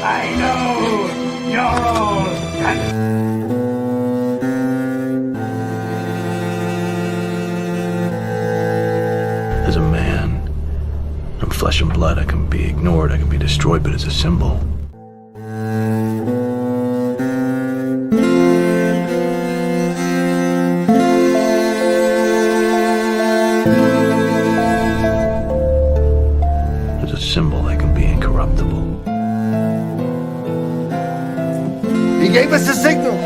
I know you're all As a man, I'm flesh and blood. I can be ignored, I can be destroyed, but as a symbol. As a symbol, I can be incorruptible. He gave us a signal.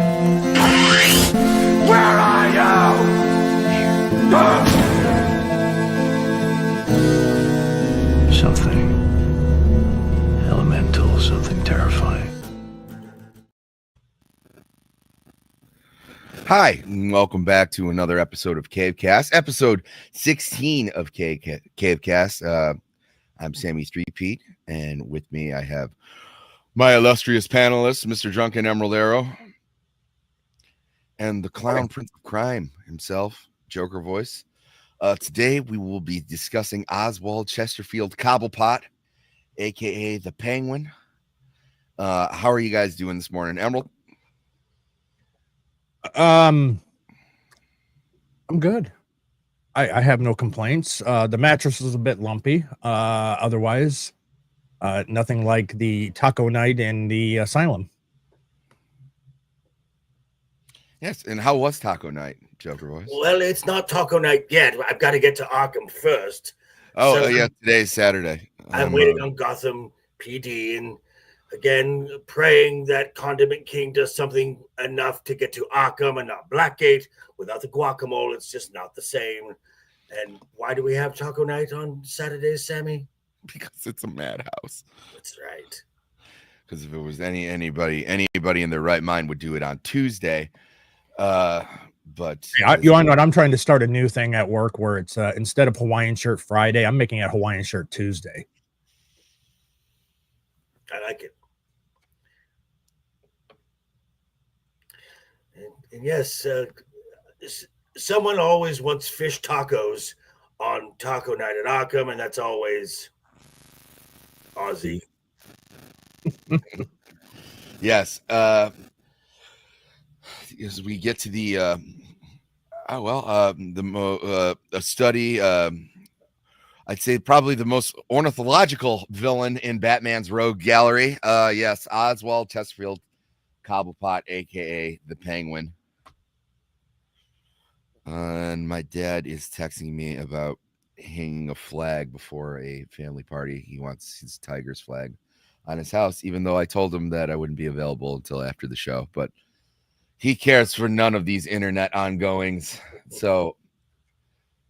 Where are you? Something elemental, something terrifying. Hi, and welcome back to another episode of Cavecast, episode 16 of Cavecast. I'm Sammy Street Pete, and with me I have my illustrious panelists, Mr. Drunken Emeraldero, and the clown prince of crime himself, Joker Voice. Today we will be discussing Oswald Chesterfield Cobblepot, aka the Penguin. How are you guys doing this morning, Emerald? I'm good. I have no complaints. The mattress is a bit lumpy. Otherwise, nothing like the taco night in the asylum. Yes, and how was taco night, Joker Voice? Well, it's not taco night yet. I've got to get to Arkham first. Oh, So yeah, today's Saturday. I'm waiting on Gotham PD and again praying that Condiment King does something enough to get to Arkham and not Blackgate. Without the guacamole, it's just not the same. And why do we have taco night on Saturdays, Sammy? Because it's a madhouse. That's right. Because if it was anybody in their right mind would do it on Tuesday. But You want to know what? I'm trying to start a new thing at work where it's instead of Hawaiian shirt Friday, I'm making it Hawaiian shirt Tuesday. I like it. And yes, someone always wants fish tacos on taco night at Arkham, and that's always Aussie. yes, as we get to the a study, I'd say probably the most ornithological villain in Batman's rogue gallery. Yes, Oswald Chesterfield Cobblepot, aka the Penguin. And my dad is texting me about hanging a flag before a family party. He wants his Tigers flag on his house, even though I told him that I wouldn't be available until after the show. But he cares for none of these internet ongoings. So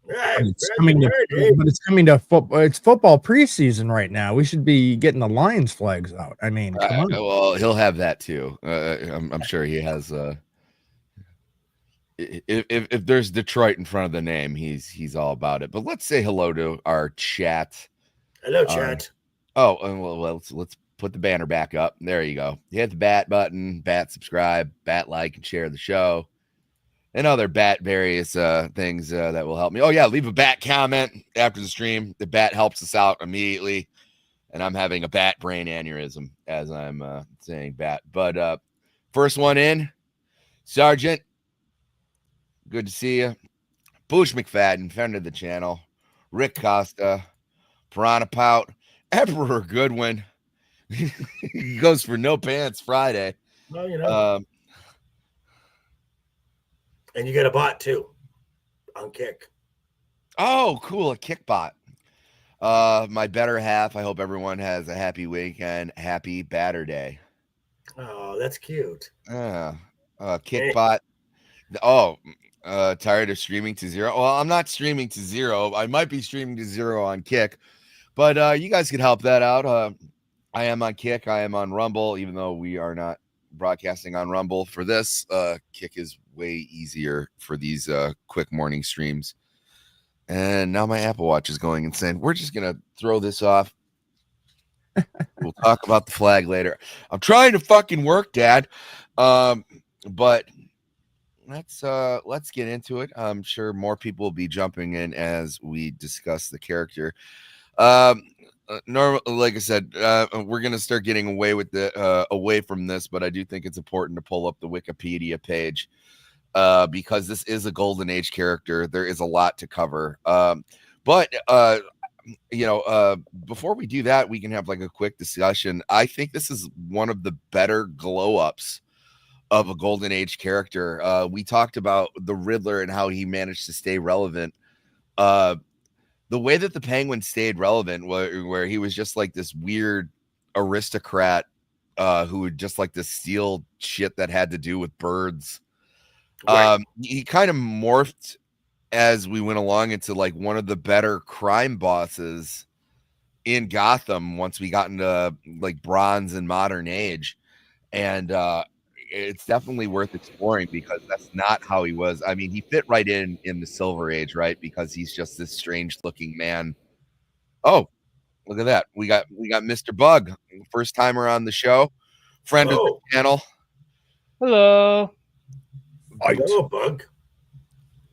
It's coming to football. It's football preseason right now. We should be getting the Lions flags out. I mean, come on. Well, he'll have that too. I'm sure he has. If there's Detroit in front of the name, he's all about it. But let's say hello to our chat. Hello, chat. Let's put the banner back up. There you go. Hit the bat button, bat subscribe, bat like, and share the show, and other bat various things that will help me. Oh yeah, leave a bat comment after the stream. The bat helps us out immediately, and I'm having a bat brain aneurysm as I'm saying bat. But first one in, Sergeant. Good to see you. Boosh McFadden, friend of the channel. Rick Costa, Piranha Pout, Emperor Goodwin. He goes for no pants Friday. Well, you know. And you get a bot too on Kick. Oh, cool. A Kick bot. My better half. I hope everyone has a happy weekend. Happy Batter Day. Oh, that's cute. Kick bot. Oh, tired of streaming to zero. Well, I'm not streaming to zero. I might be streaming to zero on Kick, but you guys can help that out. I am on Kick. I am on Rumble, even though we are not broadcasting on Rumble for this. Kick is way easier for these quick morning streams. And now my Apple Watch is going insane. We're just going to throw this off. We'll talk about the flag later. I'm trying to fucking work, Dad. But let's get into it. I'm sure more people will be jumping in as we discuss the character. like I said, we're gonna start getting away from this, but I do think it's important to pull up the Wikipedia page because this is a Golden Age character. There is a lot to cover. But before we do that, we can have like a quick discussion. I think this is one of the better glow ups of a Golden Age character. We talked about the Riddler and how he managed to stay relevant. The way that the Penguin stayed relevant, where he was just like this weird aristocrat who would just like to steal shit that had to do with birds. Right. He kind of morphed as we went along into like one of the better crime bosses in Gotham once we got into like Bronze and Modern Age. And it's definitely worth exploring because that's not how he was. I mean, he fit right in the Silver Age, right? Because he's just this strange looking man. Oh, look at that. We got Mr. Bug, first timer on the show, friend of the channel. Hello. Hello, Bug.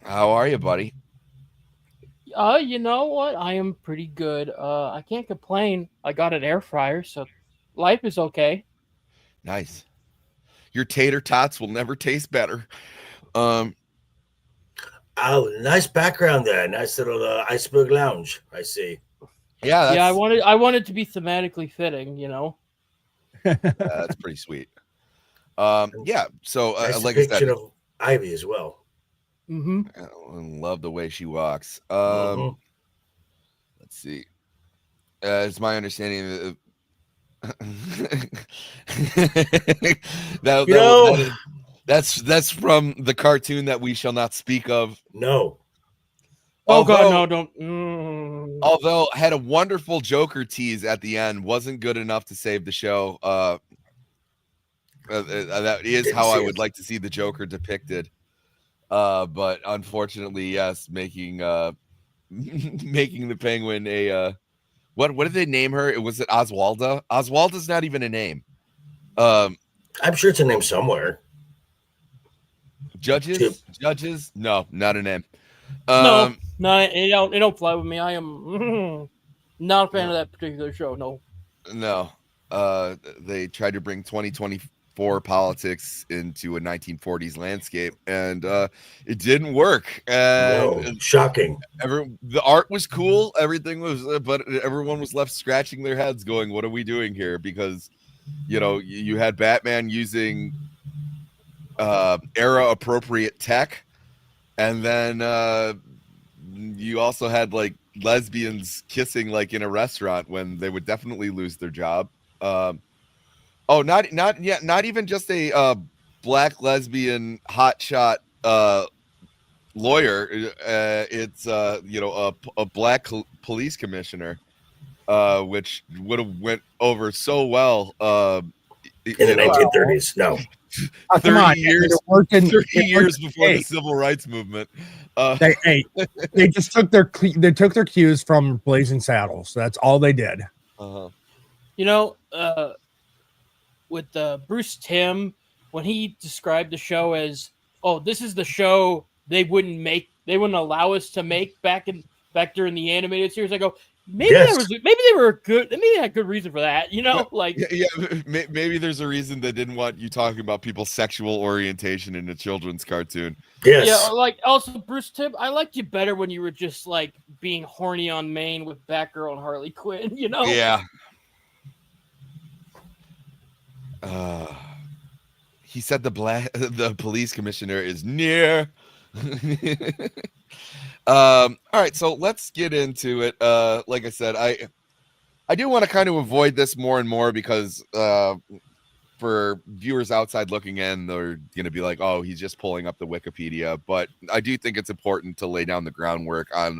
How are you, buddy? You know what? I am pretty good. I can't complain. I got an air fryer, so life is okay. Nice. Your tater tots will never taste better. Oh, nice background there. Nice little iceberg lounge. I see. Yeah, Yeah, I wanted to be thematically fitting, you know. That's pretty sweet. Yeah. So, Nice like I said, depiction of Ivy as well. Mm-hmm. I love the way she walks. Mhm. Let's see. It's my understanding that's from the cartoon that we shall not speak of. No. Oh God, no! Don't. Although had a wonderful Joker tease at the end, wasn't good enough to save the show. That is how I would like to see the Joker depicted. But unfortunately, yes, making the Penguin a what did they name her? Was it Oswalda? Oswalda's not even a name. I'm sure it's a name somewhere. Judges? No, not a name. No, it don't fly with me. I am not a fan of that particular show. No. They tried to bring 2024 politics into a 1940s landscape, and it didn't work. And No, shocking. The art was cool, everything was, but everyone was left scratching their heads, going, "What are we doing here?" Because you had Batman using era appropriate tech, and then you also had like lesbians kissing like in a restaurant when they would definitely lose their job. Not even just a black lesbian hotshot lawyer. It's a black police commissioner, which would have went over so well in the 1930s. No. 30 years before the civil rights movement. They just took their cues from Blazing Saddles. That's all they did. With Bruce Timm, when he described the show as, "Oh, this is the show they wouldn't allow us to make back during the animated series," I go, maybe they had good reason for that, maybe there's a reason they didn't want you talking about people's sexual orientation in a children's cartoon. Yes. Yeah, like also Bruce Timm, I liked you better when you were just like being horny on Maine with Batgirl and Harley Quinn, Yeah. He said the police commissioner is near. All right, so let's get into it. Like I said, I do want to kind of avoid this more and more because for viewers outside looking in, they're going to be like, "Oh, he's just pulling up the Wikipedia." But I do think it's important to lay down the groundwork on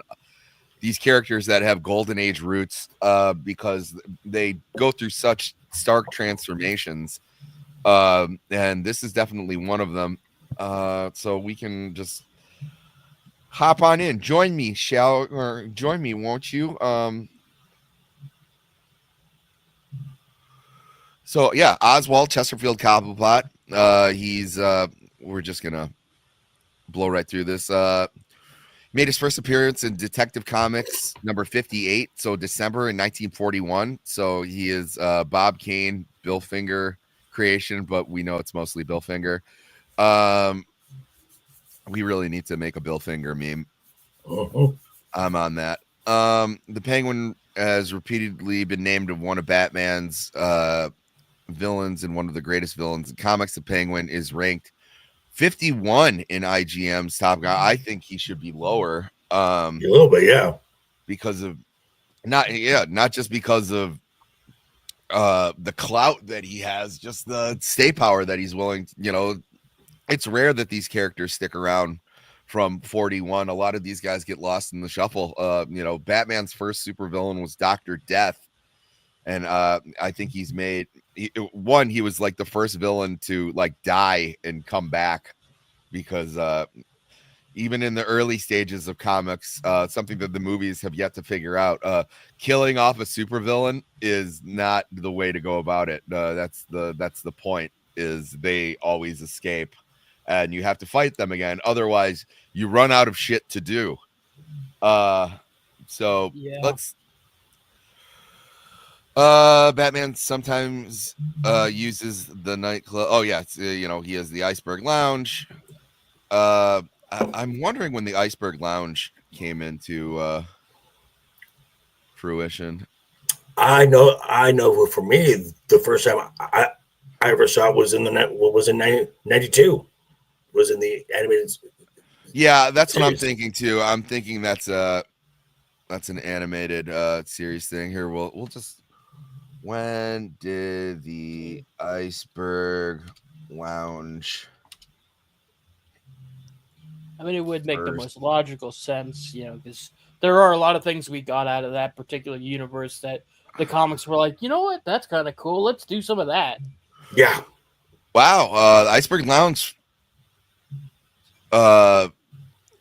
these characters that have Golden Age roots because they go through such stark transformations. And this is definitely one of them. So we can just hop on in. Join me, won't you? So yeah, Oswald Chesterfield Cobblepot. He's we're just gonna blow right through this. Made his first appearance in Detective Comics number 58, so December in 1941. So he is Bob Kane, Bill Finger creation, but we know it's mostly Bill Finger. We really need to make a Bill Finger meme. I'm on that. The Penguin has repeatedly been named one of Batman's villains and one of the greatest villains in comics. The Penguin is ranked 51 in IGM's top guy. I think he should be lower. A little bit, yeah. Because of not just because of the clout that he has, just the stay power that he's willing to, it's rare that these characters stick around from 41. A lot of these guys get lost in the shuffle. Batman's first supervillain was Dr. Death. And I think he was like the first villain to like die and come back, because even in the early stages of comics, something that the movies have yet to figure out, killing off a supervillain is not the way to go about it. That's the point, is they always escape and you have to fight them again. Otherwise you run out of shit to do. Batman sometimes uses the nightclub. Oh yeah, he has the Iceberg Lounge. I'm wondering when the Iceberg Lounge came into fruition. I know. For me, the first time I ever saw it was in 92. Was in the animated. Yeah, that's what I'm thinking too. I'm thinking that's an animated series thing. Here, we'll just. When did the Iceberg Lounge? I mean, it would make the most logical sense, because there are a lot of things we got out of that particular universe that the comics were like, you know what, that's kind of cool. Let's do some of that. Yeah. Wow. Iceberg Lounge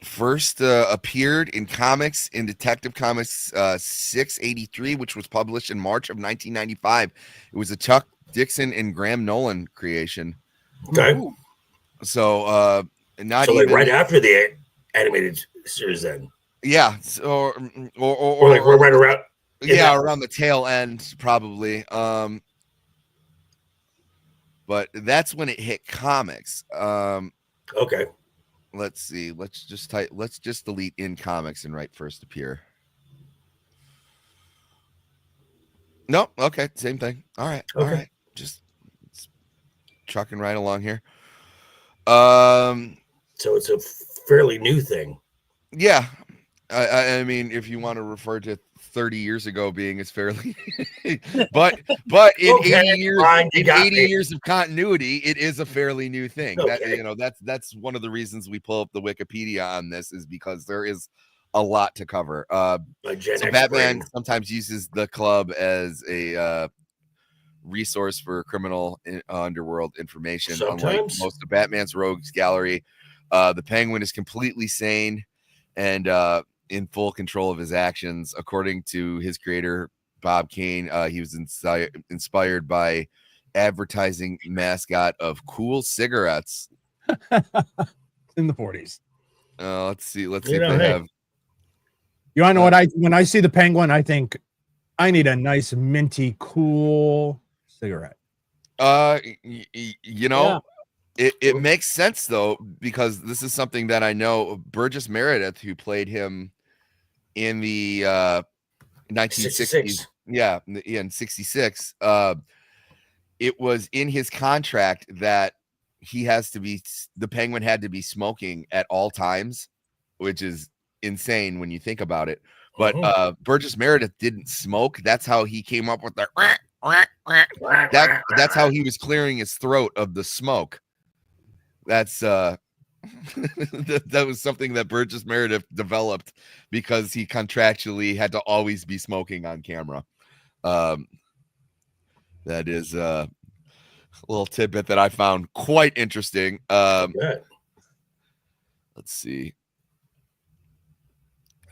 first appeared in comics in Detective Comics 683, which was published in March of 1995. It was a Chuck Dixon and Graham Nolan creation. Okay. Ooh. So right after the animated series, then. Yeah. Or like we're right around. Around the tail end, probably. But that's when it hit comics. Okay. Let's see. Let's just delete in comics and write first appear. No, okay, same thing. All right. Okay. All right. Just trucking right along here. So it's a fairly new thing. Yeah. I mean, if you want to refer to 30 years ago being as fairly but in 80 years of continuity, it is a fairly new thing. Okay. That's one of the reasons we pull up the Wikipedia on this, is because there is a lot to cover. So Batman sometimes uses the club as a resource for criminal underworld information. Sometimes. Unlike most of Batman's rogues gallery, the Penguin is completely sane and in full control of his actions. According to his creator, Bob Kane, he was inspired by advertising mascot of Cool cigarettes in the 40s. Let's see if they have. You want to know what when I see the Penguin, I think I need a nice minty Cool cigarette. It makes sense though, because this is something that I know. Burgess Meredith, who played him in the 1960s, in 66, it was in his contract that the Penguin had to be smoking at all times, which is insane when you think about it. But Burgess Meredith didn't smoke. That's how he came up with the that's how he was clearing his throat of the smoke. That's that was something that Burgess Meredith developed because he contractually had to always be smoking on camera. That is a little tidbit that I found quite interesting. Let's see.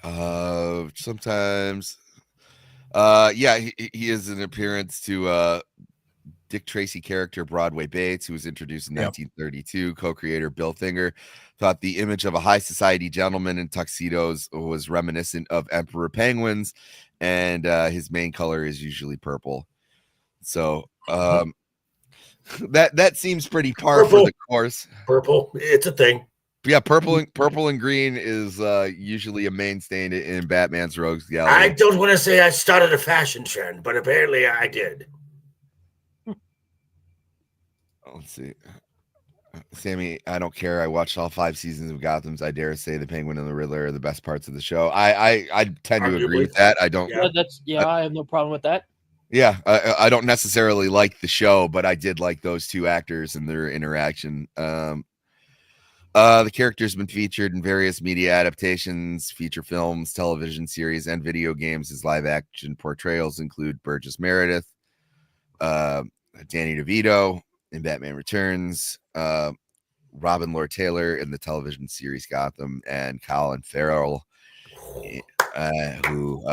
Sometimes he is an appearance to Dick Tracy character Broadway Bates, who was introduced in Yep. 1932. Co-creator Bill Finger thought the image of a high society gentleman in tuxedos was reminiscent of Emperor Penguins, and his main color is usually purple. So that seems pretty par for the course. Purple, it's a thing. Yeah, purple and green is usually a mainstay in Batman's Rogues Gallery. I don't want to say I started a fashion trend, but apparently I did. Let's see. Sammy, I don't care. I watched all 5 seasons of Gotham's. I dare say the Penguin and the Riddler are the best parts of the show. I tend to agree with that. I don't. I have no problem with that. Yeah, I don't necessarily like the show, but I did like those two actors and their interaction. The character's been featured in various media adaptations, feature films, television series, and video games. His live-action portrayals include Burgess Meredith, Danny DeVito in Batman Returns, Robin Lord Taylor in the television series Gotham, and Colin Farrell, who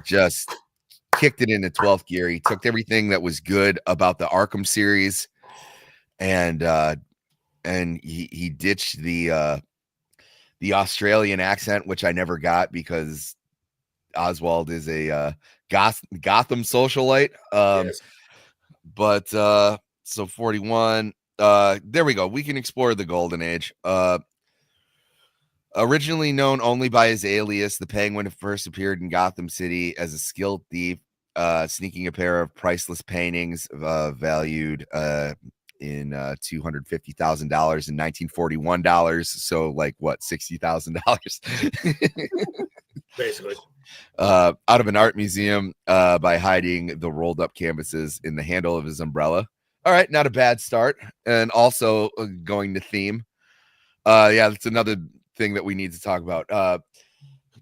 just kicked it into 12th gear. He took everything that was good about the Arkham series and he ditched the Australian accent, which I never got because Oswald is a Gotham socialite. Yes. But so 41, there we go. We can explore the Golden Age. Originally known only by his alias, the Penguin first appeared in Gotham City as a skilled thief, sneaking a pair of priceless paintings valued in $250,000 in 1941 dollars. So like what, $60,000 basically. Out of an art museum by hiding the rolled up canvases in the handle of his umbrella. All right, not a bad start. And also going to theme. Yeah, that's another thing that we need to talk about.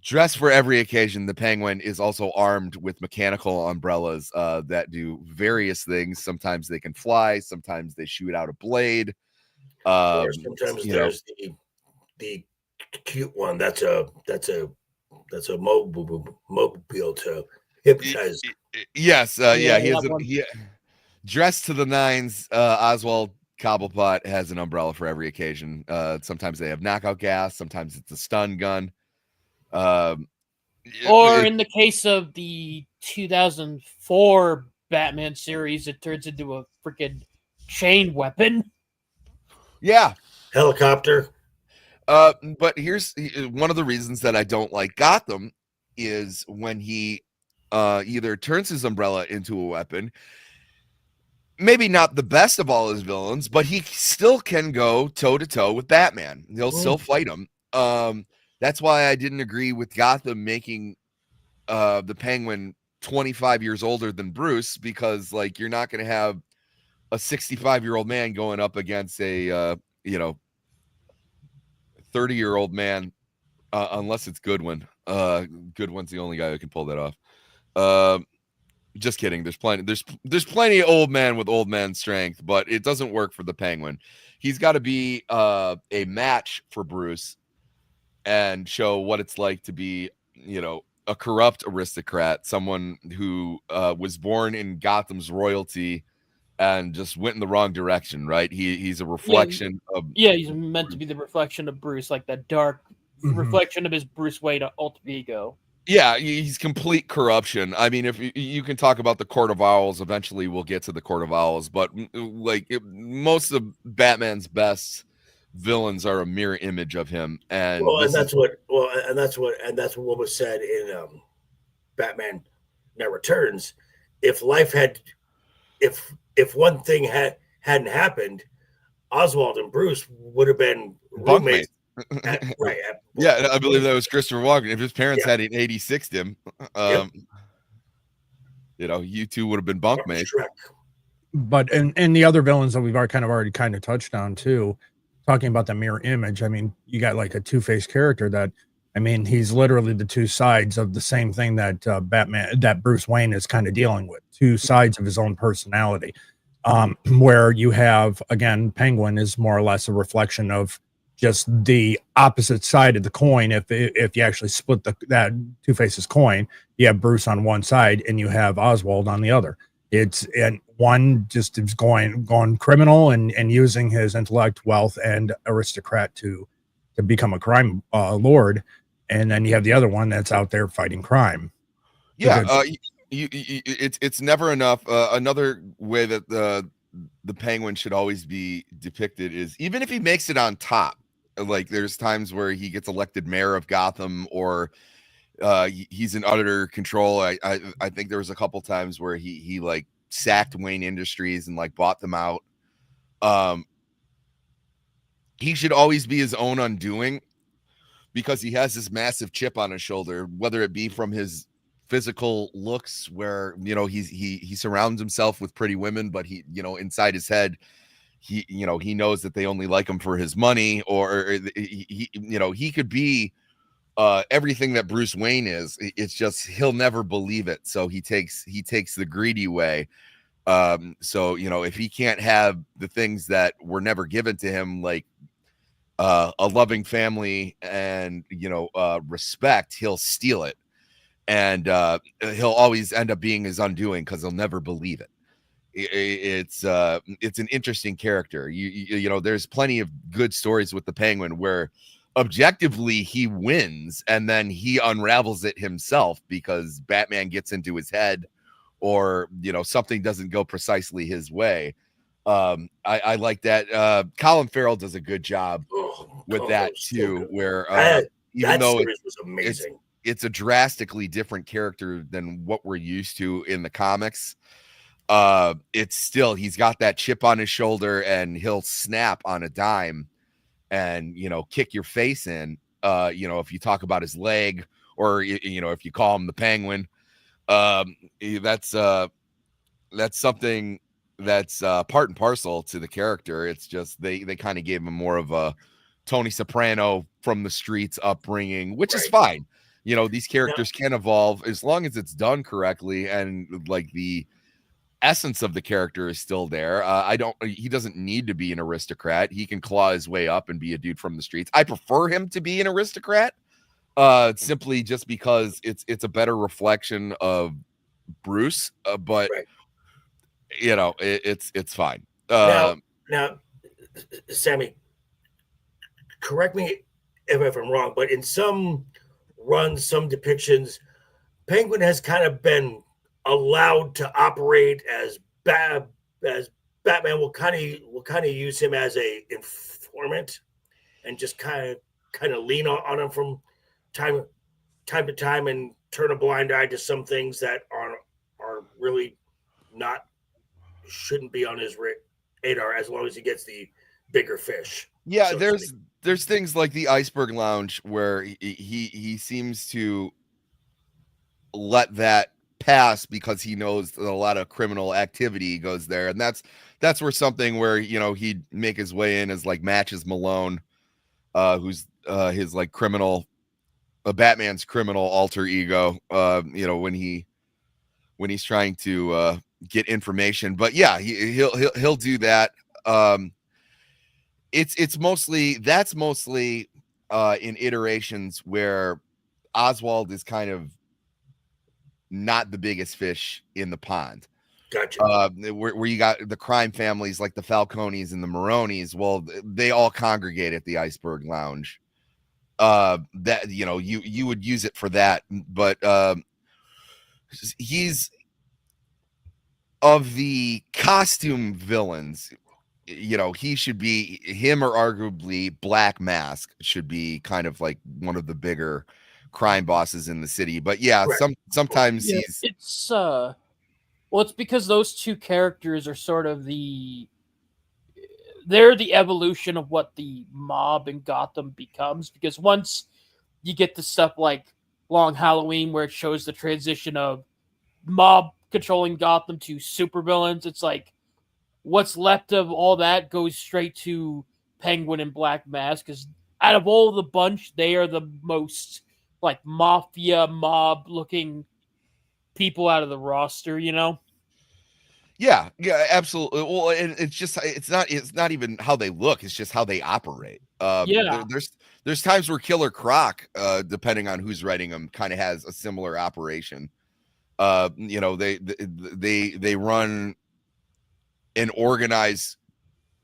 Dress for every occasion. The Penguin is also armed with mechanical umbrellas that do various things. Sometimes they can fly, sometimes they shoot out a blade. Sometimes there's the cute one that's a mobile to hypnotize. Yes, he dressed to the nines. Oswald Cobblepot has an umbrella for every occasion. Sometimes they have knockout gas, sometimes it's a stun gun. Or in the case of the 2004 Batman series, it turns into a freaking chain weapon. Yeah. Helicopter. But here's one of the reasons that I don't like Gotham is when he either turns his umbrella into a weapon. Maybe not the best of all his villains, but he still can go toe-to-toe with Batman. He'll still fight him. That's why I didn't agree with Gotham making the Penguin 25 years older than Bruce, because like you're not going to have a 65-year-old man going up against a 30-year-old man unless it's Goodwin. Goodwin's the only guy who can pull that off. Just kidding. There's plenty of old man with old man strength, but it doesn't work for the Penguin. He's got to be a match for Bruce and show what it's like to be, a corrupt aristocrat, someone who was born in Gotham's royalty and just went in the wrong direction, right? He's a reflection of... Yeah, he's meant to be the reflection of Bruce, like that dark reflection of his Bruce Wayne alter ego. Yeah, he's complete corruption. I mean, if you can talk about the Court of Owls, eventually we'll get to the Court of Owls, but most of Batman's best villains are a mirror image of him, and that's what was said in Batman Now Returns. If life had, if one thing hadn't happened, Oswald and Bruce would have been roommates. Right. Yeah, I believe that was Christopher Walken. If his parents hadn't 86'd him, you two would have been bunkmates. But and the other villains that we've already touched on too, talking about the mirror image. I mean, you got like a two-faced character that, I mean, he's literally the two sides of the same thing that that Bruce Wayne is kind of dealing with, two sides of his own personality. Where you have, again, Penguin is more or less a reflection of just the opposite side of the coin. If you actually split that Two Faces coin, you have Bruce on one side and you have Oswald on the other. And one just is going criminal and using his intellect, wealth, and aristocrat to become a crime lord, and then you have the other one that's out there fighting crime. Yeah, it's never enough. Another way that the Penguin should always be depicted is, even if he makes it on top, like there's times where he gets elected mayor of Gotham, or he's in utter control. I think there was a couple times where he like sacked Wayne Industries and like bought them out. He should always be his own undoing, because he has this massive chip on his shoulder, whether it be from his physical looks, where, you know, he surrounds himself with pretty women, but he, you know, inside his head, he, you know, he knows that they only like him for his money, or he you know, he could be everything that Bruce Wayne is. It's just he'll never believe it, so he takes the greedy way. So, you know, if he can't have the things that were never given to him, like a loving family and, you know, respect, he'll steal it, and he'll always end up being his undoing, because he'll never believe it. It's an interesting character. You know, there's plenty of good stories with the Penguin where objectively he wins, and then he unravels it himself because Batman gets into his head, or, you know, something doesn't go precisely his way. I like that. Colin Farrell does a good job with that too, where even though it was amazing, it's a drastically different character than what we're used to in the comics. It's still, he's got that chip on his shoulder, and he'll snap on a dime and, you know, kick your face in. You know, if you talk about his leg, or, you know, if you call him the Penguin, that's something that's part and parcel to the character. It's just they kind of gave him more of a Tony Soprano from the streets upbringing, which is fine. You know, these characters can evolve as long as it's done correctly, and like the essence of the character is still there. He doesn't need to be an aristocrat. He can claw his way up and be a dude from the streets. I prefer him to be an aristocrat, simply just because it's a better reflection of Bruce, but you know, it's fine. Now, Sammy, correct me if I'm wrong, but in some runs, some depictions, Penguin has kind of been allowed to operate as Batman. Will kind of use him as a informant, and just kind of lean on him from time to time, and turn a blind eye to some things that are really not, shouldn't be on his radar, as long as he gets the bigger fish. Yeah, there's things like the Iceberg Lounge where he seems to let that pass because he knows that a lot of criminal activity goes there, and that's where something where, you know, he'd make his way in as like Matches Malone, who's his like criminal, Batman's criminal alter ego, you know, when he's trying to get information. But yeah, he'll do that. It's mostly in iterations where Oswald is kind of not the biggest fish in the pond. Gotcha. Where you got the crime families like the Falcones and the Maronis. Well, they all congregate at the Iceberg Lounge. That, you know, you would use it for that, but he's, of the costume villains, you know, he should be, him or arguably Black Mask should be kind of like one of the bigger crime bosses in the city. But yeah, sometimes it's well, it's because those two characters are sort of they're the evolution of what the mob in Gotham becomes, because once you get to stuff like Long Halloween, where it shows the transition of mob controlling Gotham to supervillains, it's like what's left of all that goes straight to Penguin and Black Mask, because out of all the bunch, they are the most like mafia mob looking people out of the roster, you know? Yeah, absolutely. Well, and it's not even how they look, it's just how they operate. There's times where Killer Croc, depending on who's writing them, kind of has a similar operation. You know, they run an organized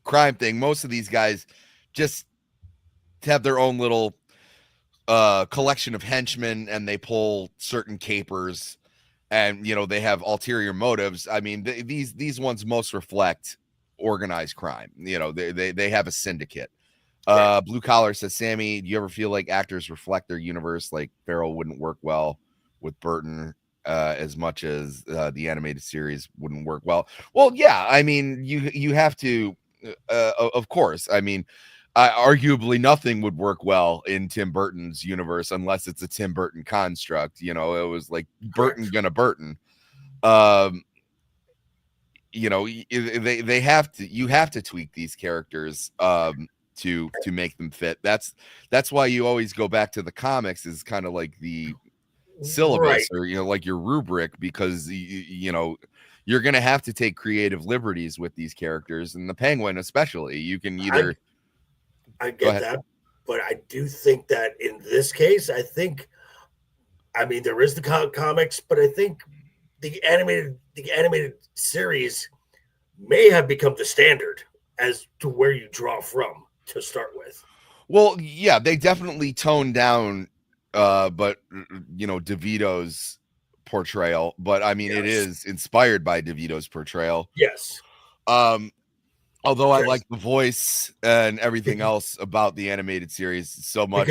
crime thing. Most of these guys just have their own little collection of henchmen, and they pull certain capers, and they have ulterior motives. I mean, these ones most reflect organized crime. They have a syndicate. Blue Collar says, Sammy, do you ever feel like actors reflect their universe? Like Farrell wouldn't work well with Burton as much as the animated series wouldn't work well. Well, yeah, I mean, you have to, of course. I mean, arguably nothing would work well in Tim Burton's universe unless it's a Tim Burton construct. It was like Burton gonna Burton. They have to. You have to tweak these characters to make them fit. That's why you always go back to the comics as kind of like the syllabus, or like your rubric, because you're gonna have to take creative liberties with these characters, and the Penguin especially. You can either I get that, but I do think that in this case, I mean, there is the comics, but I think the animated series may have become the standard as to where you draw from to start with. Well, yeah, they definitely toned down but DeVito's portrayal, but I mean, it is inspired by DeVito's portrayal. Yes. Although I like the voice and everything else about the animated series so much,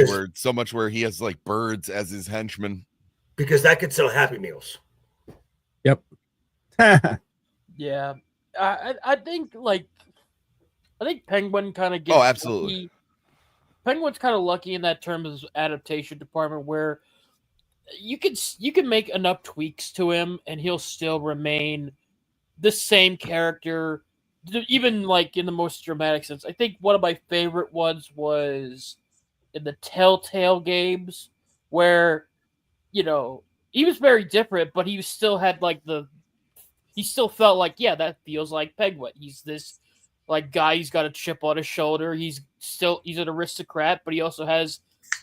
where he has like birds as his henchmen, because that could sell Happy Meals. Yep. Yeah, I think Penguin kind of gets. Oh, absolutely. Lucky. Penguin's kind of lucky in that terms of adaptation department, where you can make enough tweaks to him and he'll still remain the same character. Even like in the most dramatic sense. I think one of my favorite ones was in the Telltale games, where he was very different, but he still had he still felt like, yeah, that feels like Penguin. He's this like guy, he's got a chip on his shoulder, he's an aristocrat, but he also has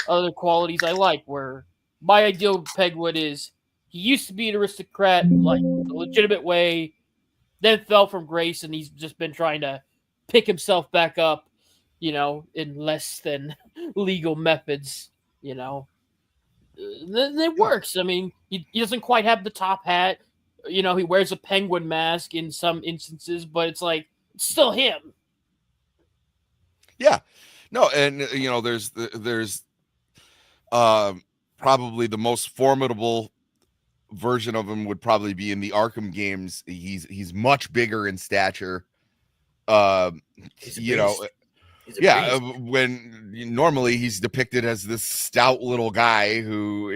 other qualities I like. Where my ideal Penguin is, he used to be an aristocrat, like the legitimate way, then fell from grace, and he's just been trying to pick himself back up, in less than legal methods, It works. I mean, he doesn't quite have the top hat. He wears a penguin mask in some instances, but it's still him. Yeah. No, and, there's probably the most formidable version of him would probably be in the Arkham games. He's much bigger in stature. When normally he's depicted as this stout little guy who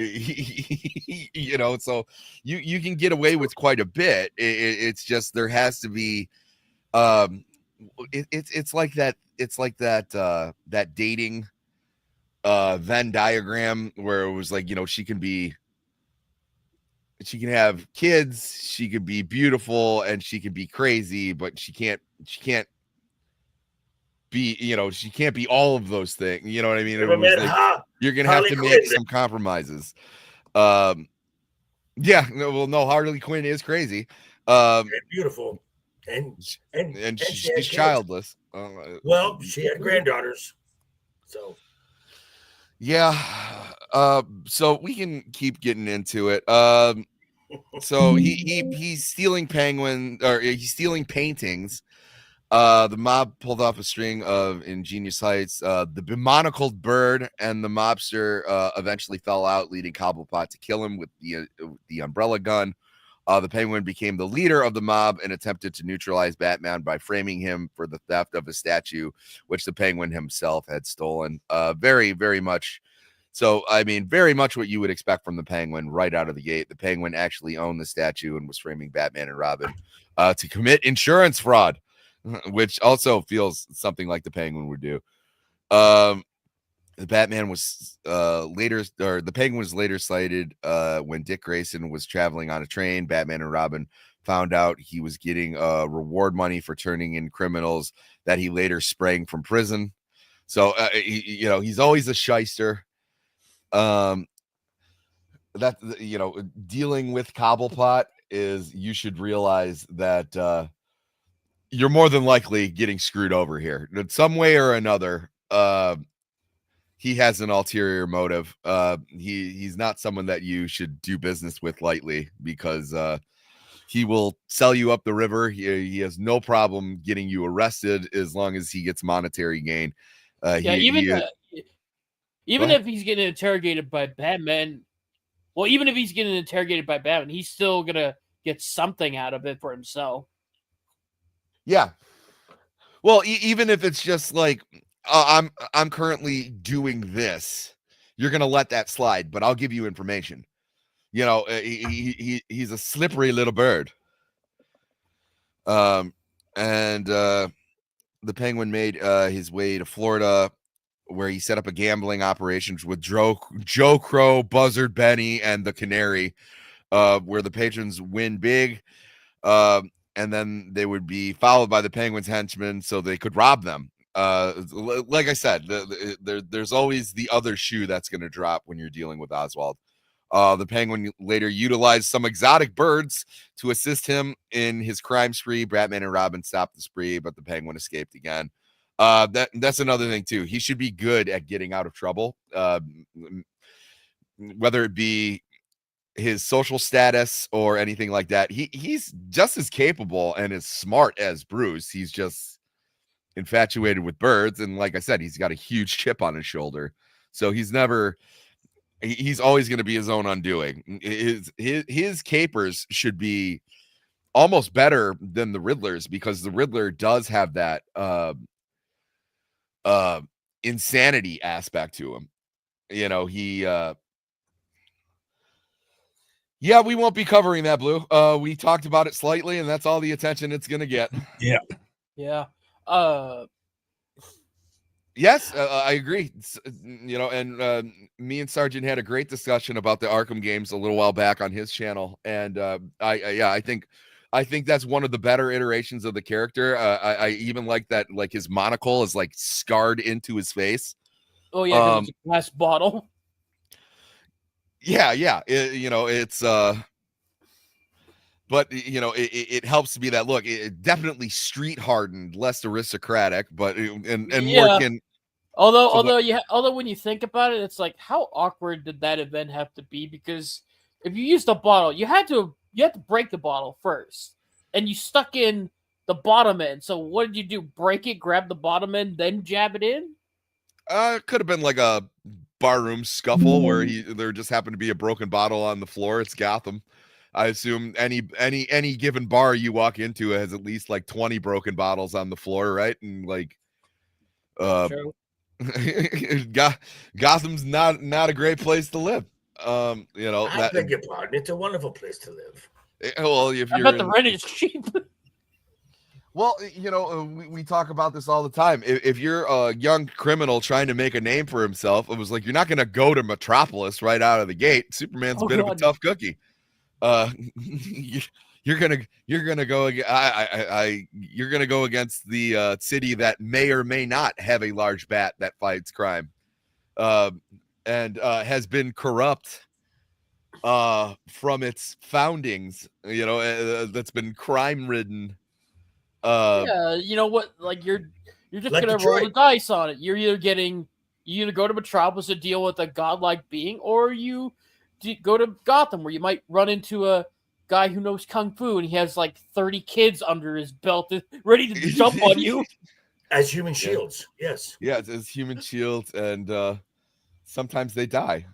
so you can get away with quite a bit. It's just there has to be it's like that dating Venn diagram, where it was like, she can have kids, she could be beautiful, and she can be crazy, but she can't be, she can't be all of those things. You know what I mean? You're gonna have to make some compromises. No, Harley Quinn is crazy. And beautiful, and she's childless. Well, she had granddaughters, so. Yeah. So we can keep getting into it. So he's stealing he's stealing paintings. The mob pulled off a string of ingenious heights. The bemonocled bird and the mobster eventually fell out, leading Cobblepot to kill him with the umbrella gun. The Penguin became the leader of the mob and attempted to neutralize Batman by framing him for the theft of a statue, which the Penguin himself had stolen. Very, very much. So, I mean, very much what you would expect from the Penguin right out of the gate. The Penguin actually owned the statue and was framing Batman and Robin to commit insurance fraud, which also feels something like the Penguin would do. The Penguin was later cited when Dick Grayson was traveling on a train. Batman and Robin found out he was getting reward money for turning in criminals that he later sprang from prison. So, he's always a shyster. Dealing with Cobblepot is, you should realize that you're more than likely getting screwed over here in some way or another. He has an ulterior motive. He's not someone that you should do business with lightly, because he will sell you up the river. He has no problem getting you arrested as long as he gets monetary gain. Even if he's getting interrogated by Batman, he's still gonna get something out of it for himself. Yeah. Well, even if it's just like, I'm currently doing this, you're gonna let that slide, but I'll give you information. You know, he's a slippery little bird. And the Penguin made his way to Florida, where he set up a gambling operation with Joe Crow, Buzzard Benny, and the Canary, where the patrons win big, and then they would be followed by the Penguin's henchmen so they could rob them. Like I said, there's always the other shoe that's going to drop when you're dealing with Oswald. The Penguin later utilized some exotic birds to assist him in his crime spree. Batman and Robin stopped the spree, but the Penguin escaped again. That's another thing too. He should be good at getting out of trouble, whether it be his social status or anything like that. He's just as capable and as smart as Bruce. He's just infatuated with birds, and like I said, he's got a huge chip on his shoulder, so he's always going to be his own undoing. His capers should be almost better than the Riddler's, because the Riddler does have that insanity aspect to him. You know, yeah, we won't be covering that, Blue. We talked about it slightly, and that's all the attention it's going to get. Yeah. Yes, I agree. You know, and me and Sergeant had a great discussion about the Arkham games a little while back on his channel, and I think that's one of the better iterations of the character. I even like that, like his monocle is like scarred into his face. Oh yeah, it's a glass bottle. Yeah. You know, it's but you know, it helps to be that look. It definitely street hardened, less aristocratic, but and more can. Although when you think about it, it's like, how awkward did that event have to be? Because if you used a bottle, you had to break the bottle first, and you stuck in the bottom end. So what did you do? Break it, grab the bottom end, then jab it in? It could have been like a barroom scuffle where there just happened to be a broken bottle on the floor. It's Gotham. I assume any given bar you walk into has at least like 20 broken bottles on the floor, right? And like, True. Gotham's not a great place to live. You know, I beg your pardon. It's a wonderful place to live. Well, if I you're bet the rent is cheap. Well, you know, we talk about this all the time. If you're a young criminal trying to make a name for himself, it was like, you're not going to go to Metropolis right out of the gate. Superman's a bit of a tough cookie. You're gonna go against the city that may or may not have a large bat that fights crime, and has been corrupt from its foundings. You know, that's been crime ridden. Yeah, you know what? Like you're just Like gonna Detroit. roll the dice on it. You either go to Metropolis to deal with a godlike being, or you go to Gotham, where you might run into a guy who knows kung fu and he has like 30 kids under his belt ready to jump on you As human shields. Yes. Yeah, it's human shields, and sometimes they die,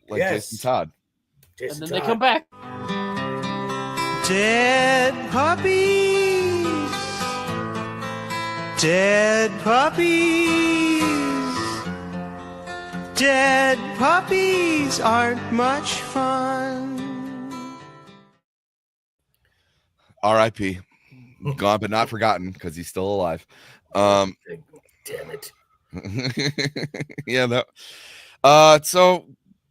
like Yes. Jason Todd. and then they come back. Dead puppies. Dead puppies. Dead puppies aren't much fun. R.I.P. Gone but not forgotten, because he's still alive. Damn it. Yeah. So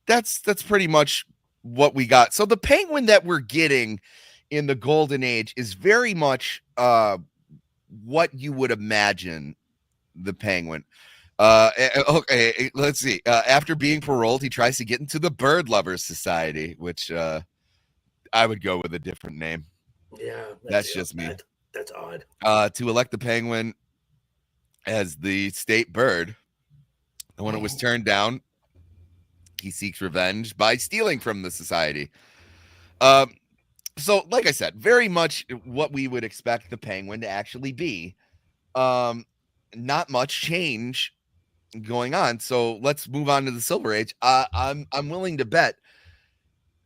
that's pretty much what we got. So the Penguin that we're getting in the Golden Age is very much what you would imagine the Penguin. Okay, let's see. After being paroled, he tries to get into the Bird Lovers Society, which I would go with a different name. Yeah. That's just me. That's odd. To elect the penguin as the state bird. And when it was turned down, he seeks revenge by stealing from the society. So, like I said, very much what we would expect the penguin to actually be. Not much change going on. So let's move on to the Silver Age. I'm willing to bet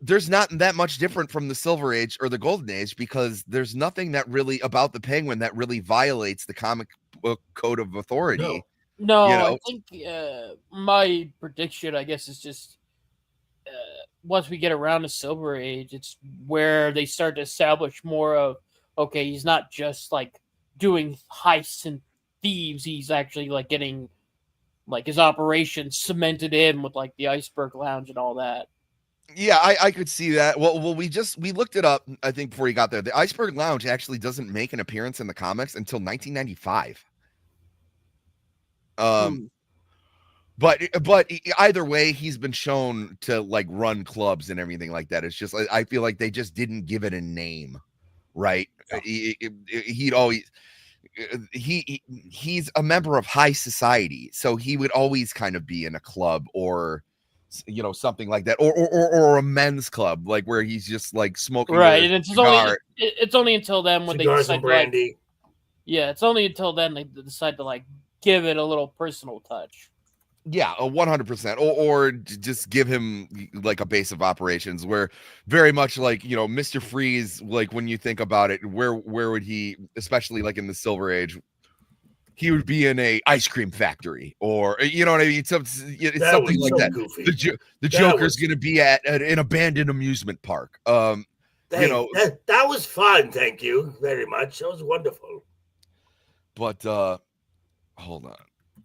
there's not that much different from the Silver Age or the Golden Age, because there's nothing that really about the penguin that really violates the comic book code of authority. No, You know? I think my prediction, I guess, is just once we get around the Silver Age, it's where they start to establish more of, okay, he's not just like doing heists and thieves, he's actually like getting like his operation cemented in with like the Iceberg Lounge and all that. Yeah, I could see that. Well, we looked it up, I think, before you got there. The Iceberg Lounge actually doesn't make an appearance in the comics until 1995. But either way, he's been shown to like run clubs and everything like that. It's just I feel like they just didn't give it a name, right? He'd always he's a member of high society, so he would always kind of be in a club or something like that, or a men's club, like where he's just like smoking right, and it's only until then when Cigars they decide and brandy. it's only until then they decide to like give it a little personal touch. Yeah, 100%, or just give him like a base of operations where very much like Mr. Freeze, like when you think about it, where would he, especially like in the Silver Age, he would be in a ice cream factory, or you know what I mean, it's something like that. Goofy. The Joker's gonna be at an abandoned amusement park. That was fun. Thank you very much. That was wonderful. But hold on.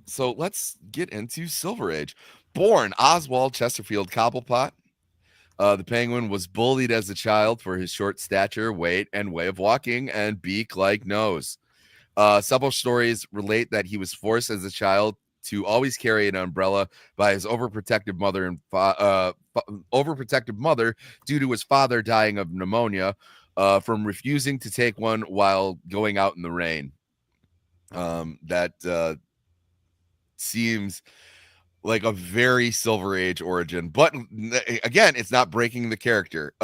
So let's get into Silver Age. Born Oswald Chesterfield Cobblepot, the penguin was bullied as a child for his short stature, weight, and way of walking and beak-like nose. Several stories relate that he was forced as a child to always carry an umbrella by his overprotective mother due to his father dying of pneumonia from refusing to take one while going out in the rain. That seems like a very Silver Age origin, but again, it's not breaking the character.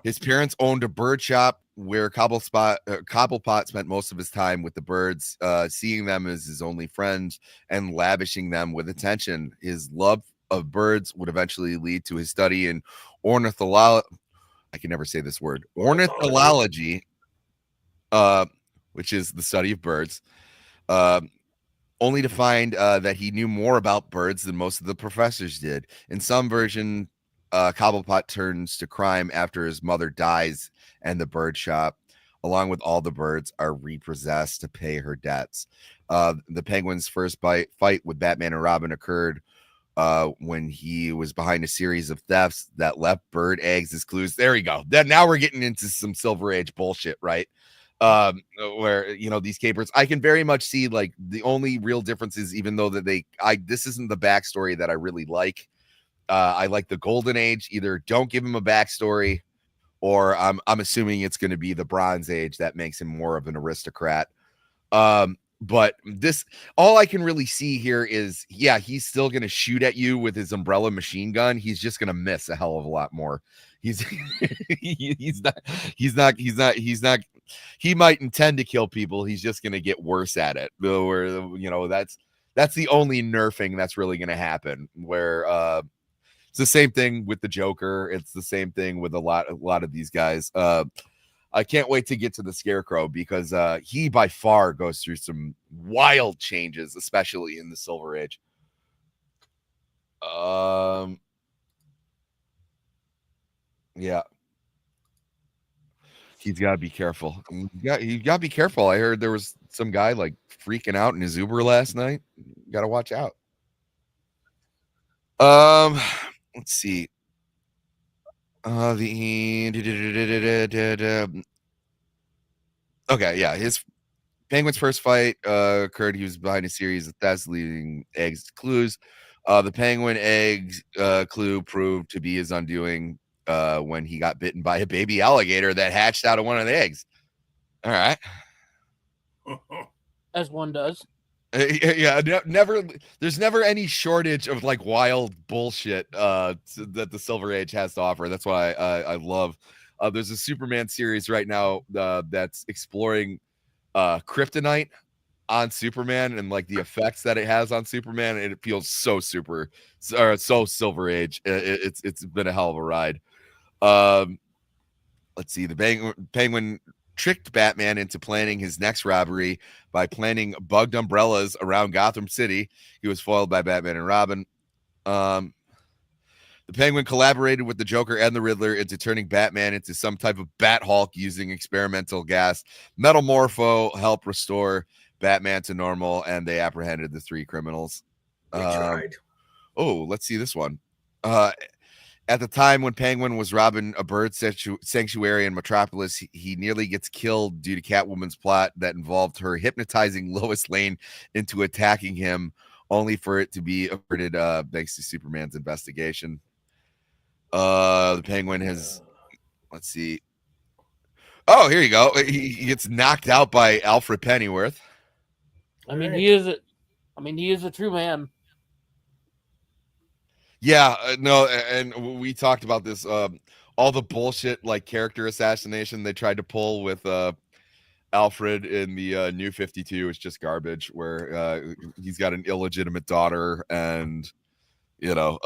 His parents owned a bird shop where Cobblepot spent most of his time with the birds, seeing them as his only friends and lavishing them with attention. His love of birds would eventually lead to his study in ornithology. I can never say this word. Ornithology, which is the study of birds. Only to find that he knew more about birds than most of the professors did. In some version, Cobblepot turns to crime after his mother dies, and the bird shop, along with all the birds, are repossessed to pay her debts. The penguin's first fight with Batman and Robin occurred when he was behind a series of thefts that left bird eggs as clues. There we go. Now we're getting into some Silver Age bullshit, right? Where these capers, I can very much see like the only real difference is, even though that this isn't the backstory that I really like. I like the Golden Age. Either don't give him a backstory, or I'm assuming it's going to be the Bronze Age that makes him more of an aristocrat. But this, all I can really see here is, yeah, he's still going to shoot at you with his umbrella machine gun. He's just going to miss a hell of a lot more. He's not. He might intend to kill people. He's just going to get worse at it. Where that's the only nerfing that's really going to happen. Where it's the same thing with the Joker. It's the same thing with a lot of these guys. I can't wait to get to the Scarecrow, because he by far goes through some wild changes, especially in the Silver Age. Yeah. He's got to be careful. You got to be careful. I heard there was some guy like freaking out in his Uber last night. Got to watch out. Let's see. Okay, yeah. His Penguin's first fight occurred. He was behind a series of thefts, leading eggs to clues. The Penguin egg clue proved to be his undoing when he got bitten by a baby alligator that hatched out of one of the eggs. All right. as one does. Yeah, never. There's never any shortage of like wild bullshit that the Silver Age has to offer. That's why I love. There's a Superman series right now that's exploring kryptonite on Superman and like the effects that it has on Superman, and it feels so so Silver Age. It's been a hell of a ride. Let's see. The Penguin tricked Batman into planning his next robbery by planting bugged umbrellas around Gotham City. He was foiled by Batman and Robin. The Penguin collaborated with the Joker and the Riddler into turning Batman into some type of Bat Hulk using experimental gas. Metal Morpho helped restore Batman to normal, and they apprehended the 3 criminals. We tried. Oh, let's see this one. At the time when Penguin was robbing a bird sanctuary in Metropolis, he nearly gets killed due to Catwoman's plot that involved her hypnotizing Lois Lane into attacking him, only for it to be averted thanks to Superman's investigation. The Penguin has, let's see. Oh, here you go. He gets knocked out by Alfred Pennyworth. I mean, he is a true man. Yeah, no, and we talked about this. All the bullshit like character assassination they tried to pull with Alfred in the New 52 is just garbage. Where he's got an illegitimate daughter, and you know,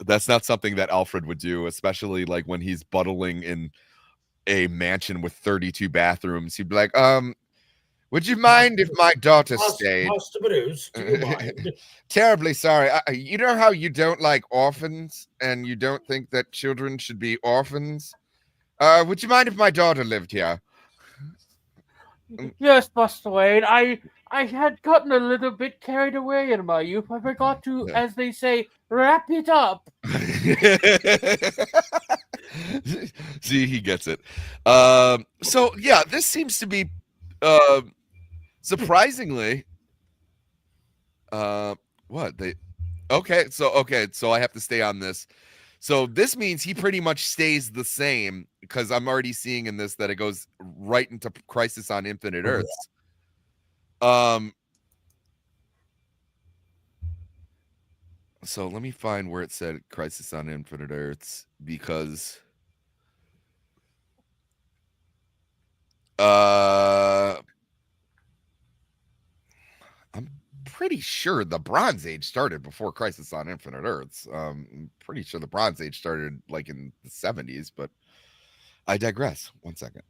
that's not something that Alfred would do, especially like when he's buttling in a mansion with 32 bathrooms. He'd be like, would you mind if my daughter stayed? Terribly sorry. You know how you don't like orphans and you don't think that children should be orphans? Would you mind if my daughter lived here? Yes, Buster Wayne. I had gotten a little bit carried away in my youth. I forgot to, as they say, wrap it up. See, he gets it. So yeah, this seems to be surprisingly so I have to stay on this. So this means he pretty much stays the same, because I'm already seeing in this that it goes right into Crisis on Infinite Earths. So let me find where it said Crisis on Infinite Earths, because I'm pretty sure the Bronze Age started before Crisis on Infinite Earths. I'm pretty sure the Bronze Age started like in the 70s, but I digress. 1 second.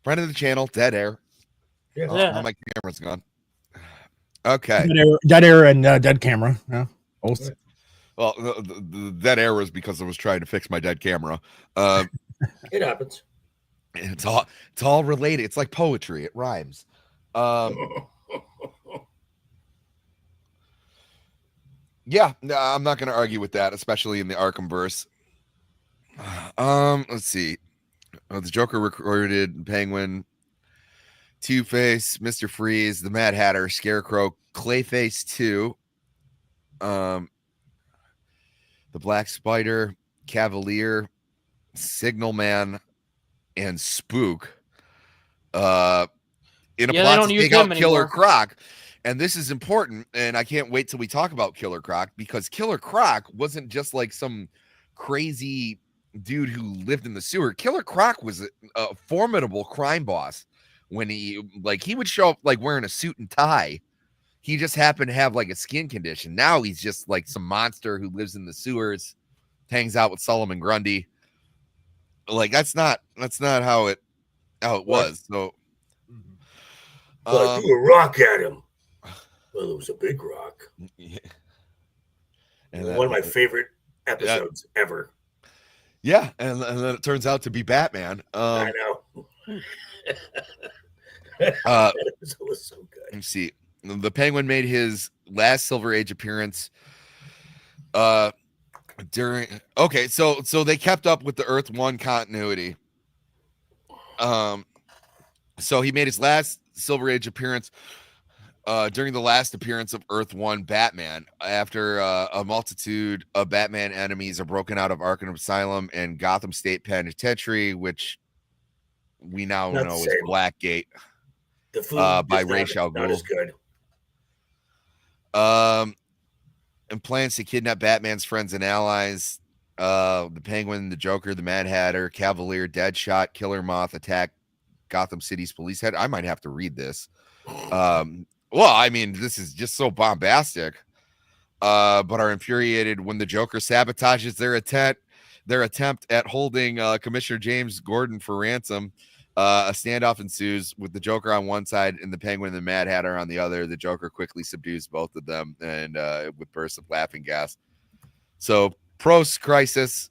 Friend of the channel, dead air. Yeah. Oh, my camera's gone. Okay. Dead air and dead camera. Yeah, both. Well, the dead air was because I was trying to fix my dead camera. It happens. It's all related. It's like poetry. It rhymes. Yeah, I'm not going to argue with that, especially in the Arkham verse. Let's see. The Joker recorded Penguin, Two-Face, Mr. Freeze, the Mad Hatter, Scarecrow, Clayface 2, the Black Spider, Cavalier, Signal Man, and Spook in a plot to take out Killer Croc. And this is important, and I can't wait till we talk about Killer Croc, because Killer Croc wasn't just like some crazy dude who lived in the sewer. Killer Croc was a formidable crime boss. When he would show up like wearing a suit and tie. He just happened to have like a skin condition. Now he's just like some monster who lives in the sewers, hangs out with Solomon Grundy. Like that's not how it was. So I threw a rock at him. Well, it was a big rock. Yeah. One of my favorite episodes ever. Yeah, and then it turns out to be Batman. I know. That episode was so good. Let's see. The Penguin made his last Silver Age appearance during so they kept up with the Earth 1 continuity. So he made his last Silver Age appearance during the last appearance of Earth 1 Batman, after a multitude of Batman enemies are broken out of Arkham Asylum and Gotham State Penitentiary, which we now Not know the is same. Blackgate, The food by is Ra's al not as Ghul. good. And plans to kidnap Batman's friends and allies. The Penguin, the Joker, the Mad Hatter, Cavalier, Deadshot, Killer Moth attack Gotham City's police head. I might have to read this. Well, I mean, this is just so bombastic. But are infuriated when the Joker sabotages their attempt at holding Commissioner James Gordon for ransom. A standoff ensues with the Joker on one side and the Penguin and the Mad Hatter on the other. The Joker quickly subdues both of them and with bursts of laughing gas. So post-crisis,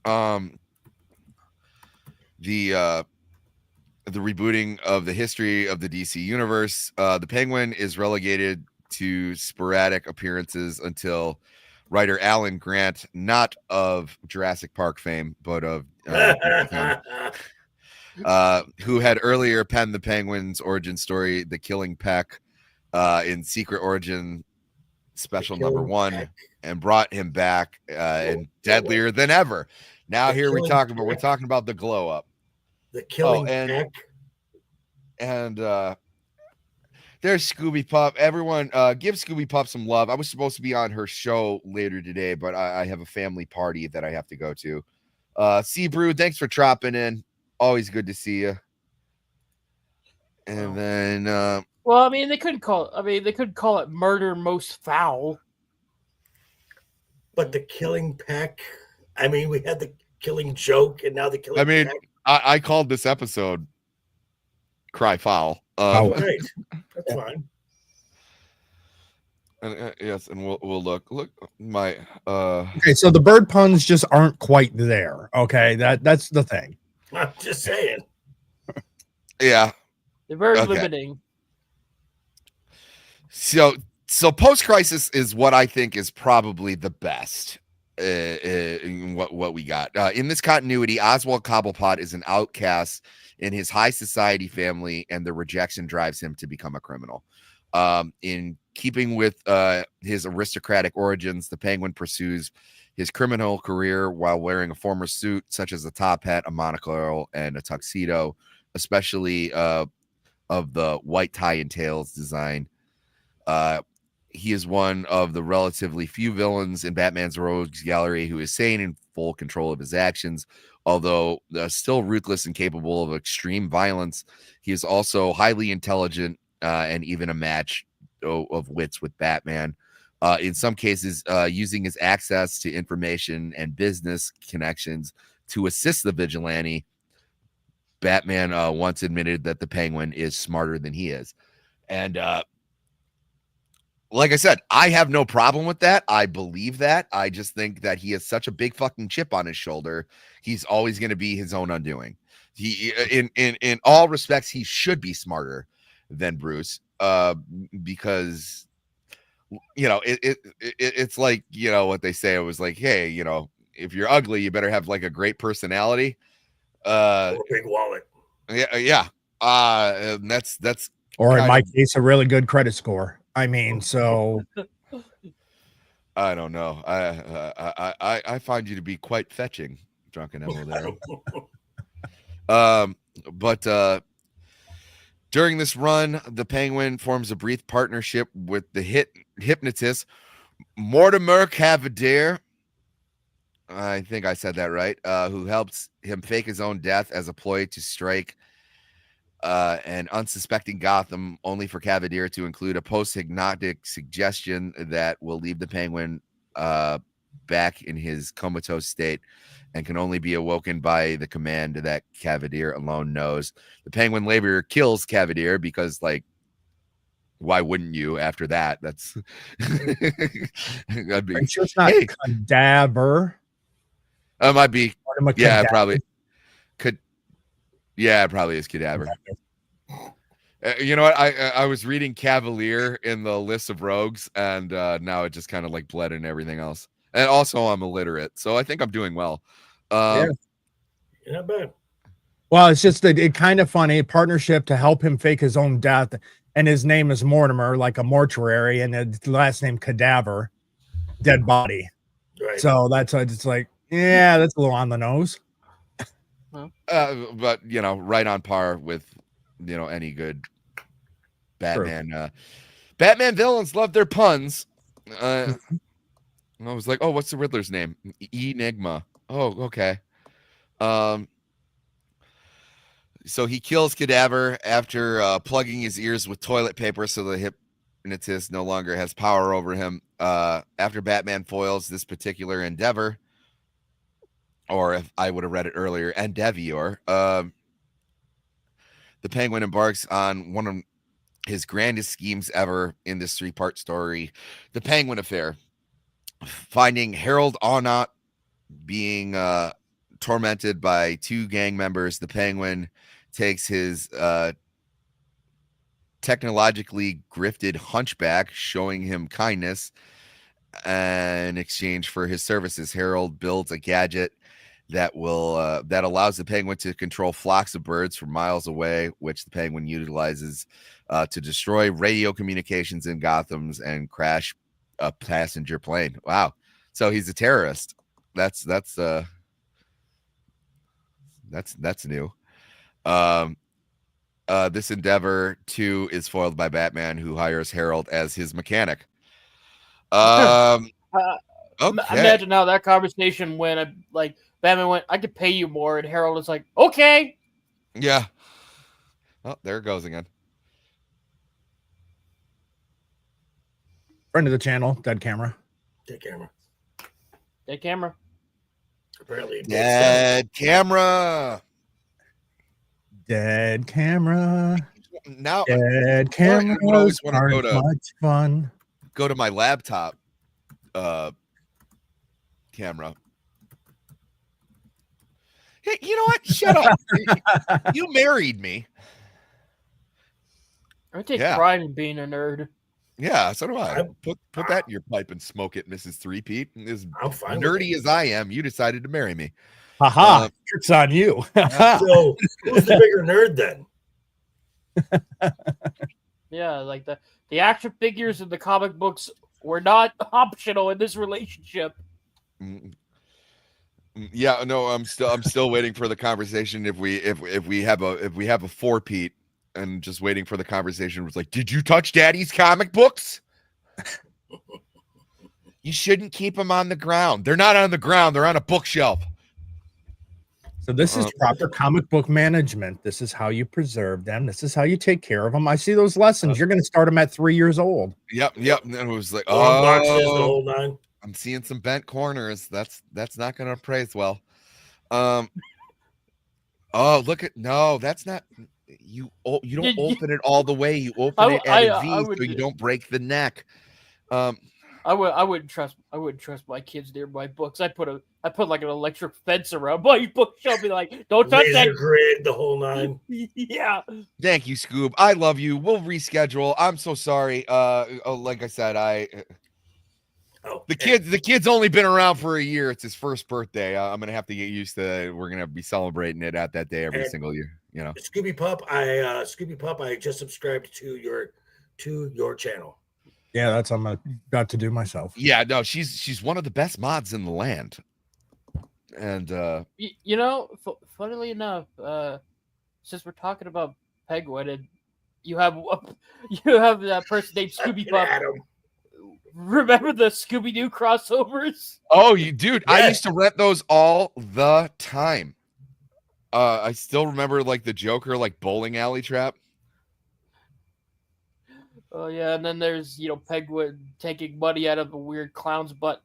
the rebooting of the history of the DC universe, the Penguin is relegated to sporadic appearances until writer Alan Grant, not of Jurassic Park fame, but of who had earlier penned the Penguin's origin story, The Killing Peck, in Secret Origin Special number 1, and brought him back and deadlier than ever. Now here we're talking about the glow up. The Killing Peck. And there's Scooby Pup. Everyone, give Scooby Pup some love. I was supposed to be on her show later today, but I have a family party that I have to go to. Brew, thanks for dropping in. Always good to see you. And then, well, I mean, they could call it Murder Most Foul. But the Killing Peck. I mean, we had the Killing Joke, and now the Killing. I mean, Peck. I called this episode "Cry Foul." Right, that's fine. And, yes, and we'll look my. Okay, so the bird puns just aren't quite there. Okay, that's the thing. I'm just saying. Yeah, they're very limiting. So post-crisis is what I think is probably the best. What we got in this continuity, Oswald Cobblepot is an outcast in his high society family, and the rejection drives him to become a criminal. In keeping with his aristocratic origins, the Penguin pursues his criminal career while wearing a formal suit such as a top hat, a monocle, and a tuxedo, especially of the white tie and tails design. He is one of the relatively few villains in Batman's rogues gallery who is sane and full control of his actions. Although still ruthless and capable of extreme violence, he is also highly intelligent and even a match of wits with Batman. In some cases, using his access to information and business connections to assist the vigilante. Batman once admitted that the Penguin is smarter than he is. And like I said, I have no problem with that. I believe that. I just think that he has such a big fucking chip on his shoulder. He's always going to be his own undoing. He, in all respects, he should be smarter than Bruce, because it's like, what they say. It was like, hey, if you're ugly, you better have like a great personality, or a big wallet. Yeah. And that's or in my case, a really good credit score. I mean, so I don't know. I find you to be quite fetching, Drunken Emily there. But during this run, the Penguin forms a brief partnership with the hypnotist Mortimer Cavalier. I think I said that right. Who helps him fake his own death as a ploy to strike an unsuspecting Gotham, only for Cavalier to include a post-hypnotic suggestion that will leave the Penguin back in his comatose state and can only be awoken by the command that Cavalier alone knows. The Penguin later kills Cavalier because, like, why wouldn't you after that? That's that'd be, I'm sure it's not cadaver. It might be. Yeah, probably could. Yeah, it probably is cadaver. You know what? I was reading Cavalier in the list of rogues, and now it just kind of like bled in everything else. And also, I'm illiterate, so I think I'm doing well. Yeah, not bad. Well, it's just it kind of funny partnership to help him fake his own death, and his name is Mortimer, like a mortuary, and his last name Cadaver, dead body. Right. So that's it's like, yeah, that's a little on the nose. But right on par with any good Batman. Batman villains love their puns. I was like, oh, what's the Riddler's name? Enigma. Oh, okay. So he kills Cadaver after plugging his ears with toilet paper so the hypnotist no longer has power over him. After Batman foils this particular endeavor, or if I would have read it earlier, endeavor, the Penguin embarks on one of his grandest schemes ever in this 3-part story, the Penguin Affair. Finding Harold Arnott being tormented by 2 gang members, the Penguin takes his technologically grifted hunchback, showing him kindness in exchange for his services. Harold builds a gadget that allows the Penguin to control flocks of birds from miles away, which the Penguin utilizes to destroy radio communications in Gotham's and crash a passenger plane. Wow. So he's a terrorist. That's new. This endeavor too is foiled by Batman, who hires Harold as his mechanic. Okay. Imagine how that conversation went. Batman went, I could pay you more, and Harold is like, okay. Yeah. Oh, there it goes again. Friend of the channel, Dead Camera. Dead camera. Dead camera. Apparently, Dead camera. Dead Camera. Now, Dead I would Camera. always want to Much fun. go to my laptop camera. Hey, you know what? Shut up. You married me. I take Yeah. pride in being a nerd. Yeah, so do I. I'm- Put that in your pipe and smoke it, Mrs. Three-Peat. As I'm fine. with nerdy as I am, you decided to marry me. Haha. Tricks on you. it. So, who's the bigger nerd then? Yeah, like the action figures in the comic books were not optional in this relationship. Mm. Yeah, no, I'm still waiting for the conversation. If we have a 4-Pete, and just waiting for the conversation was like, did you touch Daddy's comic books? You shouldn't keep them on the ground. They're not on the ground. They're on a bookshelf. So this is proper comic book management. This is how you preserve them. This is how you take care of them. I see those lessons. You're going to start them at 3 years old. Yep. And then it was like, Long boxes, the whole 9. I'm seeing some bent corners. That's not going to appraise well. Oh, look at that's not. You don't open it all the way. You open it at a V so you don't break the neck. I wouldn't trust my kids near my books. I put like an electric fence around my bookshelf. Be like, don't touch that. Laser grid, the whole 9. Yeah. Thank you, Scoob. I love you. We'll reschedule. I'm so sorry. Like I said, the kid's only been around for a year. It's his first birthday. I'm gonna have to get used to. We're gonna be celebrating it at that day every single year. You know, Scooby Pup. I just subscribed to your channel. Yeah, that's I'm about to do myself. Yeah, no, she's one of the best mods in the land. And funnily enough, since we're talking about Penguin, and you have that person named Scooby Pup. Remember the Scooby-Doo crossovers? Oh, dude, yes. I used to rent those all the time. I still remember like the Joker, like bowling alley trap. Oh yeah, and then there's Penguin taking money out of a weird clown's butt.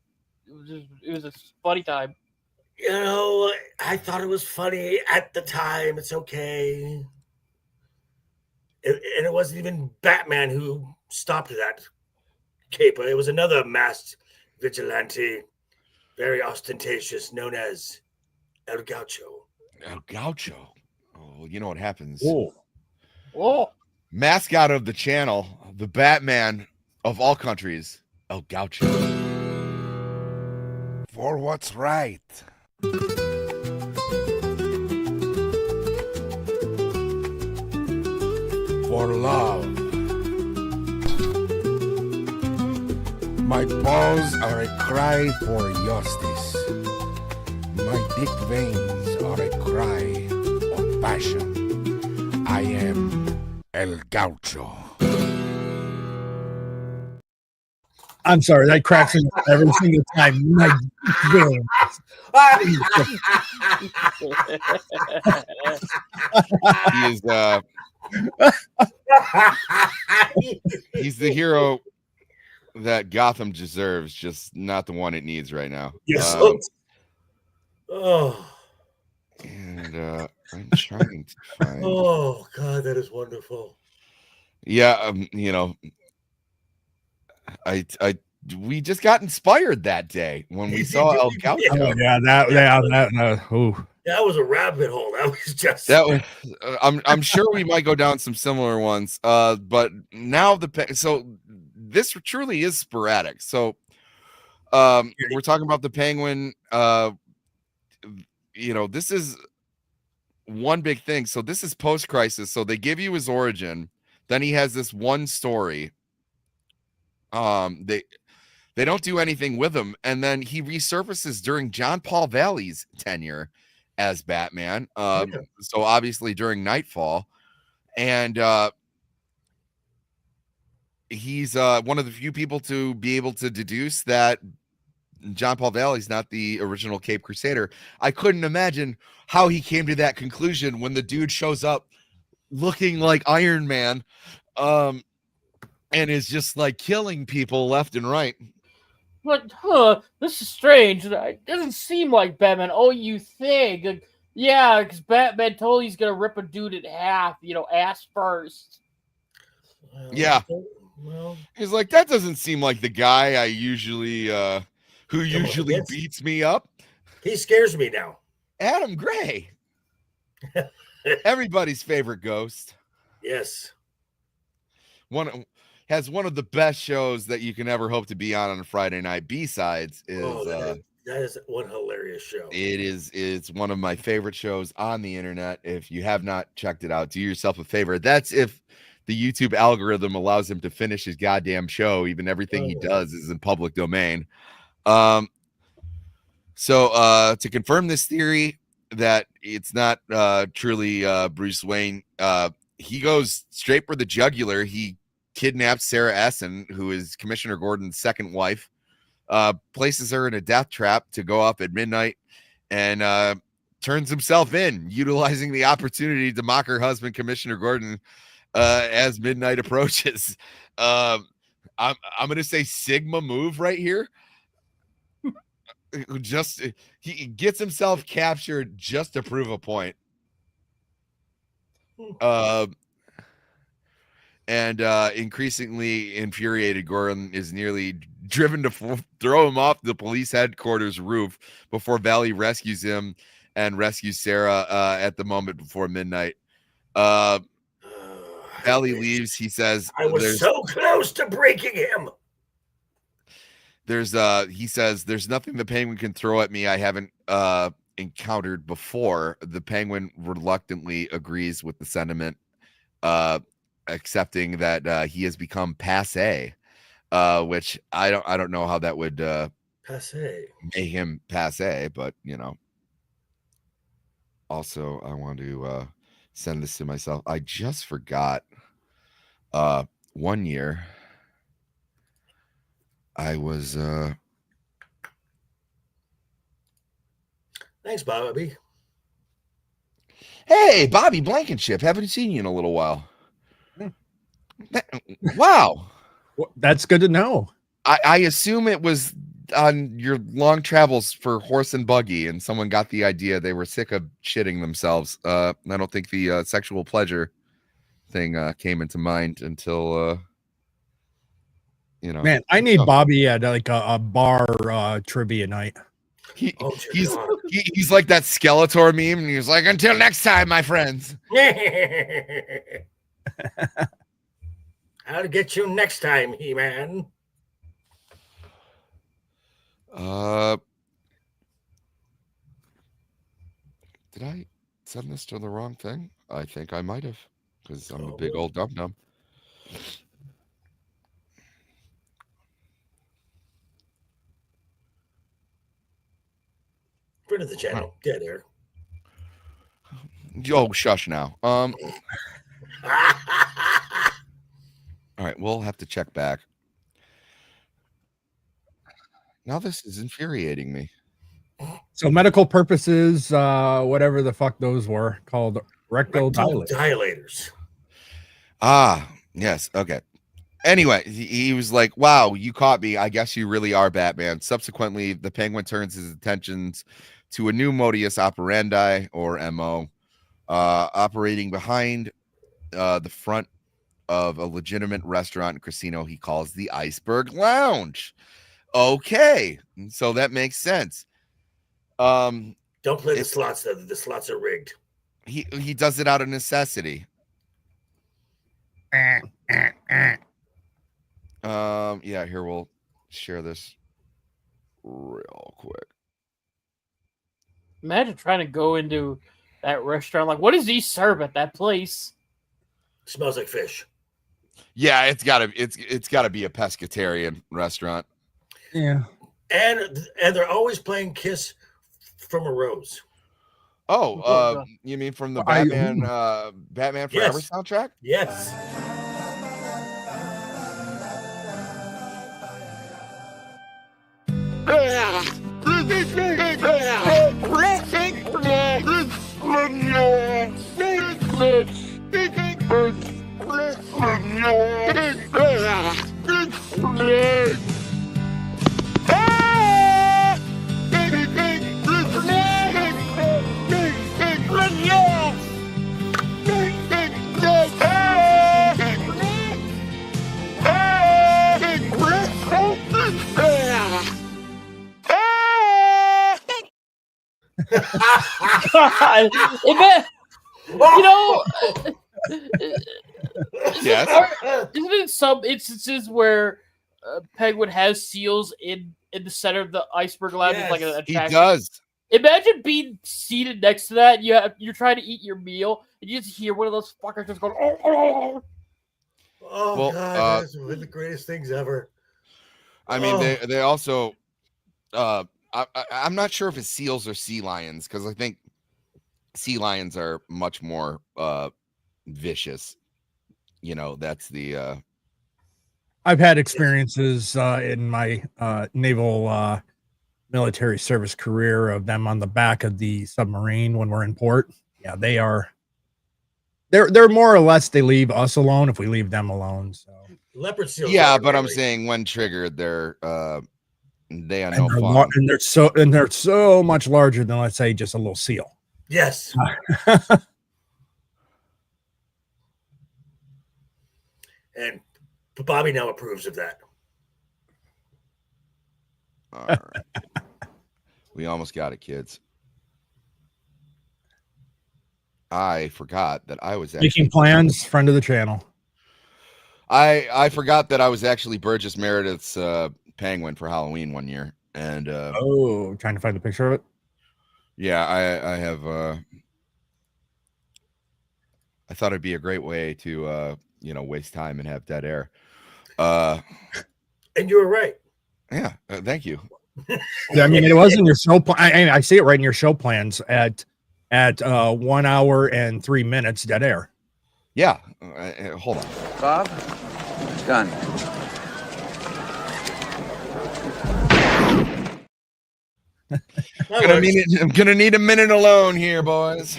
It was a funny time. I thought it was funny at the time. It's okay. And it wasn't even Batman who stopped that caper. It was another masked vigilante, very ostentatious, known as El Gaucho. El Gaucho. Oh, you know what happens? Oh. Mascot of the channel, the Batman of all countries, El Gaucho. For what's right. For love. My paws are a cry for justice. My dick veins are a cry of passion. I am El Gaucho. I'm sorry, that cracks me up every single time. My veins. He is he's the hero that Gotham deserves, just not the one it needs right now. Yes. Oh. And I'm trying to find. Oh God, that is wonderful. Yeah, you know, we just got inspired that day when we saw El Gaucho. Oh, yeah, That was a rabbit hole. That was just That was. I'm sure we might go down some similar ones. But now so this truly is sporadic. So, we're talking about the Penguin. You know, this is one big thing. So this is post-crisis. So they give you his origin. Then he has this one story. They don't do anything with him, and then he resurfaces during John Paul Valley's tenure as Batman. So obviously during Nightfall, and he's one of the few people to be able to deduce that John Paul Valley's not the original Cape Crusader. I couldn't imagine how he came to that conclusion when the dude shows up looking like Iron Man, and is just like killing people left and right. But this is strange. It doesn't seem like Batman. Oh, you think? Yeah, because Batman totally he's gonna rip a dude in half. You know, ass first. Yeah. Well, He's like, that doesn't seem like the guy I usually who usually beats me up. He scares me now. Adam Gray. Everybody's favorite ghost. Yes. Has one of the best shows that you can ever hope to be on a Friday night. B-Sides is that is one hilarious show. It's one of my favorite shows on the internet. If you have not checked it out, do yourself a favor. That's if the YouTube algorithm allows him to finish his goddamn show. Even everything he does is in public domain. So to confirm this theory that it's not truly Bruce Wayne, he goes straight for the jugular. He kidnaps Sarah Essen, who is Commissioner Gordon's second wife, places her in a death trap to go up at midnight, and turns himself in, utilizing the opportunity to mock her husband, Commissioner Gordon, as midnight approaches. I'm going to say Sigma move right here. He gets himself captured just to prove a point. And increasingly infuriated, Gordon is nearly driven to throw him off the police headquarters roof before Valley rescues him and rescues Sarah at the moment before midnight. Valley leaves. He says, I was so close to breaking him. He says, there's nothing the Penguin can throw at me I haven't encountered before. The Penguin reluctantly agrees with the sentiment, accepting that he has become passe, which I don't know how that would passe make him passe, but you know. Also, I want to send this to myself. I just forgot 1 year I was Thanks, Bobby. Hey, Bobby Blankenship, haven't seen you in a little while. Wow. That's good to know. I assume it was on your long travels for horse and buggy, and someone got the idea. They were sick of shitting themselves. I don't think the sexual pleasure thing came into mind until you know. Man, I need Bobby at like a bar trivia night. He's like that Skeletor meme, and he's like, until next time, my friends. I'll get you next time, He-Man. Did I send this to the wrong thing? I think I might have, because I'm a big old dum-dum. Friend of the channel. Dead air. Oh, shush now. All right, we'll have to check back. Now this is infuriating me. So medical purposes, whatever the fuck those were called, rectal dilators. Ah, yes. Okay. Anyway, he was like, wow, you caught me. I guess you really are Batman. Subsequently, the Penguin turns his attentions to a new modus operandi, or MO, operating behind the front of a legitimate restaurant and casino he calls the Iceberg Lounge. Okay, so that makes sense. Don't play the slots, though. The slots are rigged. He does it out of necessity. Yeah, here we'll share this real quick. Imagine trying to go into that restaurant. Like, what does he serve at that place? Smells like fish. Yeah, it's gotta be a pescatarian restaurant. Yeah. And they're always playing Kiss from a Rose. Oh, you mean from the Batman Batman Forever soundtrack? Yes. Yes. Isn't it some instances where Penguin has seals in the center of the Iceberg Lounge? Yes. Like an attraction? He does. Imagine being seated next to that. You're trying to eat your meal, and you just hear one of those fuckers just going, oh. Oh, God, that's one of the greatest things ever. I mean, they also, I'm not sure if it's seals or sea lions, because I think sea lions are much more vicious. You know, that's the. I've had experiences in my naval military service career of them on the back of the submarine when we're in port. Yeah, they are. They're more or less, they leave us alone if we leave them alone. So leopard seals. Yeah, but I'm saying when triggered, they are no fun. And they're so much larger than, let's say, just a little seal. Yes. And Bobby now approves of that. All right. We almost got it, kids. I forgot that I was making plans. Friend of the channel. I forgot that I was actually Burgess Meredith's Penguin for Halloween one year, and trying to find the picture of it. Yeah, I have. I thought it'd be a great way to waste time and have dead air. And you were right. Yeah, thank you. Yeah, I mean, it was in your show plan. I see it right in your show plans at 1 hour and 3 minutes dead air. Yeah, hold on, Bob. Done. I'm gonna need a minute alone here, boys.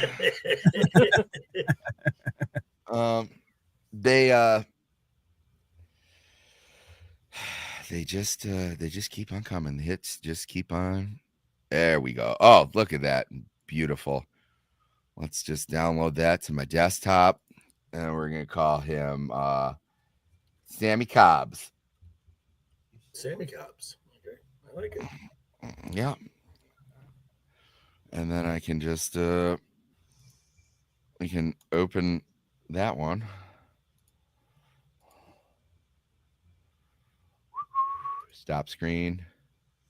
They just keep on coming. The hits just keep on. There we go. Oh, look at that. Beautiful. Let's just download that to my desktop. And we're going to call him Sammy Cobbs. Sammy Cobbs. Okay. I like it. Yeah. And then I can just we can open that one. Stop screen.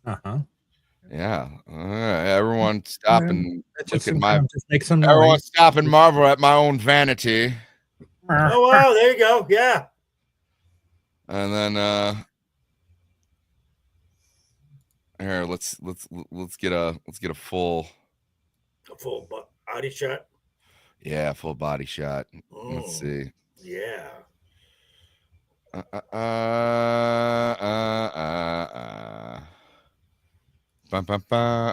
Uh-huh. Yeah. Everyone stop and look at my. Make some everyone noise. stop and marvel at my own vanity. Oh wow! There you go. Yeah. And then Here, let's get a full body shot. full body shot. Let's see. Yeah. I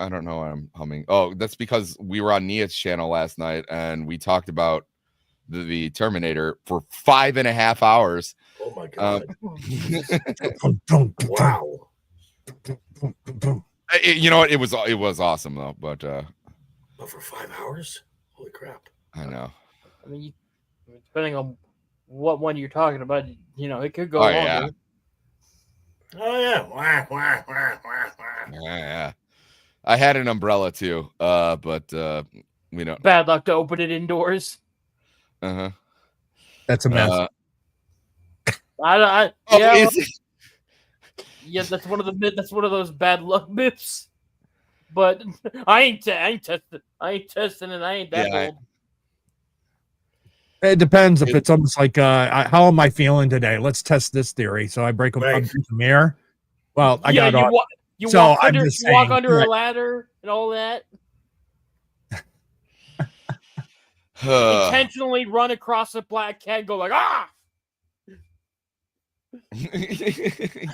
don't know why I'm humming. Oh, that's because we were on Nia's channel last night and we talked about the Terminator for 5.5 hours. Oh my god! Wow. You know what? It was awesome though, but for 5 hours, holy crap! I know. I mean, depending on what one you're talking about, you know, it could go Oh, longer. Oh yeah. Yeah. I had an umbrella too, but we don't. Bad luck to open it indoors. That's a mess. Yeah, that's one of those bad luck myths. But I ain't testing it. I ain't that old. It depends if it's almost like how am I feeling today? Let's test this theory. So I break a mirror. Well, I got you walk under a ladder and all that. Intentionally run across a black cat and go like, ah!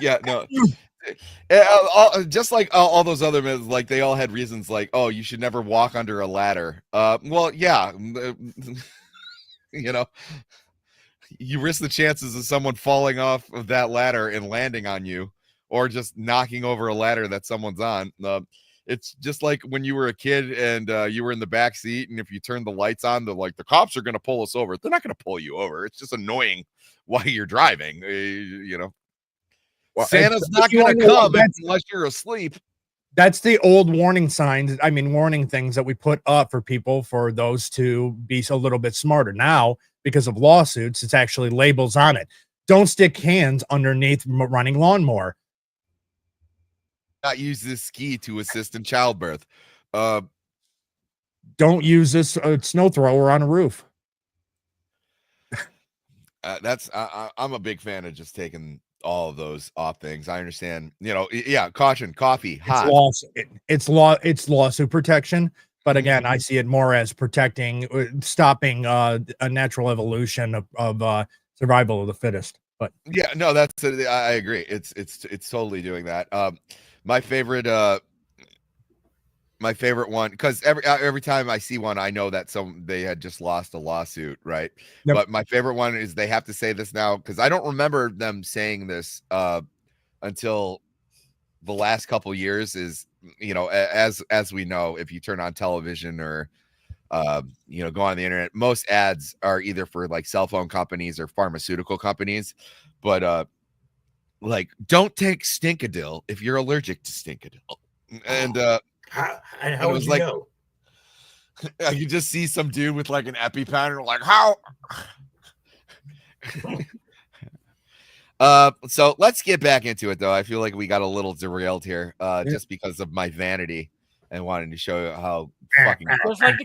Yeah, no. Just like all those other myths, like they all had reasons like, oh, you should never walk under a ladder. Well, yeah. You know, you risk the chances of someone falling off of that ladder and landing on you, or just knocking over a ladder that someone's on. It's just like when you were a kid and you were in the back seat, and if you turn the lights on, the cops are going to pull us over. They're not going to pull you over. It's just annoying while you're driving. You know, Santa's not going to come unless you're asleep. That's the old warning signs. I mean, warning things that we put up for people for those to be a little bit smarter. Now, because of lawsuits, it's actually labels on it. Don't stick hands underneath running lawnmower. Not use this ski to assist in childbirth. Don't use this snow thrower on a roof. I'm a big fan of just taking all of those off things. I understand, you know, yeah, caution, coffee, hot. It's lawsuit protection, but again, I see it more as protecting, stopping a natural evolution of survival of the fittest. But yeah, no, I agree. It's totally doing that. My favorite one, because every time I see one, I know that they had just lost a lawsuit, right? Yep. But my favorite one is they have to say this now, because I don't remember them saying this until the last couple years. Is, you know, as we know, if you turn on television or you know, go on the internet, most ads are either for like cell phone companies or pharmaceutical companies. But like, don't take Stinkadil if you're allergic to Stinkadil. And how would you know? You just see some dude with like an EpiPen, like, how? So let's get back into it, though. I feel like we got a little derailed here, just because of my vanity and wanting to show you how fucking.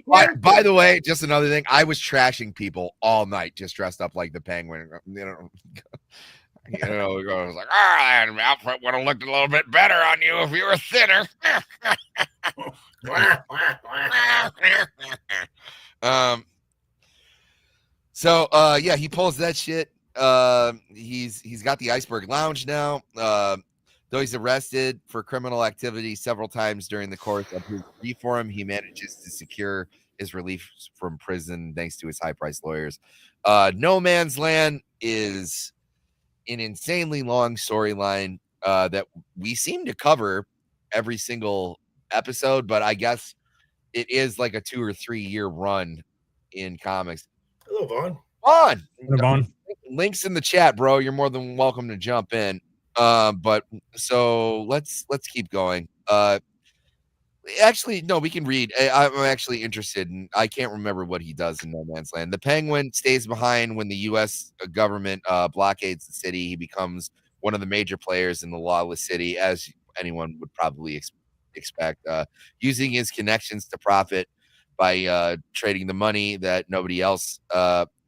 By the way, just another thing, I was trashing people all night, just dressed up like the Penguin. You know, I was like, that outfit would have looked a little bit better on you if you were thinner. Yeah, he pulls that shit. He's got the Iceberg Lounge now. Though he's arrested for criminal activity several times during the course of his reform, he manages to secure his relief from prison thanks to his high-priced lawyers. No Man's Land is an insanely long storyline that we seem to cover every single episode, but I guess it is like a 2 or 3 year run in comics. Hello, Vaughn. Vaughn. Links in the chat, bro. You're more than welcome to jump in. But so let's keep going. Actually, no, we can read. I'm actually interested in. I can't remember what he does in No Man's Land. The Penguin stays behind when the U.S. government blockades the city. He becomes one of the major players in the lawless city, as anyone would probably expect, using his connections to profit by trading the money that nobody else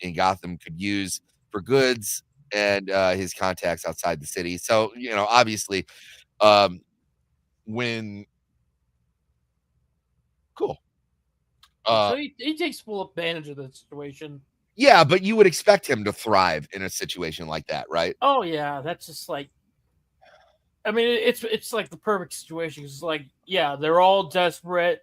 in Gotham could use for goods, and his contacts outside the city. So, you know, obviously, when cool. So he takes full advantage of the situation. Yeah, but you would expect him to thrive in a situation like that, right? Oh yeah, that's just like. I mean, it's like the perfect situation. It's like, yeah, they're all desperate.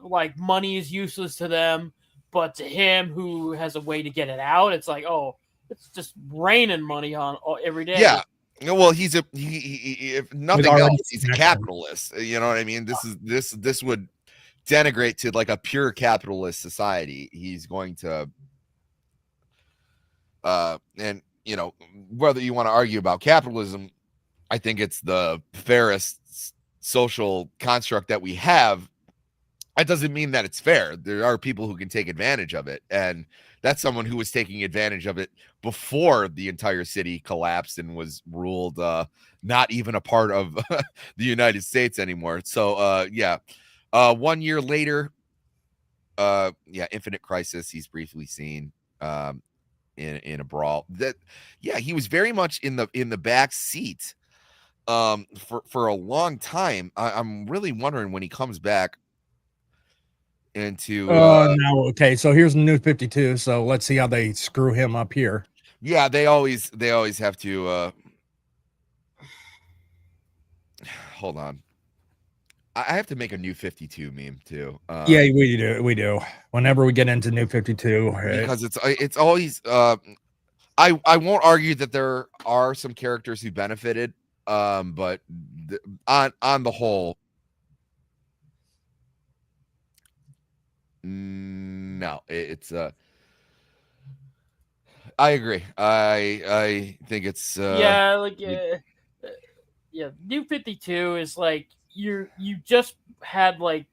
Like money is useless to them, but to him who has a way to get it out, it's like, oh, it's just raining money on every day. Yeah. Well, he's he if nothing already else, he's a capitalist. You know what I mean? This would denigrate to like a pure capitalist society. He's going to and you know, whether you want to argue about capitalism, I think it's the fairest social construct that we have. That doesn't mean that it's fair. There are people who can take advantage of it, and that's someone who was taking advantage of it before the entire city collapsed and was ruled not even a part of the United States anymore. So 1 year later, Infinite Crisis, he's briefly seen in a brawl. That he was very much in the back seat for a long time. I'm really wondering when he comes back into now okay, so here's the new 52, so let's see how they screw him up here. Yeah, they always have to hold on. I have to make a new 52 meme too. Yeah, we do. Whenever we get into new 52, because it's always I won't argue that there are some characters who benefited, but on the whole, no, it's I agree. I think it's New 52 is like you just had like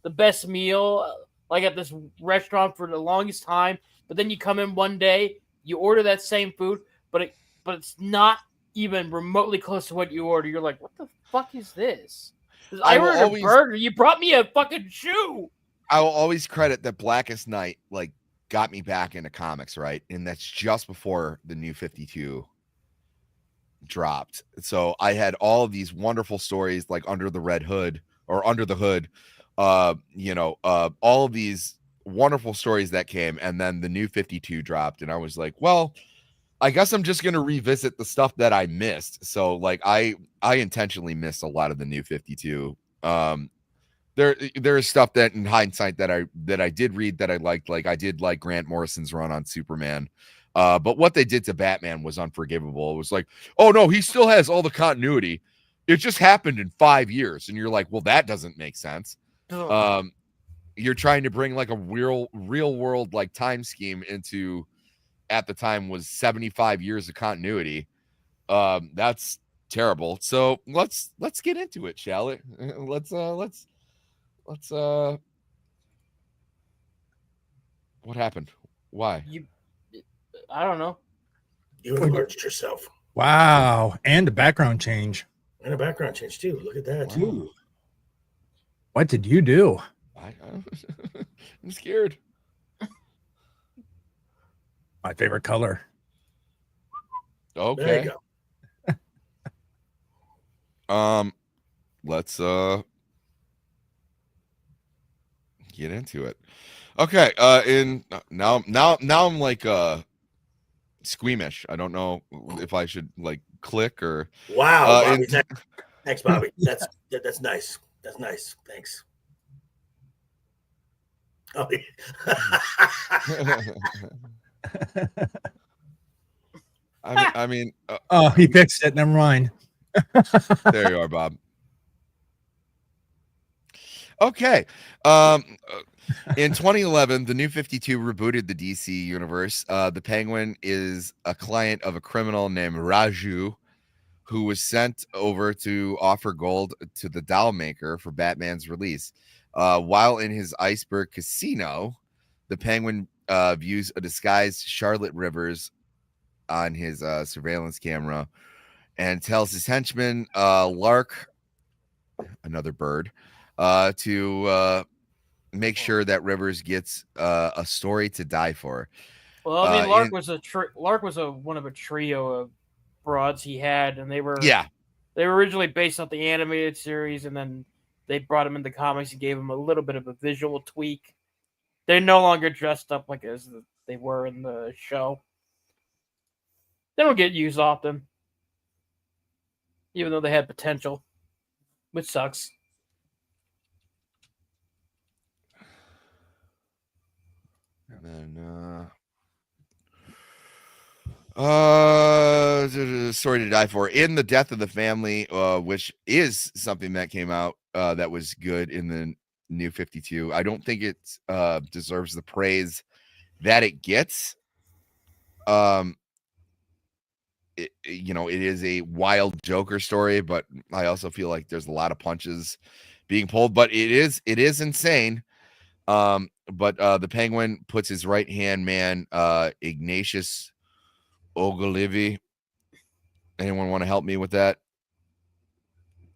the best meal like at this restaurant for the longest time, but then you come in one day, you order that same food, but it's not even remotely close to what you order. You're like, what the fuck is this? I ordered a burger. You brought me a fucking shoe. I will always credit that Blackest Night like got me back into comics, right? And that's just before the new 52 dropped. So I had all of these wonderful stories like Under the Hood, all of these wonderful stories that came, and then the new 52 dropped, and I was like, well, I guess I'm just gonna revisit the stuff that I missed. So like I intentionally missed a lot of the new 52. There is stuff that in hindsight that I did read that I liked. Like I did like Grant Morrison's run on Superman. But what they did to Batman was unforgivable. It was like, oh no, he still has all the continuity. It just happened in 5 years. And you're like, well, that doesn't make sense. You're trying to bring like a real world like time scheme into, at the time, was 75 years of continuity. That's terrible. So let's get into it, shall we? Let's what happened? Why? I don't know. You enlarged yourself. Wow, and a background change. And a background change too. Look at that. Wow. What did you do? I'm scared. My favorite color. Okay. There you go. Let's get into it. Okay. Now I'm like squeamish. I don't know if I should like click or wow. Bobby, thanks, Bobby. That's nice. That's nice. Thanks. Oh, I mean he fixed it. Never mind. There you are, Bob. Okay. In 2011, the New 52 rebooted the DC universe. The Penguin is a client of a criminal named Raju, who was sent over to offer gold to the doll maker for Batman's release. While in his iceberg casino, the Penguin views a disguised Charlotte Rivers on his surveillance camera and tells his henchman, Lark, another bird, to make sure that Rivers gets a story to die for. Well, I mean, Lark was one of a trio of broads he had, and they were They were originally based off the animated series, and then they brought them into comics and gave them a little bit of a visual tweak. They're no longer dressed up like as they were in the show. They don't get used often, even though they had potential, which sucks. And Story to Die For. In the Death of the Family, which is something that came out that was good in the New 52. I don't think it deserves the praise that it gets. It is a wild Joker story, but I also feel like there's a lot of punches being pulled, but it is insane. But the Penguin puts his right hand man, Ignatius Ogilvy. Anyone want to help me with that?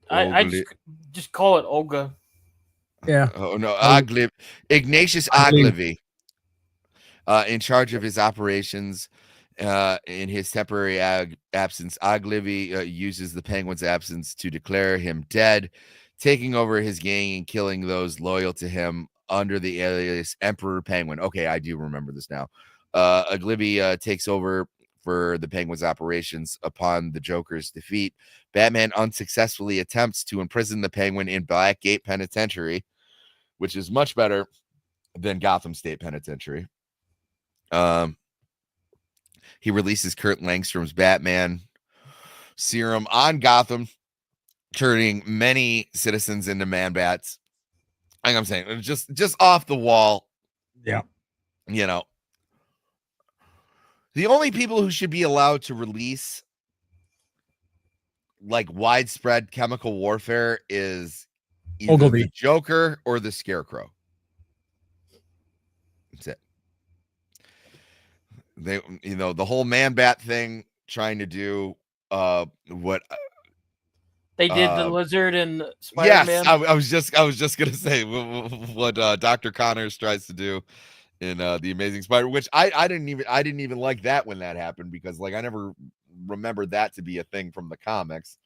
I just call it Olga. Yeah. Oh no, Ignatius Ogilvy. In charge of his operations. In his temporary absence, Ogilvy uses the Penguin's absence to declare him dead, taking over his gang and killing those loyal to him under the alias Emperor Penguin. Okay, I do remember this now. Ogilvy takes over for the Penguin's operations upon the Joker's defeat. Batman unsuccessfully attempts to imprison the Penguin in Blackgate Penitentiary, which is much better than Gotham State Penitentiary. He releases Kurt Langstrom's Batman serum on Gotham, turning many citizens into man-bats. Like I'm saying, just off the wall. Yeah. The only people who should be allowed to release like widespread chemical warfare is either Ogilvy. the Joker or the Scarecrow. That's it. They, the whole man-bat thing, trying to do what they did the Lizard and Spider-Man. Yes, I was just gonna say what Dr. Connors tries to do in the Amazing Spider, which I didn't even like that when that happened, because like I never remembered that to be a thing from the comics.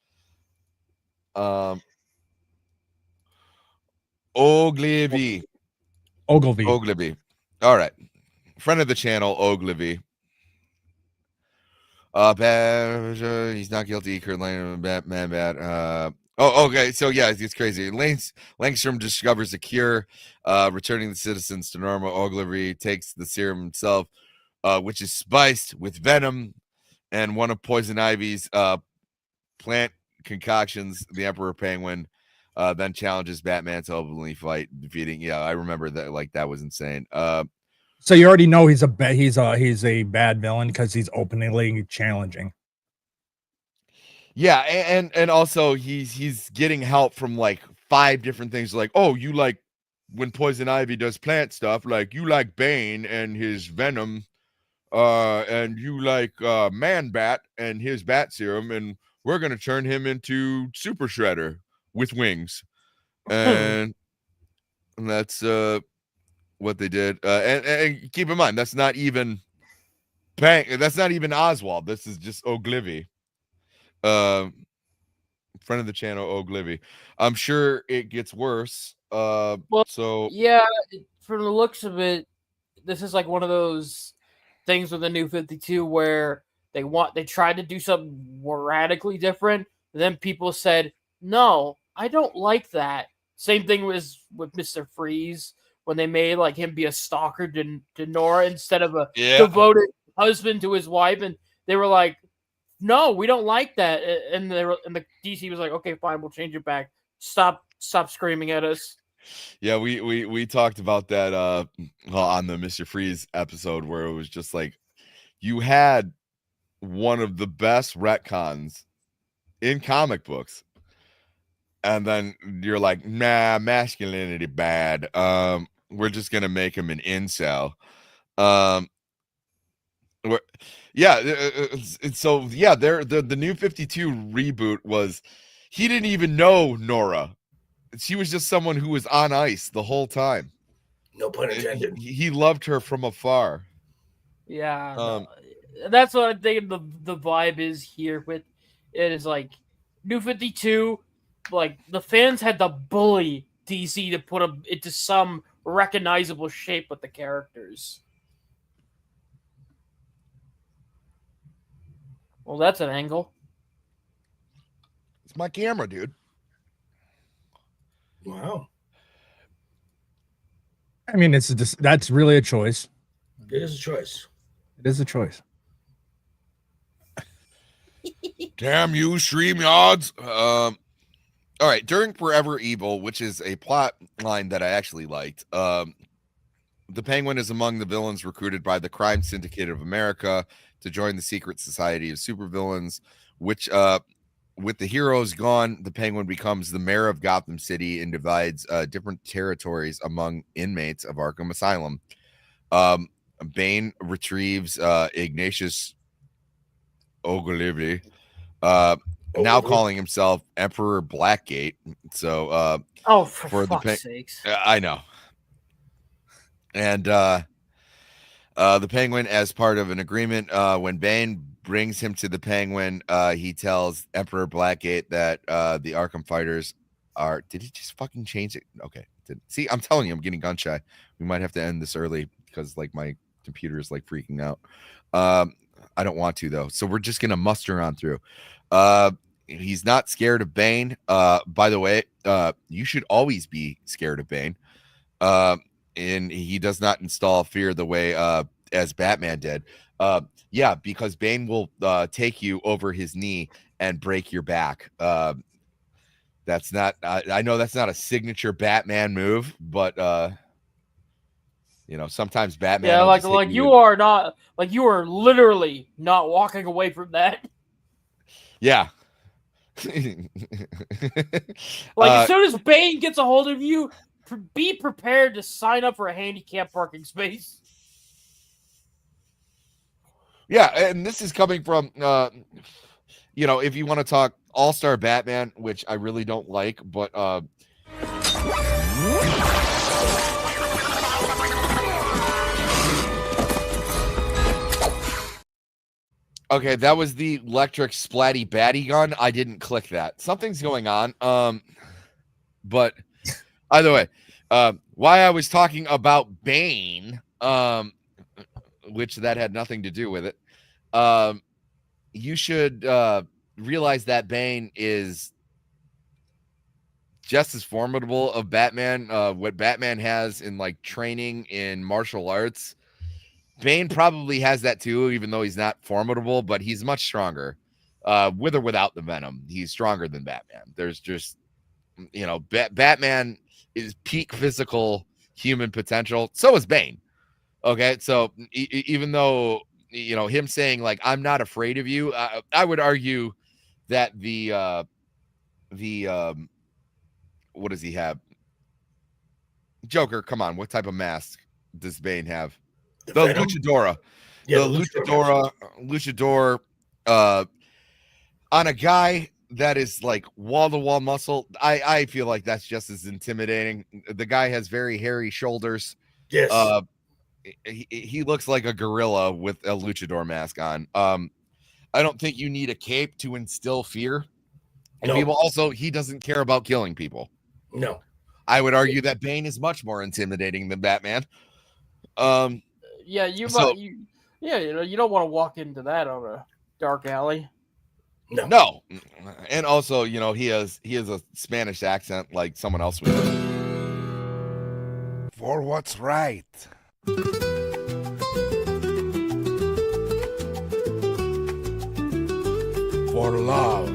Ogilvy. All right. Friend of the channel, Ogilvy. He's not guilty. Kurt Batman. Okay. So yeah, it's crazy. Langstrom discovers a cure, returning the citizens to normal. Ogilvy takes the serum himself, which is spiced with venom and one of Poison Ivy's plant concoctions. The Emperor Penguin then challenges Batman to openly fight, defeating. Yeah, I remember that. Like that was insane. So you already know he's a bad villain because he's openly challenging. Yeah, and also he's getting help from like 5 different things. Like, oh, you like when Poison Ivy does plant stuff, like you like Bane and his venom, and you like Man-Bat and his bat serum, and we're gonna turn him into Super Shredder with wings, and that's what they did. And keep in mind, that's not even Oswald. This is just Ogilvy. Friend of the channel, Ogilvy. I'm sure it gets worse. Yeah, from the looks of it, this is like one of those things with the New 52 where they tried to do something radically different. Then people said, no, I don't like that. Same thing was with Mr. Freeze, when they made like him be a stalker to Nora instead of a devoted husband to his wife, and they were like, "No, we don't like that." And the DC was like, "Okay, fine, we'll change it back. Stop screaming at us." Yeah, we talked about that on the Mr. Freeze episode, where it was just like you had one of the best retcons in comic books, and then you're like, nah, masculinity bad. We're just gonna make him an incel. The New 52 reboot was, he didn't even know Nora. She was just someone who was on ice the whole time. No pun intended. He loved her from afar. Yeah, that's what I think the vibe is here. With it is like New 52, like the fans had to bully DC to put them into some recognizable shape with the characters. Well, that's an angle. It's my camera, dude. Wow. I mean, that's really a choice. It is a choice. It is a choice. Damn you, StreamYards. All right. During Forever Evil, which is a plot line that I actually liked, the Penguin is among the villains recruited by the Crime Syndicate of America to join the secret society of supervillains, which, with the heroes gone, the Penguin becomes the mayor of Gotham City and divides different territories among inmates of Arkham Asylum. Bane retrieves Ignatius Ogilvy, now calling himself Emperor Blackgate. So, for the fuck's sakes. I know. And the Penguin, as part of an agreement, when Bane brings him to the Penguin, he tells Emperor Blackgate that the Arkham fighters are. Did he just fucking change it? Okay. See, I'm telling you, I'm getting gun shy. We might have to end this early because like my computer is like freaking out. I don't want to though, so we're just gonna muster on through. He's not scared of Bane. By the way, you should always be scared of Bane. And he does not install fear the way as Batman did. Yeah, because Bane will take you over his knee and break your back. That's not. I know that's not a signature Batman move, but you know, sometimes Batman. Yeah, like you are not, like you are literally not walking away from that. Yeah. Like as soon as Bane gets a hold of you, be prepared to sign up for a handicap parking space. Yeah, and this is coming from, you know, if you want to talk All-Star Batman, which I really don't like, but okay, that was the electric splatty batty gun. I didn't click that. Something's going on. But either way, why I was talking about Bane, which that had nothing to do with it. You should realize that Bane is just as formidable of Batman. What Batman has in like training in martial arts, Bane probably has that too, even though he's not formidable, but he's much stronger. With or without the venom, he's stronger than Batman. There's just, you know, Batman is peak physical human potential. So is Bane. Okay, so even though, you know, him saying like I'm not afraid of you, I would argue that the what does he have? Joker, come on, what type of mask does Bane have? The Luchadora. Yeah, the Luchador on a guy that is like wall-to-wall muscle. I feel like that's just as intimidating. The guy has very hairy shoulders. Yes. He looks like a gorilla with a luchador mask on. I don't think you need a cape to instill fear. And people also, he doesn't care about killing people. No. I would argue that Bane is much more intimidating than Batman. Yeah, you know, you don't want to walk into that on a dark alley. No. And also, you know, he has a Spanish accent like someone else would. For what's right. For love.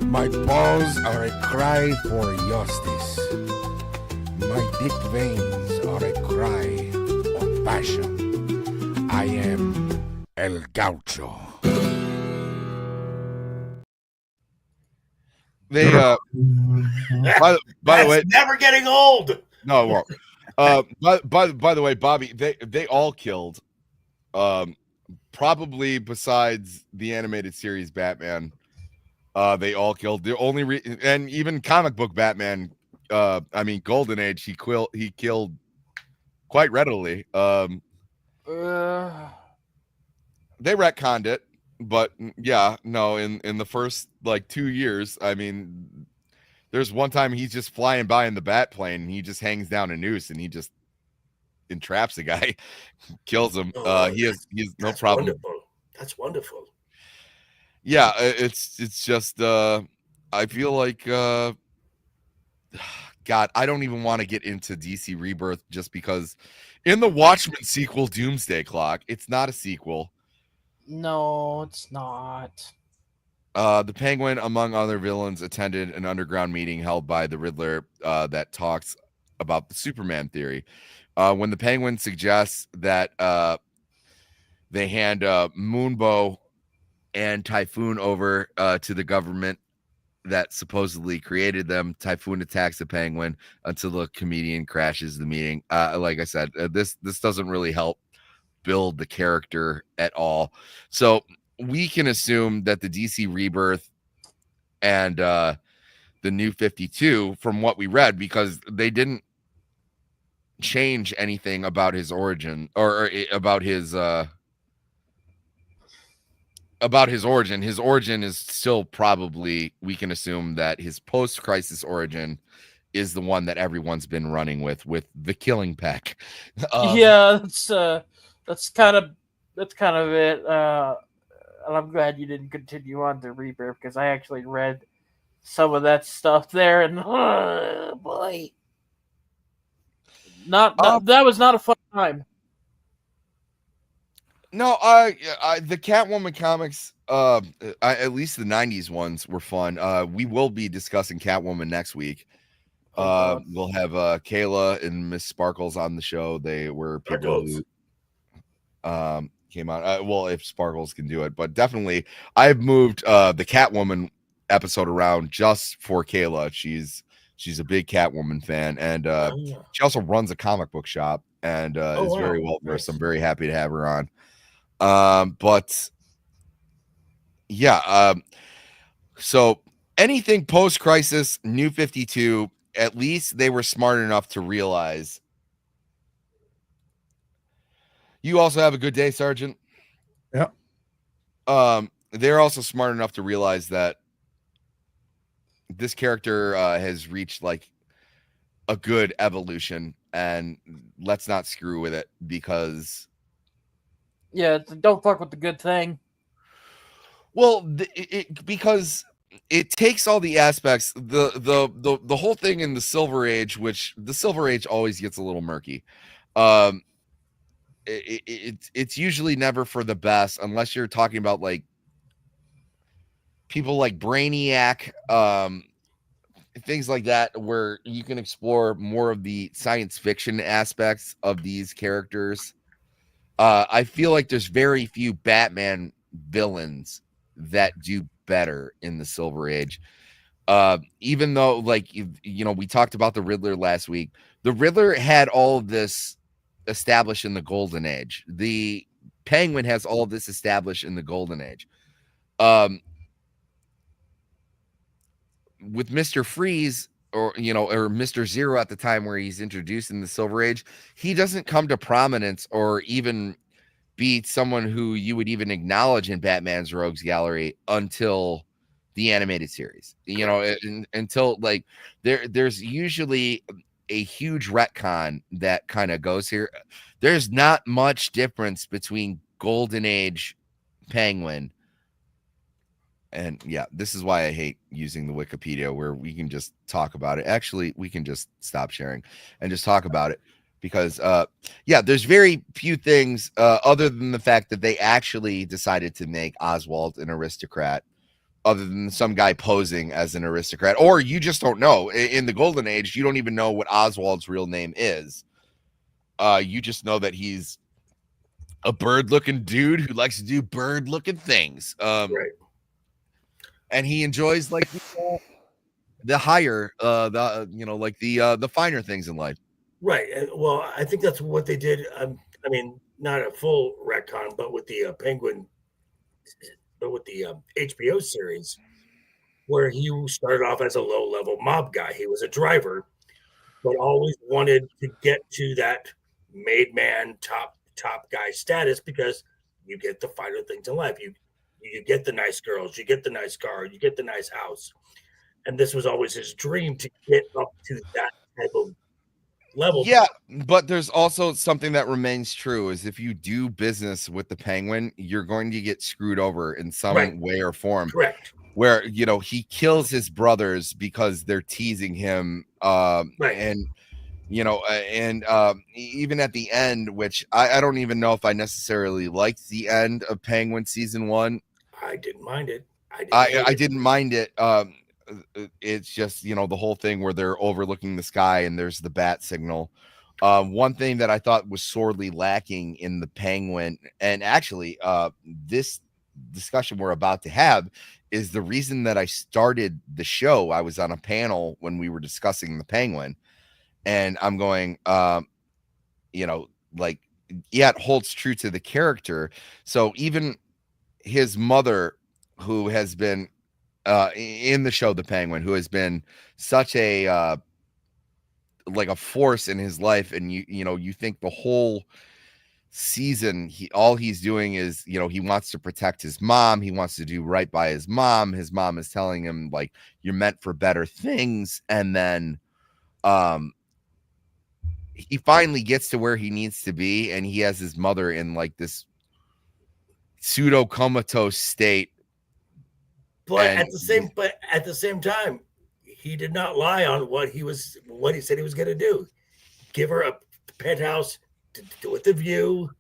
My balls are a cry for justice. My dick veins are a cry of passion. I am El Gaucho. They by the way, never getting old. No, it won't. By the way, Bobby, they all killed. Probably besides the animated series Batman, they all killed. The only and even comic book Batman, I mean Golden Age, he killed quite readily. They retconned it. but yeah, no, in the first like 2 years, I mean, there's one time he's just flying by in the bat plane and he just hangs down a noose and he just entraps the guy, kills him. Oh, He has no that's problem. wonderful. That's wonderful. Yeah, it's just I feel like God, I don't even want to get into DC Rebirth just because in the Watchmen sequel Doomsday Clock, it's not a sequel. No, it's not. The Penguin, among other villains, attended an underground meeting held by the Riddler that talks about the Superman theory. When the Penguin suggests that they hand Moonbow and Typhoon over to the government that supposedly created them, Typhoon attacks the Penguin until the comedian crashes the meeting. Like I said, this doesn't really help build the character at all. So we can assume that the DC Rebirth and the New 52, from what we read, because they didn't change anything about his origin or about his origin. His origin is still probably, we can assume that his post-crisis origin is the one that everyone's been running with the Killing Peck. Yeah, that's kind of it. And I'm glad you didn't continue on to Rebirth because I actually read some of that stuff there, and oh boy, that was not a fun time. No, the Catwoman comics, at least the 90s ones were fun. We will be discussing Catwoman next week. We'll have Kayla and Miss Sparkles on the show. They were people who came out. Well, if Sparkles can do it, but definitely I've moved the Catwoman episode around just for Kayla. She's a big Catwoman fan, and she also runs a comic book shop and is very well versed. I'm very happy to have her on. But yeah, so anything post-crisis, New 52, at least they were smart enough to realize. You also have a good day, Sergeant. Yeah. They're also smart enough to realize that this character has reached like a good evolution, and let's not screw with it because don't fuck with the good thing. Well, because it takes all the aspects, the whole thing in the Silver Age, which the Silver Age always gets a little murky. It's usually never for the best unless you're talking about like people like Brainiac, things like that, where you can explore more of the science fiction aspects of these characters. I feel like there's very few Batman villains that do better in the Silver Age. Even though, like, you know, we talked about the Riddler last week. The Riddler had all of this established in the Golden Age. The Penguin has all of this established in the Golden Age. With Mr. Freeze, or Mr. Zero at the time where he's introduced in the Silver Age, he doesn't come to prominence or even be someone who you would even acknowledge in Batman's Rogues Gallery until the animated series. Until like there's usually a huge retcon that kind of goes here. There's not much difference between Golden Age Penguin. And yeah, this is why I hate using the Wikipedia where we can just talk about it. Actually, we can just stop sharing and just talk about it because, there's very few things other than the fact that they actually decided to make Oswald an aristocrat, other than some guy posing as an aristocrat. Or you just don't know. In the Golden Age, you don't even know what Oswald's real name is. You just know that he's a bird-looking dude who likes to do bird-looking things. Right. And he enjoys like the higher, the finer things in life. Right. Well, I think that's what they did. I mean, not a full retcon, but with the Penguin, but with the HBO series, where he started off as a low-level mob guy. He was a driver, but always wanted to get to that made man, top guy status because you get the finer things in life. You get the nice girls, you get the nice car, you get the nice house. And this was always his dream to get up to that type of level. Yeah, but there's also something that remains true is if you do business with the Penguin, you're going to get screwed over in some way or form. Correct. Where, you know, he kills his brothers because they're teasing him. And, you know, even at the end, which I don't even know if I necessarily liked the end of Penguin season 1. I didn't mind it. I didn't mind it. It's just, you know, the whole thing where they're overlooking the sky and there's the bat signal. One thing that I thought was sorely lacking in the Penguin, and actually this discussion we're about to have is the reason that I started the show. I was on a panel when we were discussing the Penguin, and I'm going, you know, like, yeah, it holds true to the character. So even his mother, who has been in the show The Penguin, who has been such a like a force in his life, and you know, you think the whole season all he's doing is, you know, he wants to protect his mom, he wants to do right by his mom is telling him, like, you're meant for better things, and then he finally gets to where he needs to be, and he has his mother in like this pseudo comatose state. But at the same time, he did not lie on what he said he was going to do. Give her a penthouse to do with the view.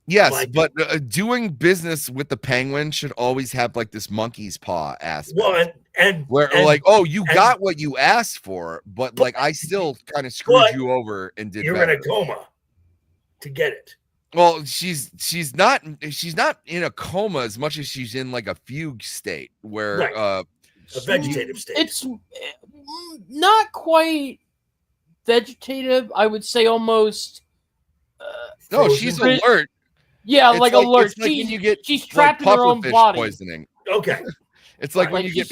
Yes, like, but doing business with the Penguin should always have like this monkey's paw aspect. Well, and like, oh, you got what you asked for, but like I still kind of screwed you over and did. You're better. in a coma to get it. Well, she's not in a coma as much as she's in like a fugue state where a vegetative state. It's not quite vegetative. I would say almost. No, she's alert. Yeah, like alert. It's like when you get she's trapped in her own body. Poisoning. Okay. It's like when you get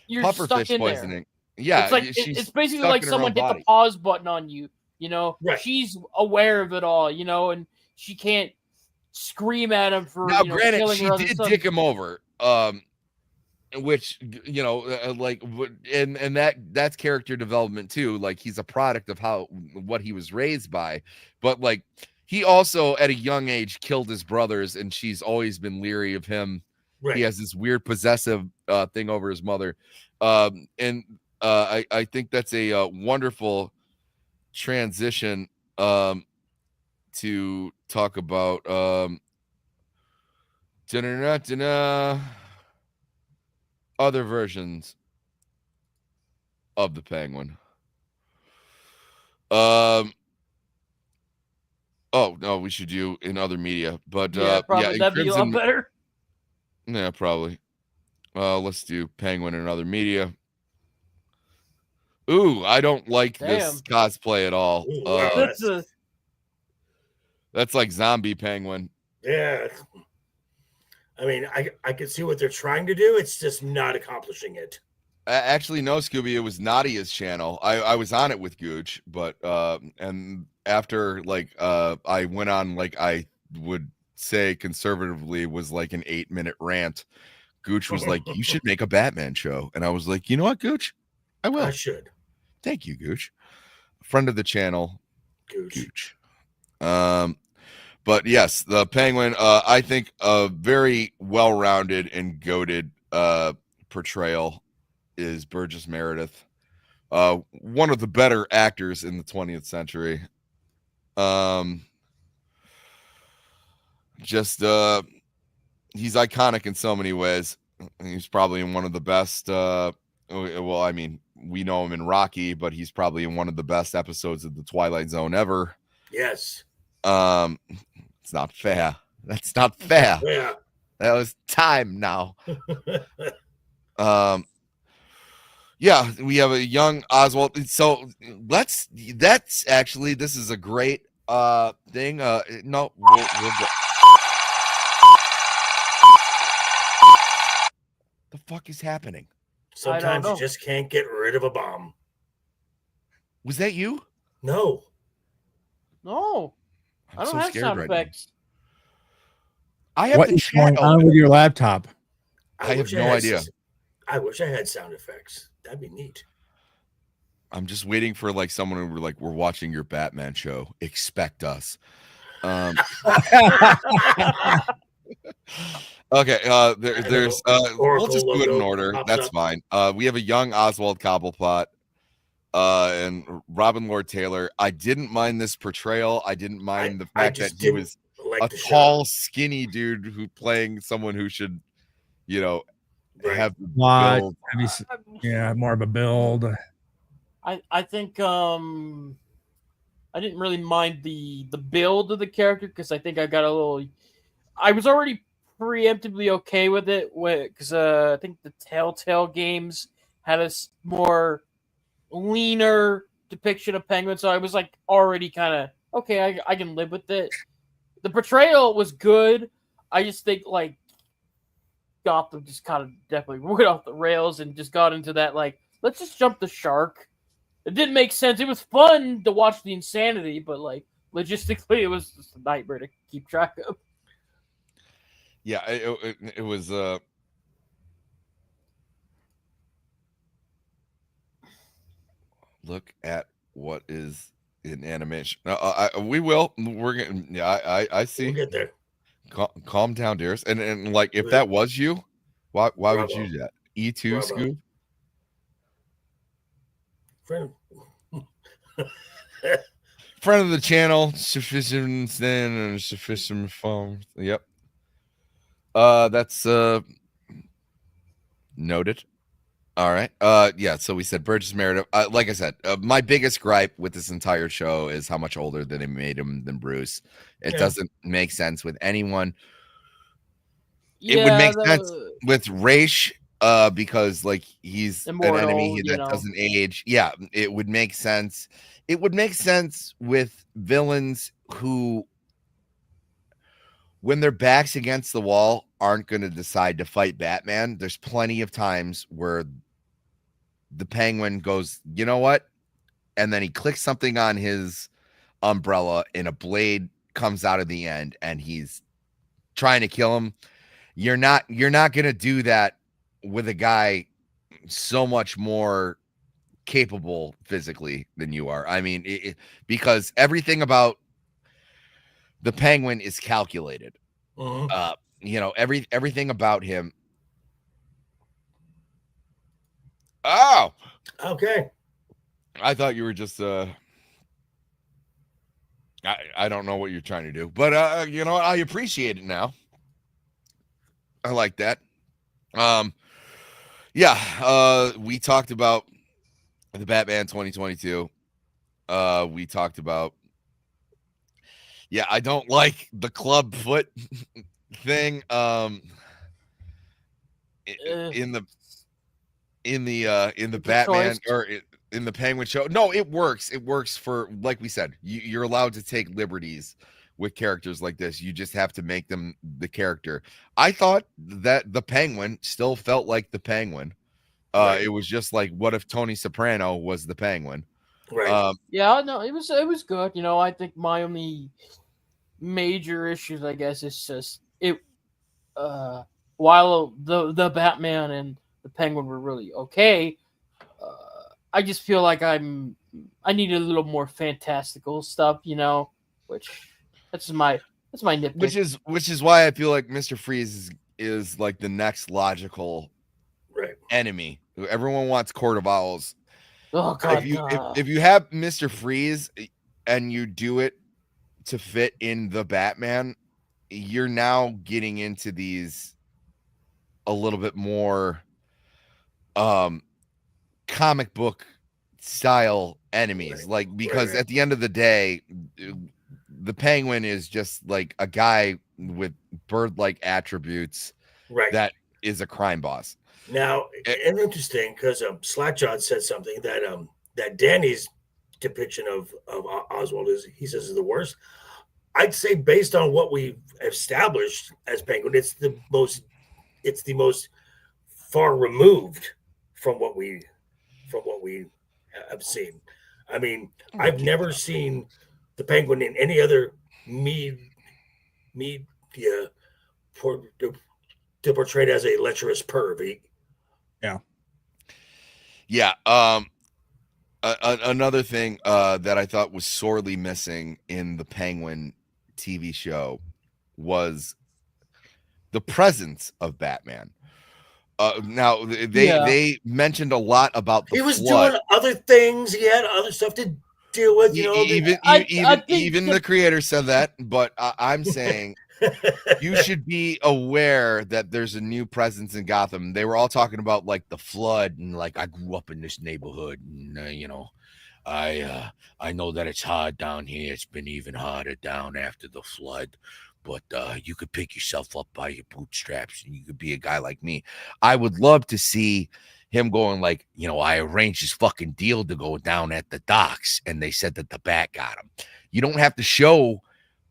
you're pufferfish stuck in poisoning. There. Yeah, it's like it's basically like someone hit the pause button on you. You know, she's aware of it all. You know, and she can't scream at him for. Now, you know, granted, killing she her did dick him over. Which, you know, like, and that's character development too. Like, he's a product of what he was raised by, but like he also at a young age killed his brothers, and she's always been leery of him. He has this weird possessive thing over his mother, and I think that's a wonderful transition to talk about other versions of the Penguin. Oh no, we should do in other media, but probably that'd be a lot better. Yeah, probably. Let's do Penguin and other media. Ooh, I don't like this cosplay at all. That's like zombie Penguin. Yeah. I mean, I can see what they're trying to do. It's just not accomplishing it. Actually, no, Scooby. It was Nadia's channel. I was on it with Gooch, but and after like I went on, like, I would say conservatively was like an 8-minute rant. Gooch was like, "You should make a Batman show," and I was like, "You know what, Gooch? I will. I should." Thank you, Gooch. Friend of the channel, Gooch. But yes, the Penguin, I think a very well-rounded and goated portrayal is Burgess Meredith. One of the better actors in the 20th century. He's iconic in so many ways. He's probably in one of the best, well, I mean, we know him in Rocky, but he's probably in one of the best episodes of The Twilight Zone ever. Yes. It's not fair. That's not fair. Yeah. That was time now. Yeah, we have a young Oswald. So that's actually, this is a great thing. No, we'll go. The fuck is happening? Sometimes you just can't get rid of a bomb. Was that you? No. No. I don't have sound effects. I have What the is chat going on open. with your laptop? I have wish no had idea. I wish I had sound effects. That'd be neat. I'm just waiting for like someone who were like, we're watching your Batman show. Expect us. Okay, there's we'll just do it in order. That's fine. We have a young Oswald Cobblepot and Robin Lord Taylor. I didn't mind this portrayal. I didn't mind the fact that he was a tall, skinny dude who playing someone who should, you know, have the build. Yeah, more of a build. I think I didn't really mind the build of the character because I think I got a little. I was already preemptively okay with it because I think the Telltale games had a more leaner depiction of Penguin, so I was like already kind of okay. I can live with it. The portrayal was good. I just think like Gotham just kind of definitely went off the rails and just got into that like let's just jump the shark. It didn't make sense. It was fun to watch the insanity, but like logistically, it was just a nightmare to keep track of. Yeah, it was. Look at what is in animation. We will. We're getting. Yeah, I see. We'll get there. Calm down, dearest. And like, if that was you, why would you do that? E2 Scoob. Friend of the channel, sufficient thin and sufficient phone. Yep. That's noted. All right. Yeah. So we said Burgess Meredith. Like I said, my biggest gripe with this entire show is how much older they made him than Bruce. It doesn't make sense with anyone. It would make sense with Raish, because like he's immortal, an enemy that doesn't age. Yeah, it would make sense. It would make sense with villains who, when their backs against the wall, aren't going to decide to fight Batman. There's plenty of times where the Penguin goes, you know what? And then he clicks something on his umbrella and a blade comes out of the end and he's trying to kill him. You're not going to do that with a guy so much more capable physically than you are. I mean, because everything about the Penguin is calculated. You know, everything about him. Oh, okay. I thought you were just I don't know what you're trying to do, but you know, I appreciate it now. I like that. Yeah, we talked about the Batman 2022. We talked about, yeah, I don't like the club foot thing. In the Batman or in the Penguin show. No, it works. It works for, like we said, you're allowed to take liberties with characters like this. You just have to make them the character. I thought that the Penguin still felt like the Penguin. It was just like, what if Tony Soprano was the Penguin? Right. Yeah, no, it was good. You know, I think my only major issues, I guess, is just it. While the Batman and the Penguin were really okay, I just feel like I need a little more fantastical stuff. You know, that's my nitpick. Which is why I feel like Mr. Freeze is like the next logical enemy. Everyone wants Court of Owls. Oh God! If you have Mr. Freeze and you do it to fit in the Batman, you're now getting into these a little bit more comic book style enemies, like, because at the end of the day, the Penguin is just like a guy with bird-like attributes that is a crime boss. Now, it's interesting because Slackjawed said something that Danny's depiction of Oswald he says is the worst. I'd say based on what we've established as Penguin, it's the most far removed from what we have seen. I mean, I've never seen the Penguin in any other media portrayed as a lecherous pervy. Yeah. Another thing that I thought was sorely missing in the Penguin TV show was the presence of Batman. Now they mentioned a lot about the He was flood. doing other things. He had other stuff to deal with. You know, Even the creator said that, but I'm saying you should be aware that there's a new presence in Gotham. They were all talking about like the flood and like I grew up in this neighborhood and you know, I know that it's hard down here. It's been even harder down after the flood. But you could pick yourself up by your bootstraps and you could be a guy like me. I would love to see him going like, you know, I arranged this fucking deal to go down at the docks and they said that the bat got him. You don't have to show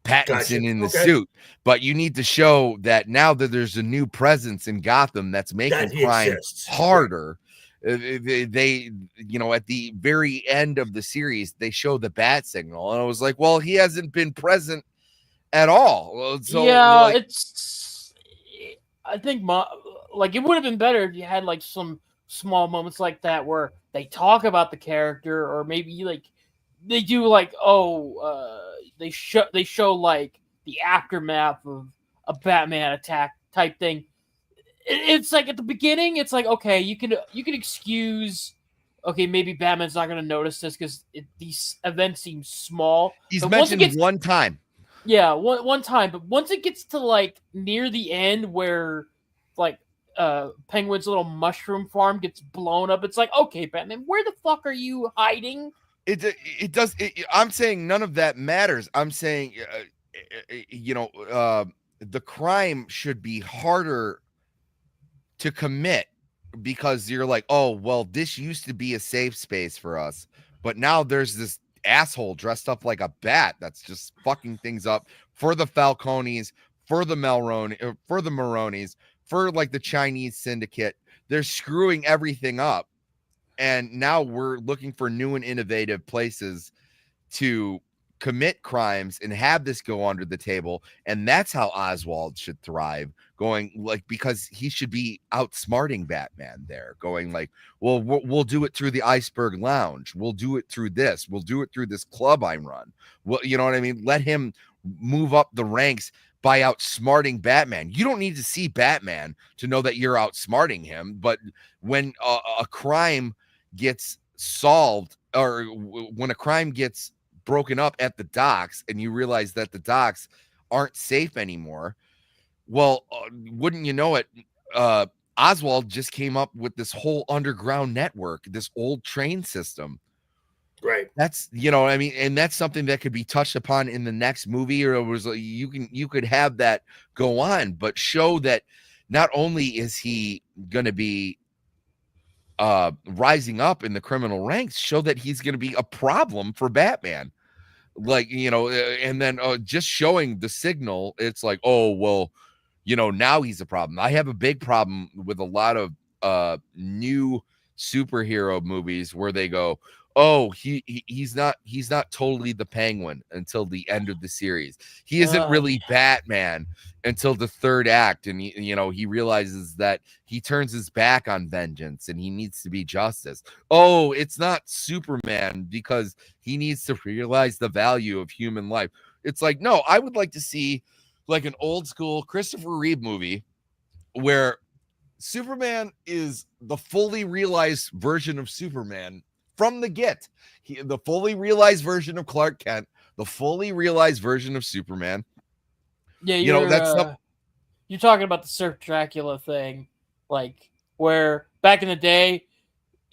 Pattinson in the suit, but you need to show that now that there's a new presence in Gotham that's making crime harder. They, you know, at the very end of the series, they show the bat signal. And I was like, well, he hasn't been present at all. So yeah, like, I think like it would have been better if you had like some small moments like that where they talk about the character, or maybe like they do like they show like the aftermath of a Batman attack type thing. It's like at the beginning, it's like okay, you can excuse. Okay, maybe Batman's not going to notice this because these events seem small. He's mentioned one time. Yeah, one time, but once it gets to like near the end where like Penguin's little mushroom farm gets blown up, it's like, okay, Batman, where the fuck are you hiding? I'm saying none of that matters. I'm saying you know, the crime should be harder to commit because you're like, oh, well, this used to be a safe space for us, but now there's this asshole dressed up like a bat that's just fucking things up for the Falcones, for the Maronis, for like the Chinese syndicate. They're screwing everything up, and now we're looking for new and innovative places to commit crimes and have this go under the table. And that's how Oswald should thrive, going like, because he should be outsmarting Batman there, going like, well, we'll do it through the Iceberg Lounge, we'll do it through this, we'll do it through this club I run. Well, you know what I mean? Let him move up the ranks by outsmarting Batman. You don't need to see Batman to know that you're outsmarting him, but when a crime gets solved, or when a crime gets broken up at the docks and you realize that the docks aren't safe anymore, well, wouldn't you know it, Oswald just came up with this whole underground network, this old train system. Right. That's, you know, I mean, and that's something that could be touched upon in the next movie, or it was you could have that go on, but show that not only is he going to be rising up in the criminal ranks, show that he's going to be a problem for Batman. Like, you know, and then just showing the signal, it's like, oh, well, you know, now he's a problem. I have a big problem with a lot of new superhero movies where they go, oh, he's not totally the Penguin until the end of the series. He isn't really Batman until the third act, and he realizes that he turns his back on vengeance and he needs to be justice. Oh, it's not Superman because he needs to realize the value of human life. It's like, no, I would like to see like an old school Christopher Reeve movie where Superman is the fully realized version of Superman from the get. The fully realized version of Clark Kent, the fully realized version of Superman. Yeah, you're talking about the Surf Dracula thing, like where back in the day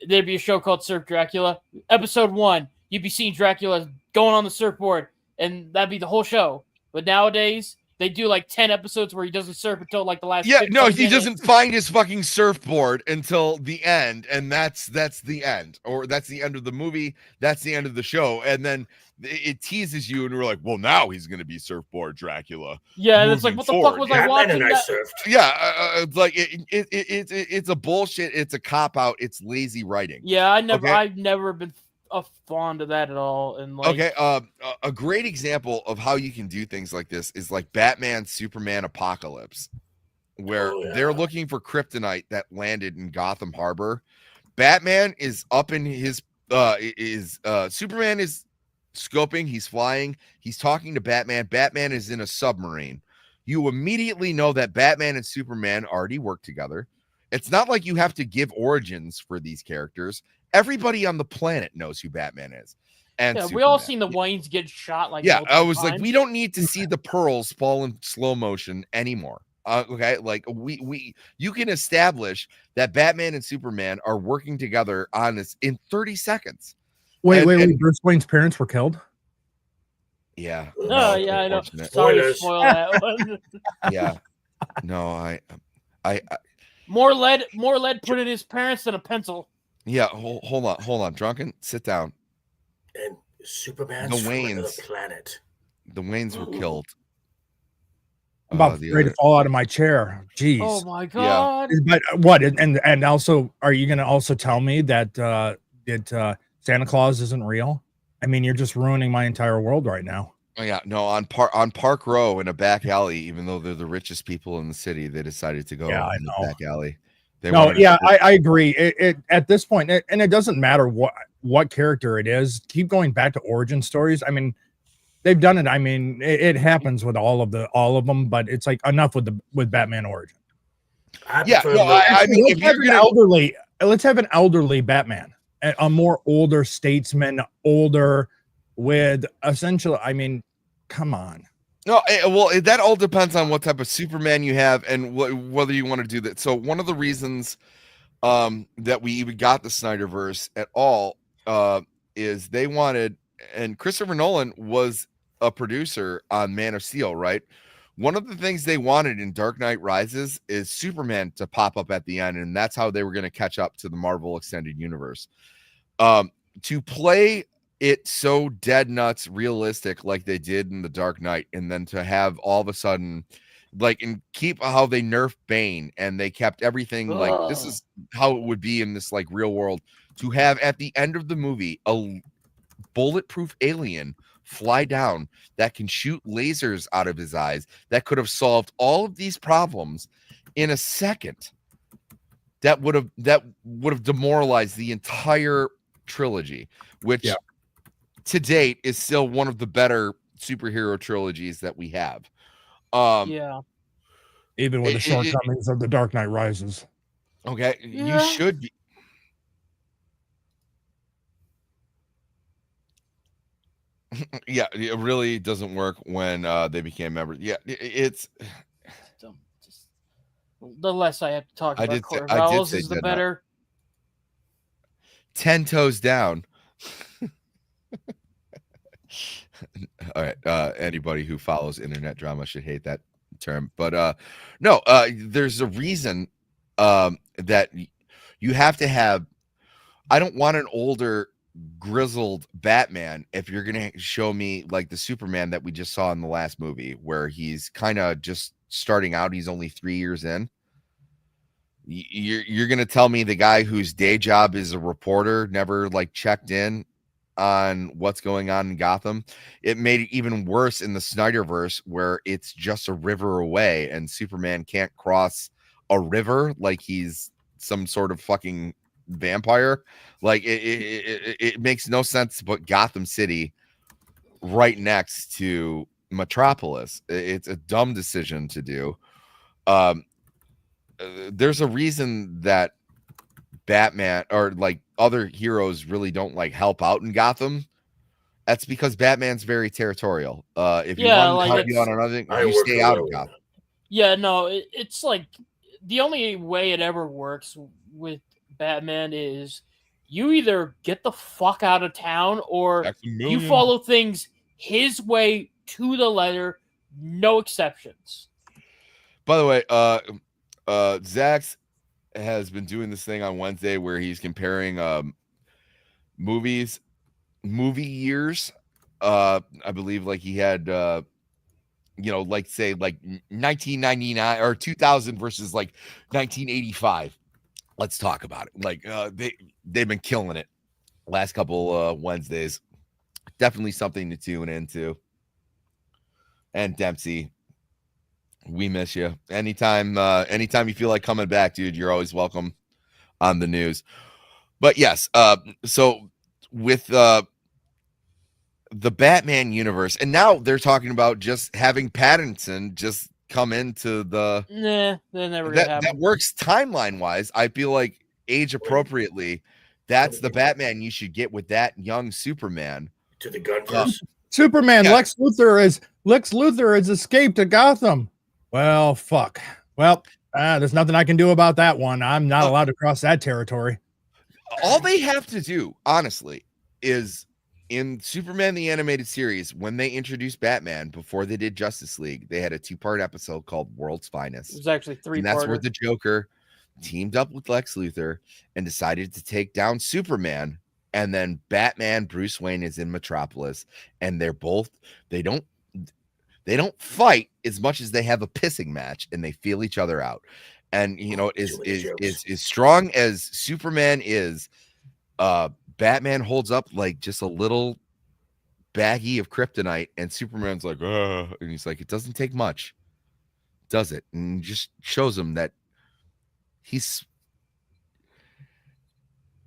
there'd be a show called Surf Dracula. Episode 1, you'd be seeing Dracula going on the surfboard, and that'd be the whole show. But nowadays they do like 10 episodes where he doesn't surf until like the last. Yeah, no, he minutes. doesn't find his fucking surfboard until the end, and that's the end, or that's the end of the movie. That's the end of the show, and then it teases you, and we're like, well, now he's gonna be surfboard Dracula. Yeah, and it's like, what the fuck was I watching? Yeah, it's like it's a bullshit. It's a cop out. It's lazy writing. Yeah, I've never been fond of that at all. And like, okay, a great example of how you can do things like this is like Batman Superman Apocalypse. where they're looking for kryptonite that landed in Gotham Harbor. Batman is up in his Superman is scoping, he's flying, he's talking to Batman. Batman is in a submarine. You immediately know that Batman and Superman already work together. It's not like you have to give origins for these characters. Everybody on the planet knows who Batman is. And yeah, Superman. we all seen the Waynes get shot like I was times. like, we don't need to see the pearls fall in slow motion anymore. Okay, like you can establish that Batman and Superman are working together on this in 30 seconds. Wait. Bruce Wayne's parents were killed. Yeah. Oh, yeah, I know. Sorry to spoil that one. Yeah. No, I more lead put in his parents than a pencil. Yeah, hold on. Drunken, sit down. And Superman's from another planet. The Waynes were killed. I'm about ready to fall out of my chair. Jeez. Oh my god. But what? And also, are you going to also tell me that Santa Claus isn't real? I mean, you're just ruining my entire world right now. Oh yeah, no, on Park Row in a back alley, even though they're the richest people in the city, they decided to go in the back alley. I agree. It at this point, and it doesn't matter what character it is. Keep going back to origin stories. I mean, they've done it. I mean, it happens with all of them, but it's like enough with Batman origin. I mean, if you're gonna let's have an elderly Batman, a more older statesman, older with essentially. I mean, come on. No, well, that all depends on what type of Superman you have and whether you want to do that. So one of the reasons that we even got the Snyderverse at all is they wanted, and Christopher Nolan was a producer on Man of Steel, right? One of the things they wanted in Dark Knight Rises is Superman to pop up at the end, and that's how they were going to catch up to the Marvel Extended Universe. To play it so dead nuts realistic like they did in the Dark Knight, and then to have all of a sudden and keep how they nerfed Bane and they kept everything like this is how it would be in this like real world, to have at the end of the movie a bulletproof alien fly down that can shoot lasers out of his eyes that could have solved all of these problems in a second, that would have demoralized the entire trilogy, which to date is still one of the better superhero trilogies that we have. Even with the shortcomings of the Dark Knight Rises. Okay, you should be. Yeah, it really doesn't work when they became members. Yeah, it's the less I have to talk about Court of Owls is the better. 10 toes down. All right, anybody who follows internet drama should hate that term, but no, there's a reason that you have to have. I don't want an older grizzled Batman if you're gonna show me like the Superman that we just saw in the last movie, where he's kind of just starting out. He's only 3 years in. You're gonna tell me the guy whose day job is a reporter never like checked in on what's going on in Gotham? It made it even worse in the Snyderverse, where it's just a river away and Superman can't cross a river like he's some sort of fucking vampire. Like it makes no sense to put Gotham City right next to Metropolis. It's a dumb decision to do. There's a reason that Batman or like other heroes really don't like help out in Gotham. That's because Batman's very territorial. If you want to help you on another thing, you stay out of Gotham. Yeah, no, it's like the only way it ever works with Batman is you either get the fuck out of town or you follow things his way to the letter, no exceptions. By the way, Zach's has been doing this thing on Wednesday where he's comparing movie years. I believe like he had like say like 1999 or 2000 versus like 1985. Let's talk about it. Like they've been killing it last couple Wednesdays. Definitely something to tune into. And Dempsey, We miss you. Anytime you feel like coming back, dude, you're always welcome on the news. But yes, so with the Batman universe, and now they're talking about just having Pattinson just come into the Nah, they're never gonna that happen. works timeline wise. I feel like age appropriately, that's the Batman you should get with that young Superman. To the Gunverse. Superman, Yeah. Lex Luthor has escaped to Gotham. Well, fuck. Well, there's nothing I can do about that one. I'm not allowed to cross that territory. All they have to do, honestly, is in Superman the Animated Series, when they introduced Batman before they did Justice League, they had a 2-part episode called World's It Finest. was actually 3 And that's where parter. the Joker teamed up with Lex Luthor and decided to take down Superman. And then Batman, Bruce Wayne is in Metropolis, and they don't fight as much as they have a pissing match, and they feel each other out. And you know, is strong as Superman is, Batman holds up like just a little baggie of kryptonite, and Superman's like, and he's like, it doesn't take much, does it? And just shows him that he's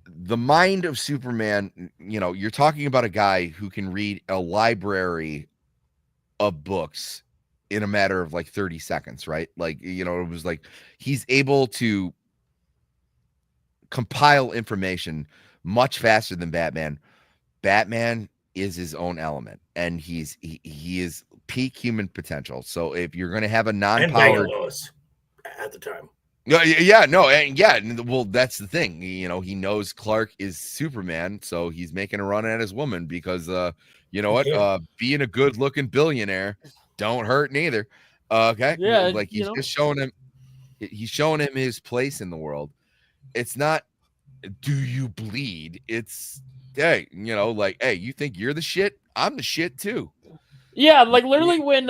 the mind of Superman. You know, you're talking about a guy who can read a library of books in a matter of like 30 seconds, right? Like, you know, it was like he's able to compile information much faster than Batman. Batman is his own element, and he is peak human potential. So if you're going to have a non-powered Lois at the time. Well, that's the thing. You know, he knows Clark is Superman, so he's making a run at his woman because, you know what? Being a good-looking billionaire don't hurt neither. Okay, Yeah, like he's just showing him. He's showing him his place in the world. It's not, do you bleed? It's, hey, you know, like, hey, you think you're the shit? I'm the shit too. Yeah, like literally when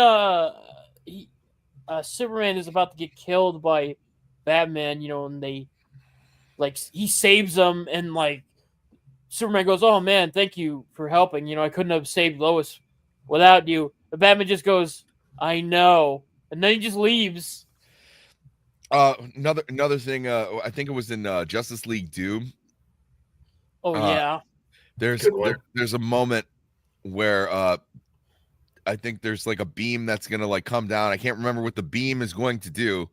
Superman is about to get killed by Batman, you know, and they like he saves them, and like Superman goes, "Oh man, thank you for helping. You know, I couldn't have saved Lois without you." The Batman just goes, "I know," and then he just leaves. Another thing. I think it was in Justice League Doom. Oh yeah, there's a moment where I think there's like a beam that's gonna like come down. I can't remember what the beam is going to do.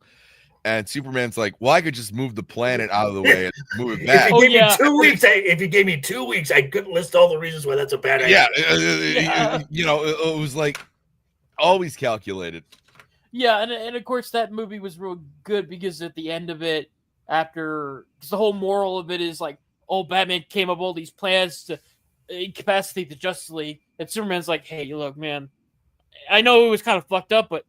And Superman's like, well, I could just move the planet out of the way and move it back. If you gave me 2 weeks, I couldn't list all the reasons why that's a bad idea. You know, it was like always calculated. Yeah, and of course that movie was real good because at the end of it, because the whole moral of it is like, oh, Batman came up with all these plans to incapacitate the Justice League, and Superman's like, hey, look, man, I know it was kind of fucked up, but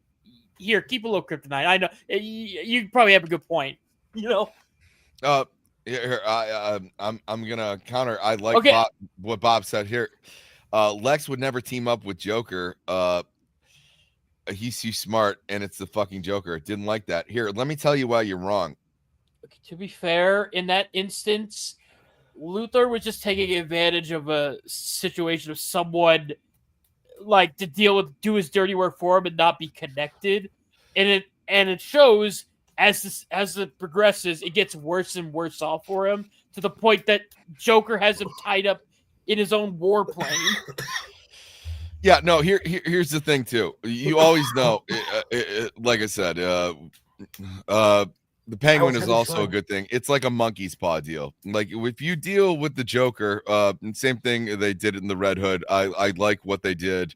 here, keep a little kryptonite. I know you probably have a good point. You know. Here, I'm gonna counter. I like what Bob said here. Lex would never team up with Joker. He's too smart, and it's the fucking Joker. Didn't like that. Here, let me tell you why you're wrong. To be fair, in that instance, Luthor was just taking advantage of a situation of someone like to do his dirty work for him and not be connected, and it shows as it progresses, it gets worse and worse off for him to the point that Joker has him tied up in his own warplane. Yeah, no. Here's the thing too. You always know, like I said, the Penguin is also a good thing. It's like a monkey's paw deal. Like if you deal with the Joker, same thing they did in the Red Hood. I like what they did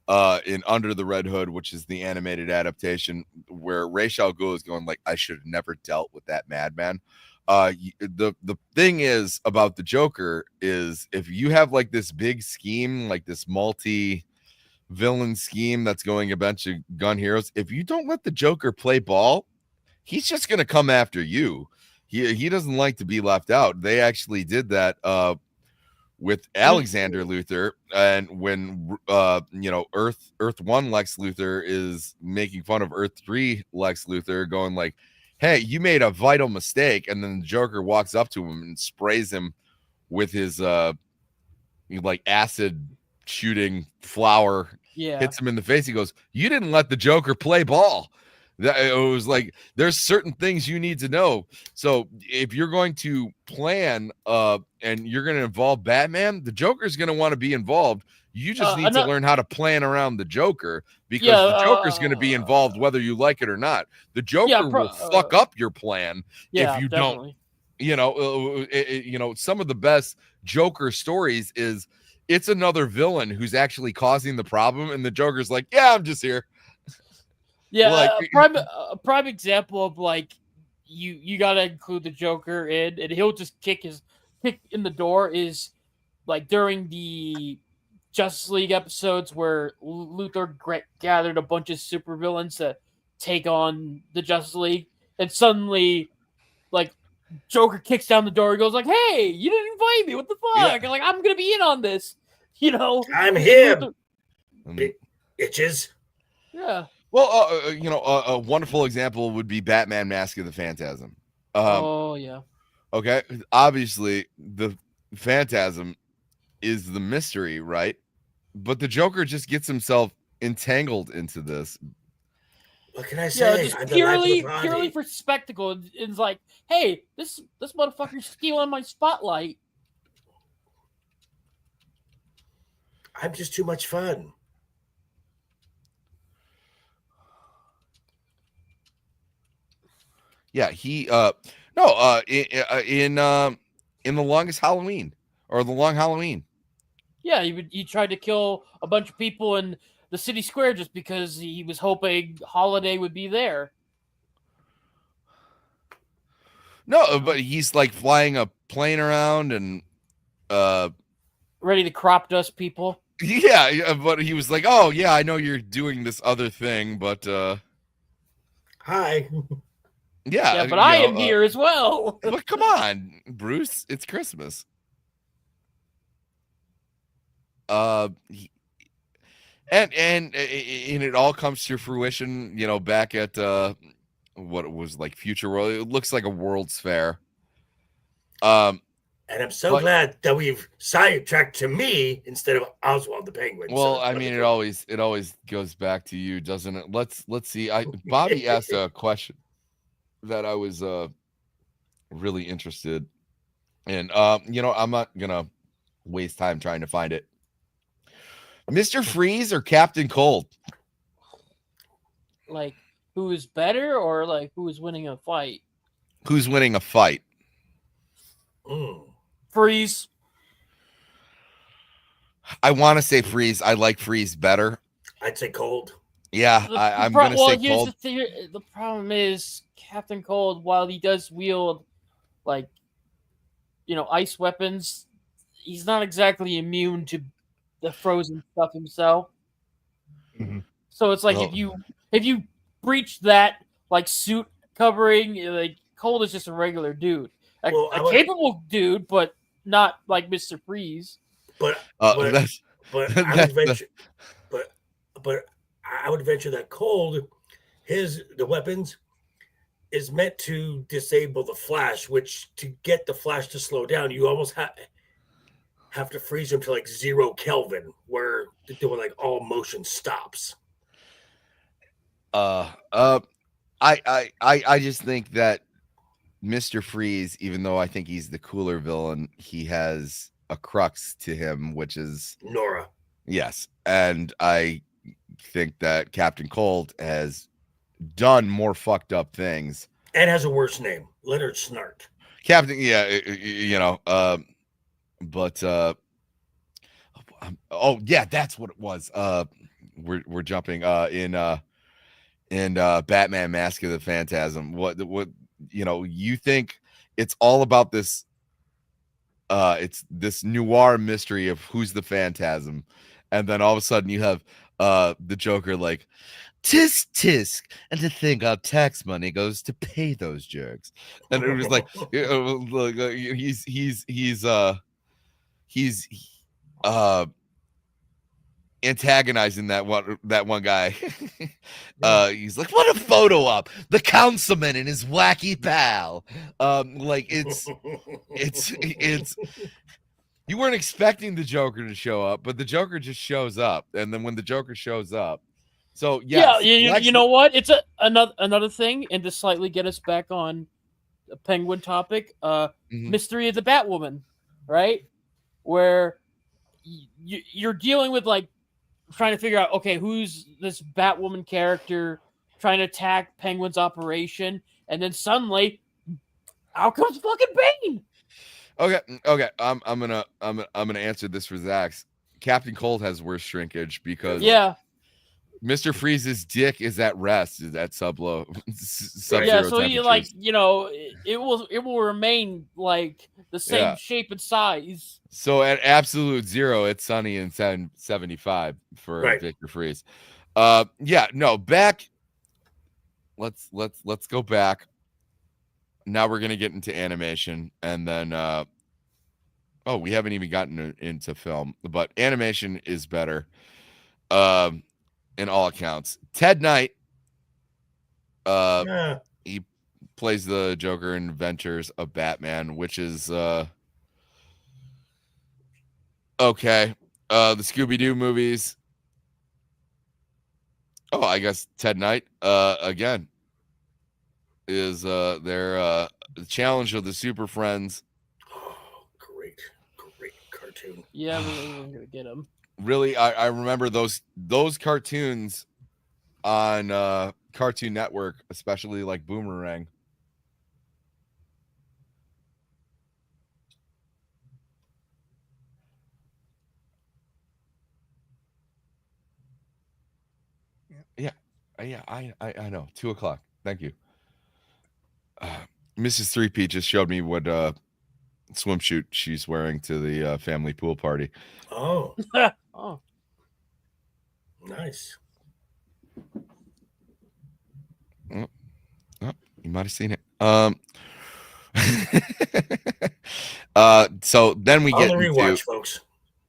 in Under the Red Hood, which is the animated adaptation where Ra's al Ghul is going like, I should have never dealt with that madman. The thing is about the Joker is if you have like this big scheme, like this multi-villain scheme that's going a bunch of gun heroes, if you don't let the Joker play ball, he's just going to come after you. He doesn't like to be left out. They actually did that with Alexander Luthor, and when you know, Earth 1 Lex Luthor is making fun of Earth 3 Lex Luthor, going like, hey, you made a vital mistake, and then the Joker walks up to him and sprays him with his like acid shooting flower, hits him in the face. He goes, you didn't let the Joker play ball. It was like there's certain things you need to know. So if you're going to plan and you're going to involve Batman, the Joker's going to want to be involved. You just need to learn how to plan around the Joker, because the Joker's going to be involved whether you like it or not. The Joker will fuck up your plan if you don't. You know, some of the best Joker stories is it's another villain who's actually causing the problem, and the Joker's like, yeah, I'm just here. Yeah, like, a prime example of like you got to include the Joker in, and he'll just kick in the door is like during the Justice League episodes where Luthor gathered a bunch of supervillains to take on the Justice League, and suddenly like Joker kicks down the door and goes like, "Hey, you didn't invite me. What the fuck?" Yeah. Like, I'm gonna be in on this. You know, I'm him. Bitches. Yeah. Well, you know, a wonderful example would be Batman: Mask of the Phantasm. Oh yeah. Okay, obviously the Phantasm is the mystery, right? But the Joker just gets himself entangled into this. What can I say? Yeah, just purely for spectacle. It's like, hey, this motherfucker's stealing my spotlight. I'm just too much fun. Yeah, in the Longest Halloween or the Long Halloween. Yeah, he tried to kill a bunch of people in the city square just because he was hoping Holiday would be there. No, but he's like flying a plane around and ready to crop dust people. Yeah, but he was like, "Oh yeah, I know you're doing this other thing, but hi." Yeah, but I am here as well. But come on, Bruce, it's Christmas. And it all comes to fruition, you know, back at what it was like Future World. It looks like a World's Fair. And I'm so glad that we've sidetracked to me instead of Oswald the Penguin. Well, I mean, it always goes back to you, doesn't it? Let's see. Bobby asked a question that I was really interested in. You know, I'm not gonna waste time trying to find it. Mr. Freeze or Captain Cold? Like, who is better, or like who is winning a fight? Who's winning a fight? Freeze. I want to say Freeze. I like Freeze better. I'd say Cold. Yeah, I'm going to say Cold. The problem is Captain Cold, while he does wield, like, you know, ice weapons, he's not exactly immune to the frozen stuff himself. Mm-hmm. So it's like if you breach that like suit covering, like Cold is just a regular dude, a capable dude, but not like Mr. Freeze. But I would venture that Cold, the weapons is meant to disable the Flash, which to get the Flash to slow down, you almost have to freeze him to like 0 Kelvin, where doing like all motion stops. I just think that Mr. Freeze, even though I think he's the cooler villain, he has a crux to him, which is Nora. Yes, and I think that Captain Cold has done more fucked up things and has a worse name, Leonard Snart. Captain, yeah, you know, but oh yeah, that's what it was. We're jumping in Batman: Mask of the Phantasm. What you know, you think it's all about this it's this noir mystery of who's the Phantasm, and then all of a sudden you have the Joker like, tisk tisk, and to think our tax money goes to pay those jerks. And it was like he's antagonizing that one guy. He's like, what a photo op, the councilman and his wacky pal. Like it's you weren't expecting the Joker to show up, but the Joker just shows up. And then when the Joker shows up, So yes, you know what? It's another thing, and to slightly get us back on the Penguin topic, Mystery of the Batwoman, right? Where you're dealing with like trying to figure out, okay, who's this Batwoman character trying to attack Penguin's operation, and then suddenly, out comes fucking Bane. Okay. I'm gonna answer this for Zach's. Captain Cold has worse shrinkage because Mr. Freeze's dick is at rest, is at sub-zero so temperatures. it will remain like the same shape and size. So at absolute zero, it's sunny and 75 for Victor Freeze. Back. Let's go back. Now we're gonna get into animation, and then we haven't even gotten into film, but animation is better. In all accounts, Ted Knight, he plays the Joker in Adventures of Batman, which is okay. The Scooby-Doo movies. Oh, I guess Ted Knight again is their Challenge of the Super Friends. Oh, great cartoon. Yeah, we're gonna get him. Really, I remember those cartoons on Cartoon Network, especially like Boomerang. Yeah, I know. 2:00. Thank you. Mrs. 3P just showed me what swimsuit she's wearing to the family pool party. Oh. Oh. Nice. Oh, you might have seen it. So then we get on the rewatch, into, folks.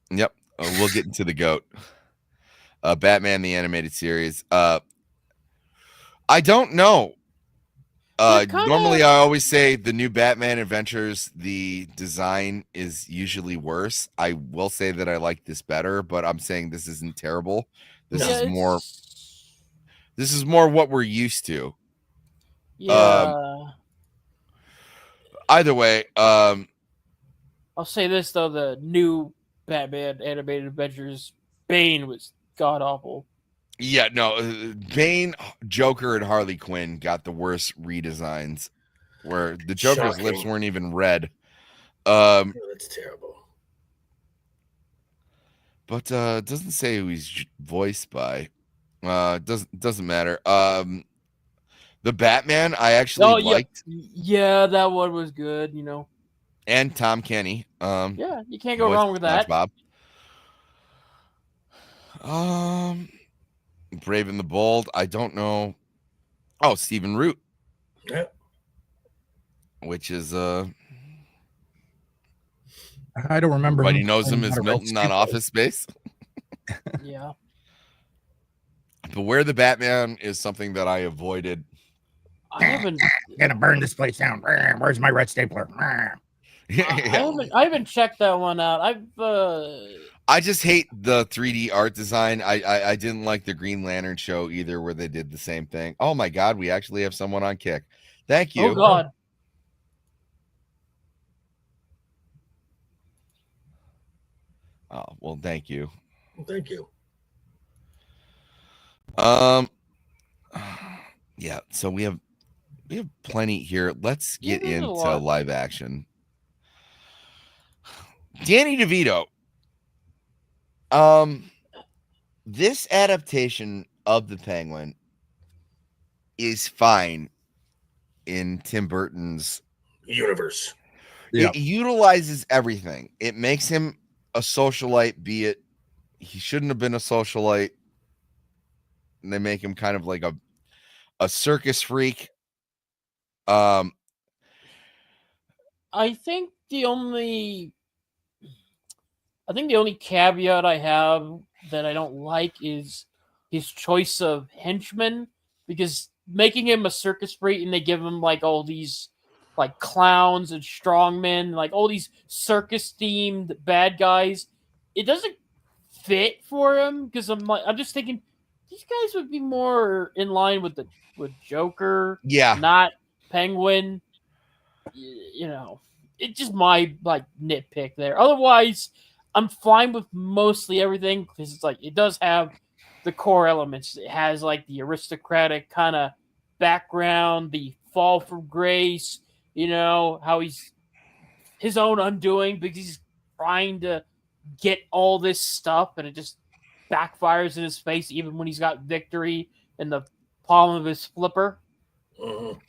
Yep. We'll get into the GOAT. Batman the Animated Series. I don't know. Normally I always say the new Batman Adventures, the design is usually worse. I will say that I like this better, but I'm saying this isn't terrible. This is more what we're used to. Yeah. Either way, I'll say this though: the new Batman Animated Adventures, Bane was god awful. Yeah, no, Bane, Joker, and Harley Quinn got the worst redesigns, where the Joker's lips weren't even red. That's terrible. But it doesn't say who he's voiced by. Doesn't matter. The Batman I actually liked. Yeah, that one was good. And Tom Kenny. Yeah, you can't go wrong with that. Bob. Brave and the Bold. I don't know. Oh, Stephen Root. Yeah. Which is I don't remember. Everybody knows him as Milton on Office Space. Yeah. But Where the Batman is something that I avoided. I'm gonna burn this place down. Where's my red stapler? I haven't checked that one out. I just hate the 3D art design. I didn't like the Green Lantern show either, where they did the same thing. Oh my God, we actually have someone on Kick. Thank you. Oh God. Oh well, thank you. Thank you. Yeah. So we have plenty here. Let's get into live action. Danny DeVito. This adaptation of the Penguin is fine in Tim Burton's universe. It utilizes everything. It makes him a socialite, be it he shouldn't have been a socialite. And they make him kind of like a circus freak. I think the only caveat I have that I don't like is his choice of henchmen, because making him a circus freak and they give him like all these like clowns and strongmen, like all these circus themed bad guys, it doesn't fit for him, because I'm just thinking, these guys would be more in line with Joker, Yeah. not Penguin. You know, it's just my like nitpick there. Otherwise, I'm fine with mostly everything because it's like it does have the core elements. It has like the aristocratic kind of background, the fall from grace. You know how he's his own undoing because he's trying to get all this stuff and it just backfires in his face even when he's got victory in the palm of his flipper. Mhm.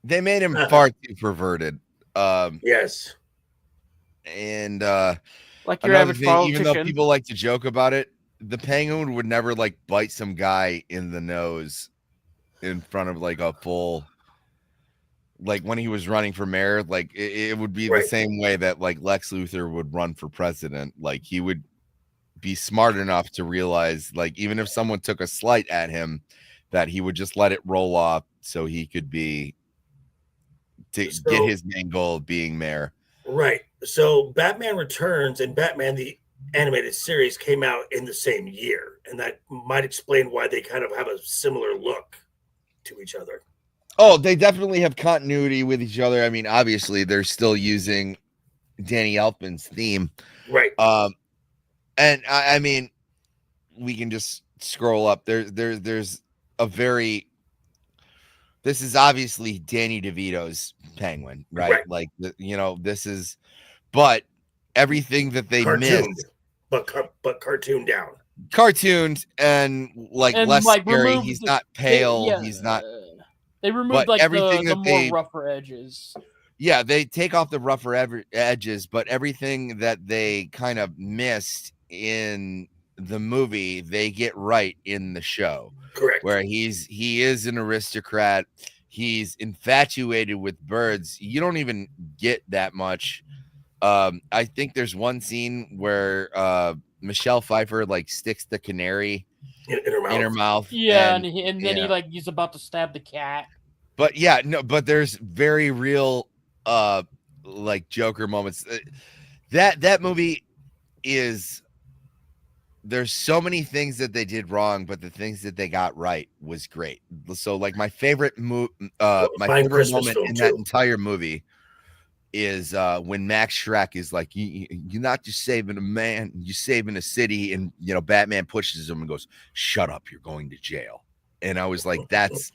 They made him far too perverted. Yes. And Like your another average thing, even though politician. people like to joke about it, the Penguin would never like bite some guy in the nose in front of like a full, like when he was running for mayor, like it would be the Right. same way that like Lex Luthor would run for president. Like he would be smart enough to realize, like, even if someone took a slight at him, that he would just let it roll off so he could be to get his main goal of being mayor. Right. So Batman Returns and Batman the Animated Series came out in the same year, and that might explain why they kind of have a similar look to each other. Oh, they definitely have continuity with each other. I mean, obviously, they're still using Danny Elfman's theme. Right. And I mean, we can just scroll up. There's a very. This is obviously Danny DeVito's Penguin, right? Like, this is, but everything that they missed, but cartooned down, cartooned and less like scary. He's not pale. He's not. They removed like everything the that more rougher edges. Yeah, they take off the rougher edges, but everything that they kind of missed in the movie, they get right in the show. Correct. Where he is an aristocrat. He's infatuated with birds. You don't even get that much. I think there's one scene where Michelle Pfeiffer like sticks the canary in her mouth. Yeah, and then he's about to stab the cat. But yeah, no, but there's very real like Joker moments. That movie is, there's so many things that they did wrong, but the things that they got right was great. So like my favorite moment in that entire movie is when Max Schreck is like, you're not just saving a man, you're saving a city. And Batman pushes him and goes, shut up, you're going to jail. And I was like, that's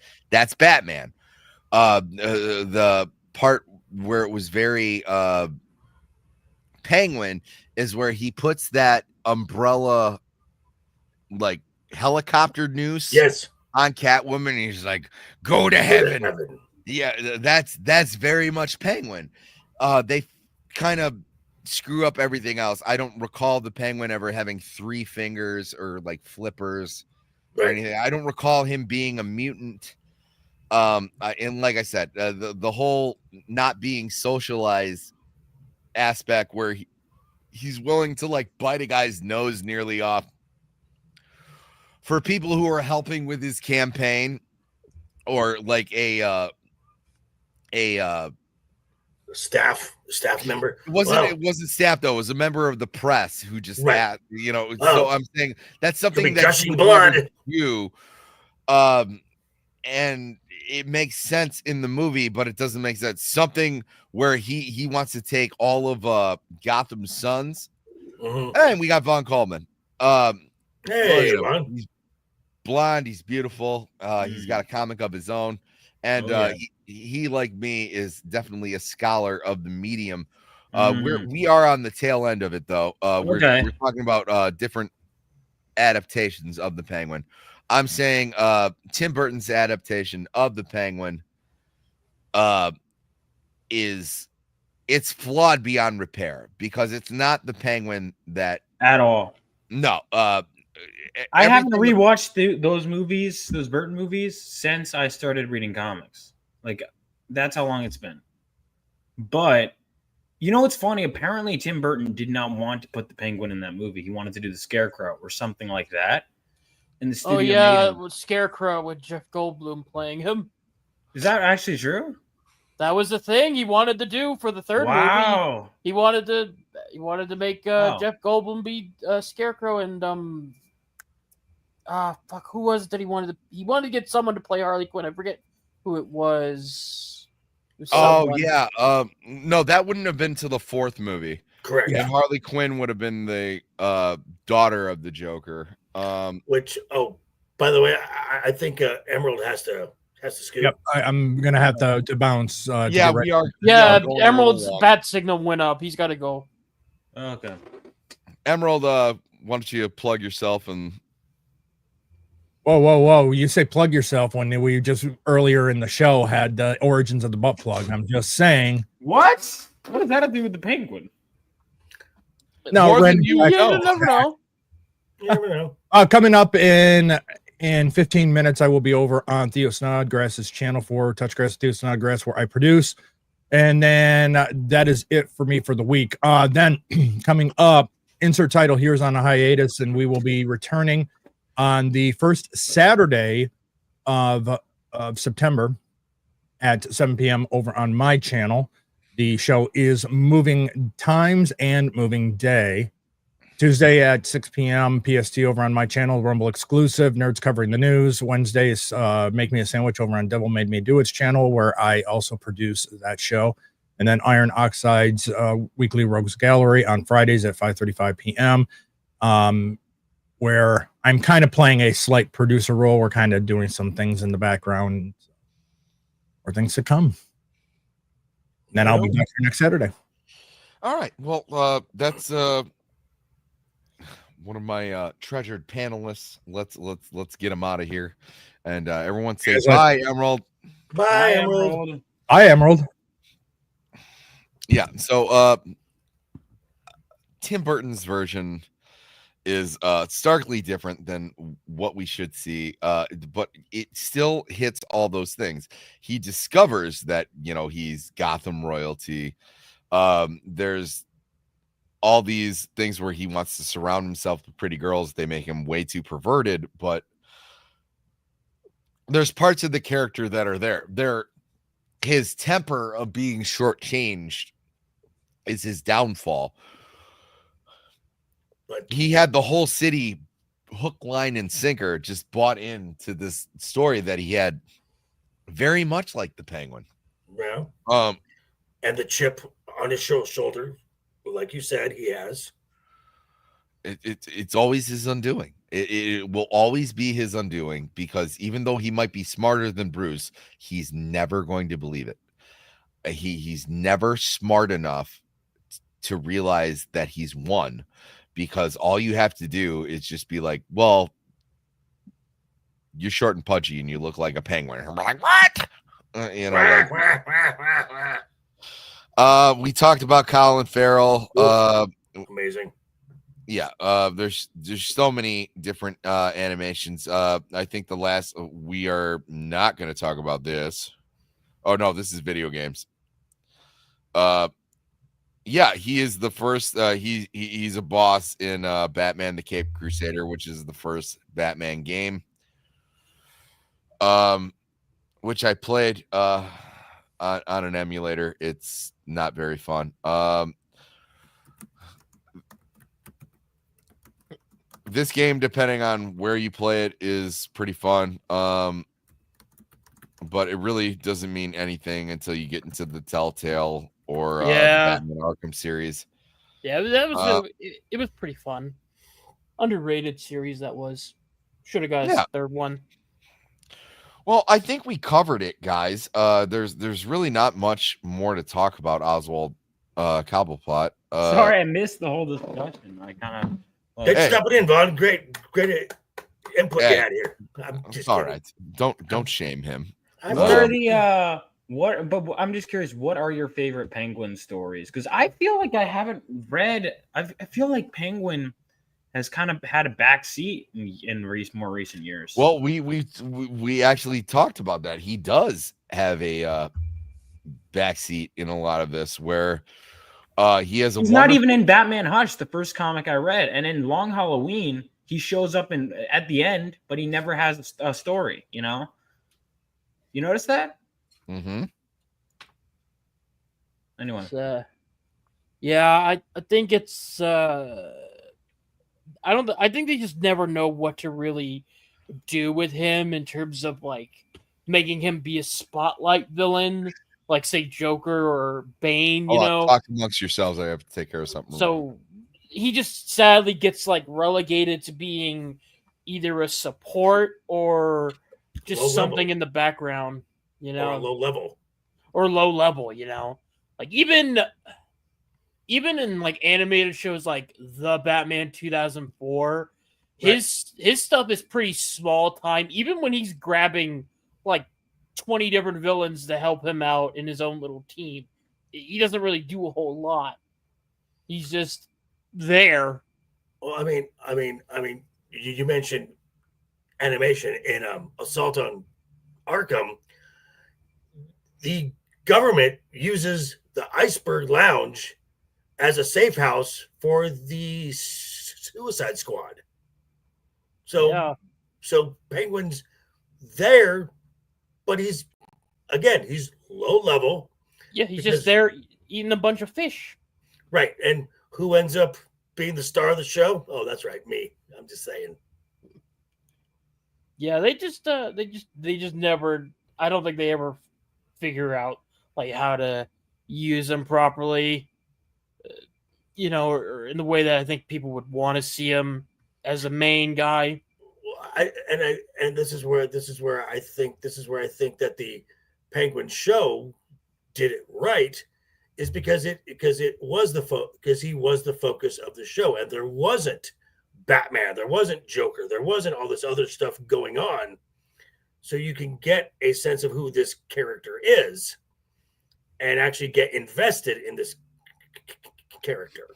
Batman. The part where it was very Penguin is where he puts that umbrella like helicopter noose on Catwoman, and he's like, go to heaven. Yeah, that's very much Penguin. They kind of screw up everything else. I don't recall the Penguin ever having 3 fingers or like flippers or anything. I don't recall him being a mutant. And like I said, the whole not being socialized aspect where he's willing to like bite a guy's nose nearly off for people who are helping with his campaign, or like a staff member. It wasn't staff though. It was a member of the press who just had, so I'm saying that's something that gushing blood. You, and it makes sense in the movie, but it doesn't make sense. Something where he wants to take all of Gotham's sons. And we got Vaughn Coleman. Hey, he's blonde, he's beautiful. He's got a comic of his own. And he, like me, is definitely a scholar of the medium. We are on the tail end of it, though. We're talking about different adaptations of the Penguin. I'm saying Tim Burton's adaptation of the Penguin it's flawed beyond repair, because it's not the Penguin that at all. No, I haven't rewatched those movies, those Burton movies, since I started reading comics. Like, that's how long it's been. But it's funny. Apparently, Tim Burton did not want to put the Penguin in that movie. He wanted to do the Scarecrow or something like that. And the studio Scarecrow with Jeff Goldblum playing him. Is that actually true? That was the thing he wanted to do for the third movie. He wanted to make Jeff Goldblum be Scarecrow, and fuck, who was it that he wanted to get someone to play Harley Quinn. I forget who it was. Oh yeah. No, that wouldn't have been to the 4th movie. Correct. And Harley Quinn would have been the daughter of the Joker. Which, by the way, I think Emerald has to scoot. Yep, I'm gonna have to bounce. Yeah, we are. Yeah, going Emerald's along. bat signal went up. He's got to go. Okay. Emerald, why don't you plug yourself and? Whoa! You say plug yourself when we just earlier in the show had the origins of the butt plug. I'm just saying. What? What does that have to do with the penguin? No, More Ren, than you You know. never know. You never know. Coming up in 15 minutes, I will be over on Theo Snodgrass's channel for Touchgrass Theo Snodgrass, where I produce. And then that is it for me for the week. Then coming up, insert title here is on a hiatus, and we will be returning on the first Saturday of September at 7 p.m. over on my channel. The show is Moving Times and Moving Day. Tuesday at 6 p.m. PST over on my channel, Rumble exclusive, nerds covering the news. Wednesday is Make Me a Sandwich over on Devil Made Me Do It's channel, where I also produce that show. And then Iron Oxide's weekly Rogues Gallery on Fridays at 5:35 p.m., where I'm kind of playing a slight producer role. We're kind of doing some things in the background or things to come. And then I'll be back for next Saturday. All right. Well, that's one of my treasured panelists. Let's get him out of here, and everyone say bye, Emerald. Bye, Emerald. Hi, Emerald. Yeah. So, Tim Burton's version is starkly different than what we should see, but it still hits all those things. He discovers that he's Gotham royalty. There's all these things where he wants to surround himself with pretty girls. They make him way too perverted, but there's parts of the character that are there. His temper of being shortchanged is his downfall. But he had the whole city hook, line, and sinker just bought into this story that he had very much like the Penguin. Yeah. And the chip on his shoulder, like you said, he has. It's always his undoing. It will always be his undoing, because even though he might be smarter than Bruce, he's never going to believe it. He's never smart enough to realize that he's won, because all you have to do is just be like, well, you're short and pudgy and you look like a penguin. I'm like, what? We talked about Colin Farrell. Amazing. Yeah, there's so many different animations. I think the last, we are not going to talk about this. Oh no, this is video games. Yeah, he is the first. He's a boss in Batman: The Caped Crusader, which is the first Batman game. Which I played on an emulator. It's not very fun. This game, depending on where you play it, is pretty fun. But it really doesn't mean anything until you get into the Telltale or the Batman Arkham series. Yeah, that was it was pretty fun. Underrated series that was. Should have got a third one. Well, I think we covered it, guys. There's really not much more to talk about Oswald Cobblepot. Sorry, I missed the whole discussion. I kind of. Thanks for stopping in, Vaughn. Great input you had here. I'm just all kidding. right. Don't shame him. What are the what? But I'm just curious. What are your favorite Penguin stories? Because I feel like I haven't read. I feel like Penguin has kind of had a back seat in more recent years. Well, we actually talked about that. He does have a backseat in a lot of this, where he has a. He's not even in Batman Hush, the first comic I read, and in Long Halloween he shows up at the end, but he never has a story. You notice that? Mm-hmm. Anyway, Yeah, I think it's I think they just never know what to really do with him in terms of like making him be a spotlight villain, like say Joker or Bane, you know. Talk amongst yourselves. I have to take care of something. So he just sadly gets like relegated to being either a support or just Low something level. in the background, you know, Or low level. or low level, you know. Like even in like animated shows like The Batman 2004, his stuff is pretty small time. Even when he's grabbing like 20 different villains to help him out in his own little team, he doesn't really do a whole lot. He's just there. Well, I mean, you mentioned animation in Assault on Arkham. The government uses the Iceberg Lounge as a safe house for the Suicide Squad. So Penguin's there, but he's low level. Yeah, he's just there eating a bunch of fish. Right. And who ends up being the star of the show? Oh, that's right, me. I'm just saying. Yeah, they just never. I don't think they ever figure out like how to use him properly. You know, or in the way that I think people would want to see him as a main guy. And this is where I think that the Penguin show did it right, is because he was the focus of the show, and there wasn't Batman, there wasn't Joker, there wasn't all this other stuff going on, so you can get a sense of who this character is and actually get invested in this character.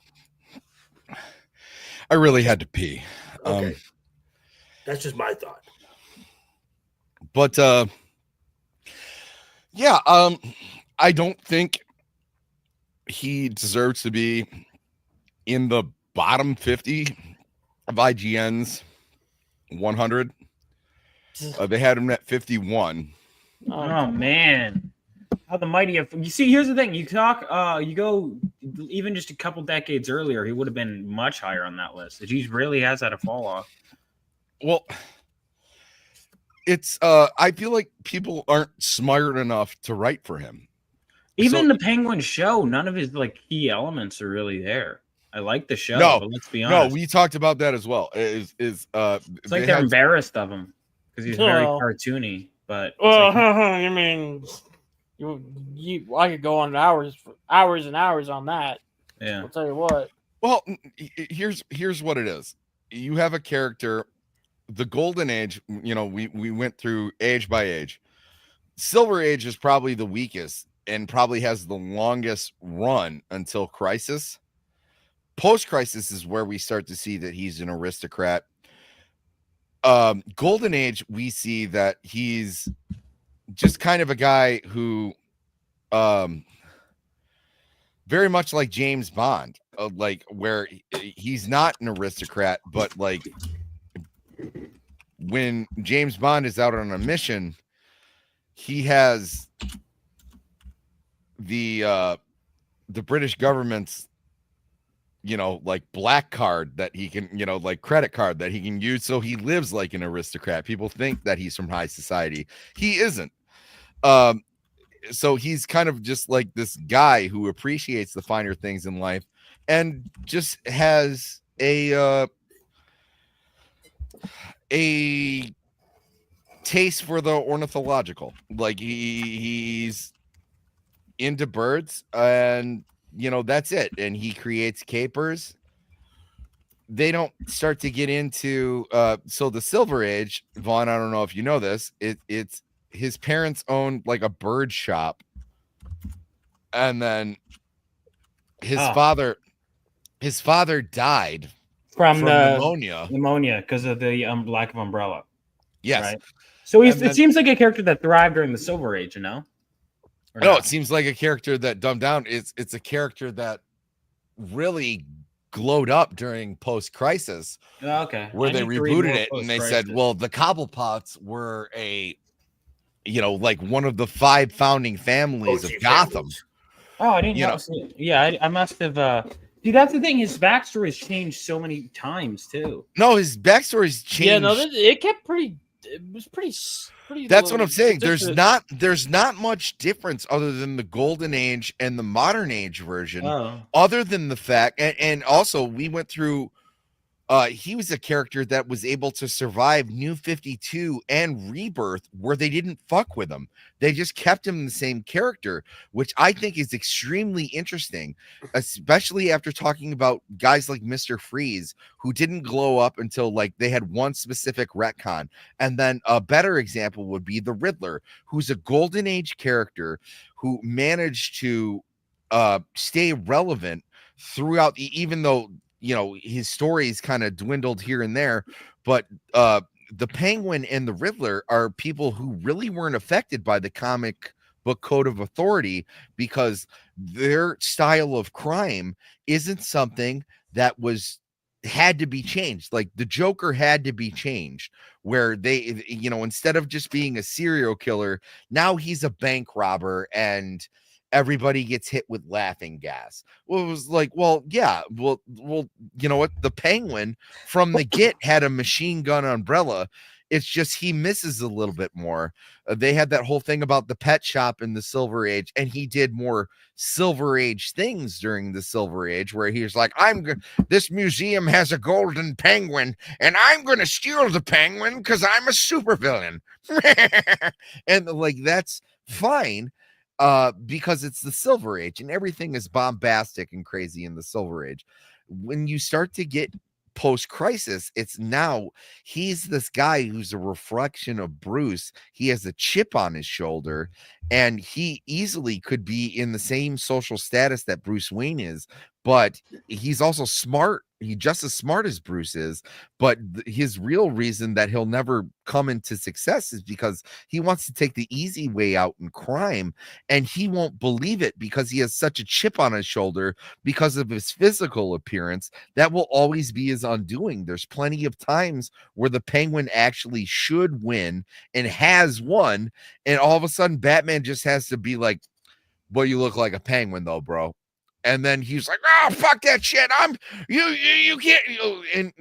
I really had to pee. Okay. That's just my thought. But I don't think he deserves to be in the bottom 50 of IGN's 100. They had him at 51. Oh man, how the mighty have. You see, here's the thing. You go even just a couple decades earlier, he would have been much higher on that list. He really has had a fall off. Well, it's I feel like people aren't smart enough to write for him. Even the Penguin show, none of his like key elements are really there. I like the show, but let's be honest. No, we talked about that as well. It's like they're embarrassed of him because he's very cartoony. But I mean, I could go on hours and hours on that. Yeah, I'll tell you what. Well, here's what it is. You have a character. The golden age, you know, we went through age by age. Silver Age is probably the weakest and probably has the longest run until Crisis. Post-Crisis is where we start to see that he's an aristocrat. Golden Age, we see that he's just kind of a guy who very much like James Bond, like where he's not an aristocrat, but like when James Bond is out on a mission, he has the British government's, you know, like black card that he can, you know, like credit card that he can use. So he lives like an aristocrat. People think that he's from high society. He isn't. So he's kind of just like this guy who appreciates the finer things in life and just has a taste for the ornithological. Like he's into birds, and you know that's it. And he creates capers. They don't start to get into so the Silver Age, Vaughn, I don't know if you know this, it's his parents owned like a bird shop, and then his father died from the pneumonia because of the lack of umbrella. Yes. Right? So it seems like a character that thrived during the Silver Age, you know? No, it seems like a character that dumbed down. It's a character that really glowed up during post-Crisis. Okay. Where they rebooted it and they said, well, the Cobblepots were like one of the 5 founding families of Gotham. Oh, I didn't know. Yeah, I must have See, that's the thing. His backstory's changed so many times too. No, his backstory's changed. Yeah, no, it kept pretty. It was pretty. That's what I'm saying. consistent. There's not much difference other than the Golden Age and the Modern Age version. Oh. Other than the fact, and also we went through. He was a character that was able to survive New 52 and Rebirth, where they didn't fuck with him. They just kept him the same character, which I think is extremely interesting, especially after talking about guys like Mr. Freeze, who didn't glow up until like they had one specific retcon. And then a better example would be the Riddler, who's a Golden Age character who managed to stay relevant throughout, even though his stories kind of dwindled here and there, but the Penguin and the Riddler are people who really weren't affected by the comic book code of authority, because their style of crime isn't something that had to be changed. Like the Joker had to be changed, where they, instead of just being a serial killer, now he's a bank robber and everybody gets hit with laughing gas. Well, it was like, well, yeah, well, you know what? The Penguin from the get had a machine gun umbrella. It's just he misses a little bit more. They had that whole thing about the pet shop in the Silver Age, and he did more Silver Age things during the Silver Age, where he was like, this museum has a golden penguin, and I'm going to steal the penguin because I'm a supervillain. And like, that's fine. Because it's the Silver Age and everything is bombastic and crazy in the Silver Age. When you start to get post-crisis, it's now he's this guy who's a reflection of Bruce. He has a chip on his shoulder, and he easily could be in the same social status that Bruce Wayne is, but he's also smart. He's just as smart as Bruce is, but his real reason that he'll never come into success is because he wants to take the easy way out in crime, and he won't believe it because he has such a chip on his shoulder because of his physical appearance. That will always be his undoing. There's plenty of times where the Penguin actually should win and has won, and all of a sudden Batman just has to be like, well, you look like a penguin though, bro. And then he's like, oh, fuck that shit. You can't, and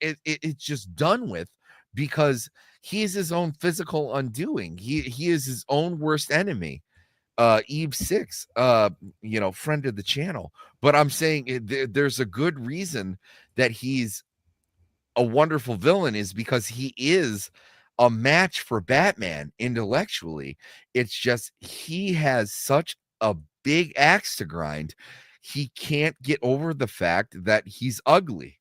it's just done with, because he is his own physical undoing. He is his own worst enemy. Eve 6, friend of the channel. But I'm saying there's a good reason that he's a wonderful villain, is because he is a match for Batman intellectually. It's just he has such a big axe to grind. He can't get over the fact that he's ugly.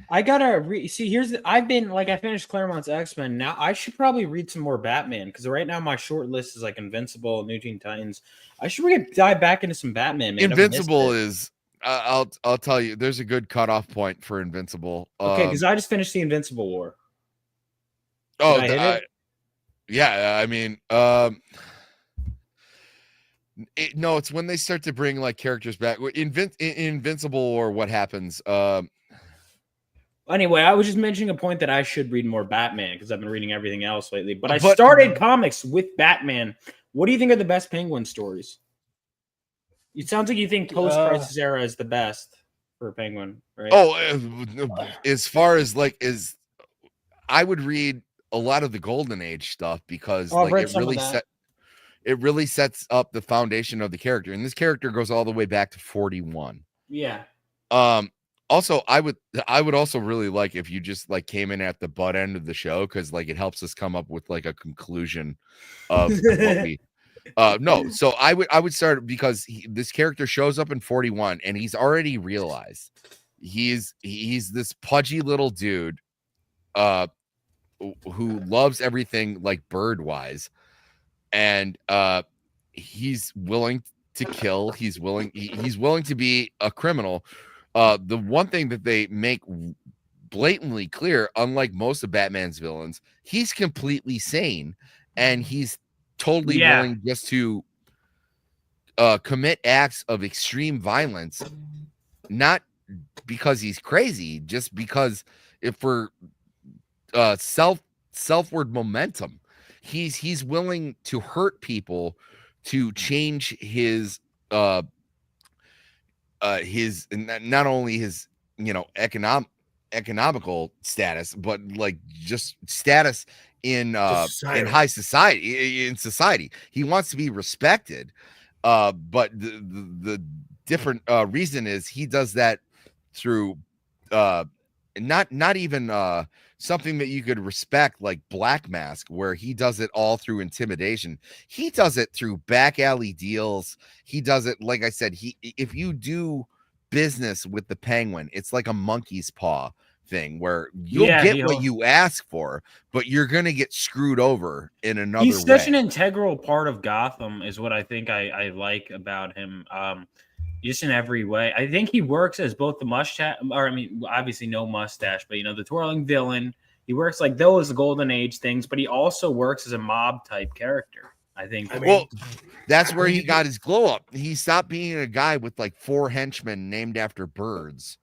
I gotta see. I've been like, I finished Claremont's X-Men. Now I should probably read some more Batman, because right now my short list is like Invincible, New Teen Titans. I should dive back into some Batman. Man. Invincible is I'll tell you, there's a good cutoff point for Invincible. Okay, because I just finished the Invincible War. Yeah, I mean, no, it's when they start to bring like characters back. Invincible, or what happens. Anyway, I was just mentioning a point that I should read more Batman, because I've been reading everything else lately. But I started comics with Batman. What do you think are the best Penguin stories? It sounds like you think post-crisis era is the best for Penguin, right? Oh, as far as I would read a lot of the Golden Age stuff, because it really sets up the foundation of the character, and this character goes all the way back to 41. Yeah. Also, I would also really like if you just like came in at the butt end of the show, because like it helps us come up with like a conclusion of what we. So I would start, because this character shows up in 41, and he's already realized he's this pudgy little dude, who loves everything like bird-wise, and he's willing to kill. He's willing to be a criminal. The one thing that they make blatantly clear, unlike most of Batman's villains, he's completely sane, and he's totally willing just to commit acts of extreme violence, not because he's crazy, just because for selfward momentum. He's willing to hurt people to change his his not only his economical status, but like just status in high society, in society. He wants to be respected, but the different reason is he does that through not even something that you could respect, like Black Mask, where he does it all through intimidation. He does it through back alley deals. He does it, like I said, if you do business with the Penguin, it's like a monkey's paw thing where you'll get what you ask for, but you're gonna get screwed over in another way. He's such an integral part of Gotham, is what I think I like about him. Just in every way. I think he works as both the mustache, or I mean, obviously no mustache, but the twirling villain. He works like those golden age things, but he also works as a mob type character. I think. That's where he got his glow up. He stopped being a guy with like 4 henchmen named after birds.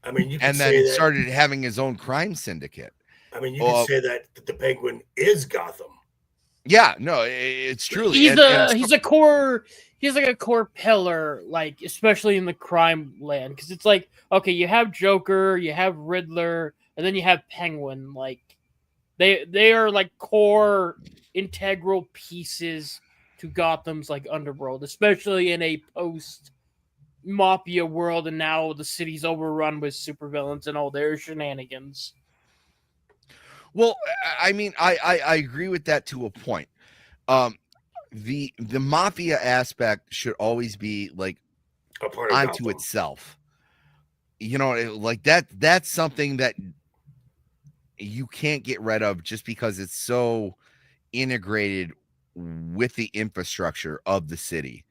I mean, you can and then started having his own crime syndicate. I mean, you can say that the Penguin is Gotham. Yeah, no, it's truly. He's a core. He's like a core pillar, like especially in the crime land, because it's like, okay, you have Joker, you have Riddler, and then you have Penguin. Like they are like core integral pieces to Gotham's like underworld, especially in a post mafia world, and now the city's overrun with supervillains and all their shenanigans. Well, I mean, I agree with that to a point. The mafia aspect should always be like a part onto itself. Like that's something that you can't get rid of just because it's so integrated with the infrastructure of the city.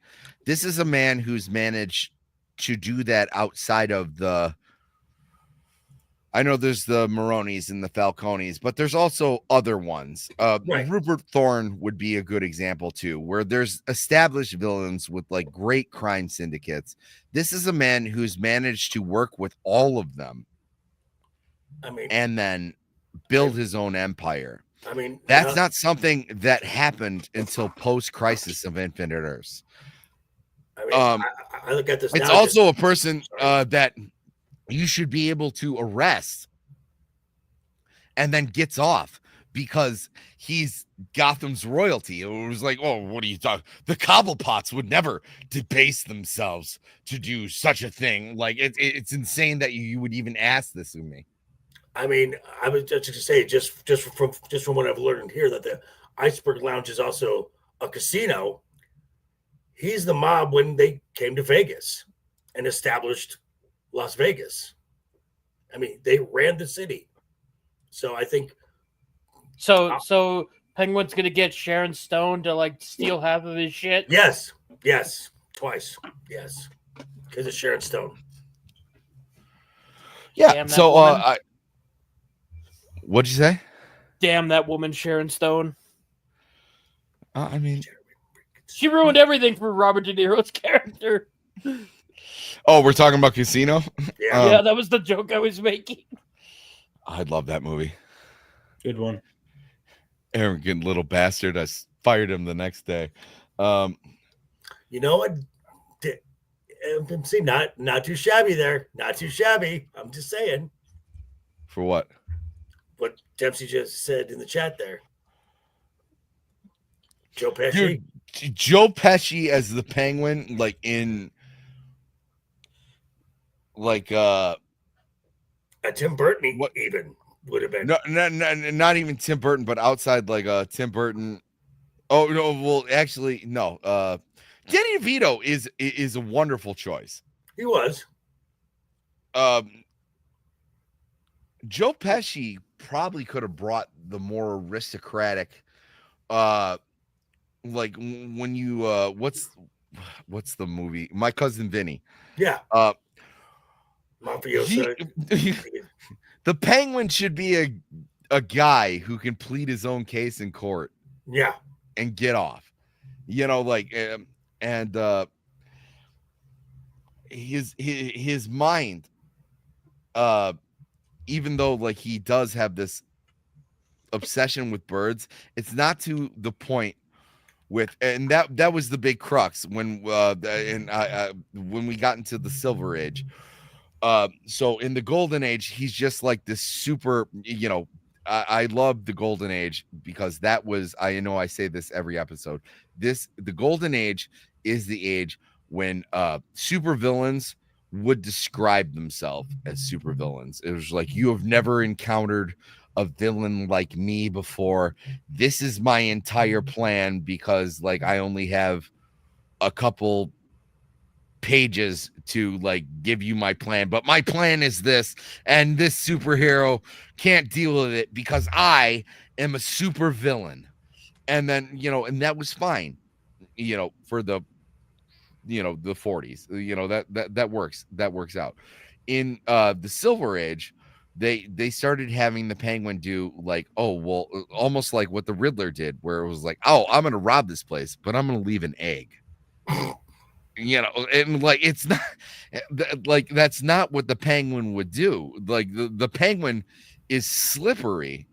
This is a man who's managed to do that outside of I know there's the Maronis and the Falcones, but there's also other ones. Right. Rupert Thorne would be a good example too, where there's established villains with like great crime syndicates. This is a man who's managed to work with all of them. I mean, and then build his own empire. I mean, that's not something that happened until post-Crisis of Infinite Earths. I mean, I look at this. It's also a person that you should be able to arrest and then gets off because he's Gotham's royalty. It was like, oh, what are you talking? The Cobblepots would never debase themselves to do such a thing. Like it's insane that you would even ask this of me. I mean, I was just to say, just from what I've learned here, that the Iceberg Lounge is also a casino. He's the mob when they came to Vegas and established Las Vegas. I mean, they ran the city. So I think. So Penguin's gonna get Sharon Stone to like steal half of his shit. Yes, twice, yes, because of Sharon Stone. Yeah. So what'd you say? Damn that woman, Sharon Stone. I mean, she ruined everything for Robert De Niro's character. Oh, we're talking about Casino? Yeah, that was the joke I was making. I love that movie. Good one. Arrogant little bastard. I fired him the next day. You know what? See, not too shabby there. Not too shabby. I'm just saying. For what? What Dempsey just said in the chat there. Joe Pesci. Dude, Joe Pesci as the Penguin, like in like a Tim Burton even would have been. No, not even Tim Burton, but outside like Tim Burton. Oh no, well actually no. Danny DeVito is a wonderful choice. He was. Joe Pesci probably could have brought the more aristocratic like when you what's the movie? My Cousin Vinny. Yeah. Mafioso. The Penguin should be a guy who can plead his own case in court. Yeah. And get off. Like and his mind even though like he does have this obsession with birds, it's not to the point and that was the big crux when when we got into the Silver Age. So in the Golden Age, he's just like this super, I love the Golden Age because that was, I know I say this every episode, the Golden Age is the age when supervillains would describe themselves as supervillains. It was like, you have never encountered a villain like me before. This is my entire plan because like I only have a couple pages to like give you my plan, but my plan is this, and this superhero can't deal with it because I am a super villain. And then and that was fine for the the 40s. That works out. In the Silver Age, they started having the Penguin do like, oh well, almost like what the Riddler did, where it was like, oh, I'm gonna rob this place, but I'm gonna leave an egg. And like it's not like that's not what the Penguin would do. Like the Penguin is slippery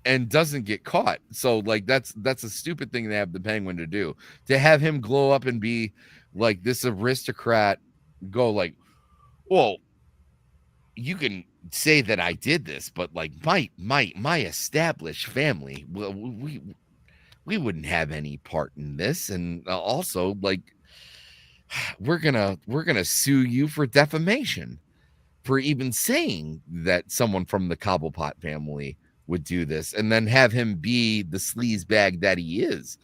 and doesn't get caught. So like that's a stupid thing to have the Penguin to do. To have him glow up and be like this aristocrat, go like, well, you can say that I did this, but like my established family, well, we wouldn't have any part in this, and also like we're gonna sue you for defamation for even saying that someone from the Cobblepot family would do this, and then have him be the sleazebag that he is.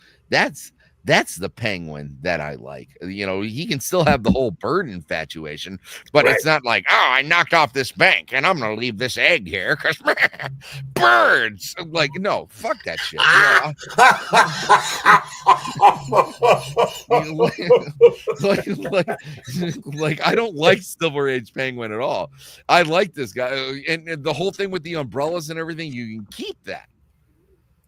That's the Penguin that I like. He can still have the whole bird infatuation, but It's not like, oh, I knocked off this bank and I'm gonna leave this egg here because birds. Like, no, fuck that shit. Like I don't like Silver Age Penguin at all. I like this guy, and the whole thing with the umbrellas and everything. You can keep that.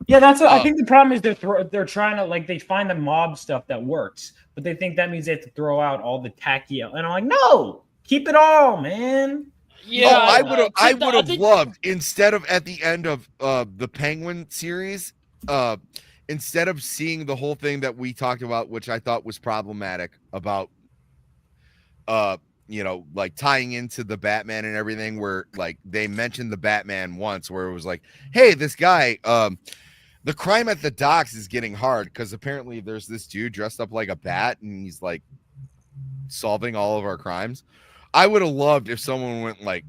Yeah, that's what I think the problem is. They're trying to like they find the mob stuff that works, but they think that means they have to throw out all the tacky. And I'm like, no, keep it all, man. Yeah, I would have loved, instead of at the end of the Penguin series, instead of seeing the whole thing that we talked about, which I thought was problematic about like tying into the Batman and everything, where like they mentioned the Batman once, where it was like, hey, this guy, the crime at the docks is getting hard because apparently there's this dude dressed up like a bat and he's like solving all of our crimes. I would have loved if someone went like,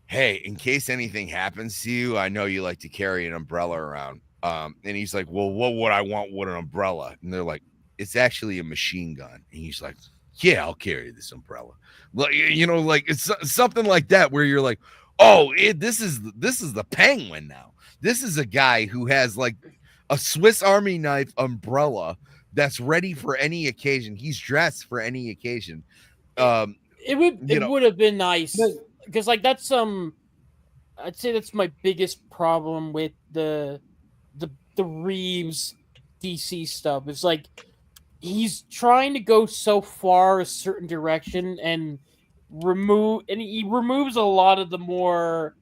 hey, in case anything happens to you, I know you like to carry an umbrella around. And he's like, well, what would I want with an umbrella? And they're like, it's actually a machine gun. And he's like, yeah, I'll carry this umbrella. Like, like it's something like that where you're like, oh, this is the Penguin now. This is a guy who has like a Swiss Army knife umbrella that's ready for any occasion. He's dressed for any occasion. It would have been nice because like that's I'd say that's my biggest problem with the Reeves DC stuff. It's like he's trying to go so far a certain direction and he removes a lot of the more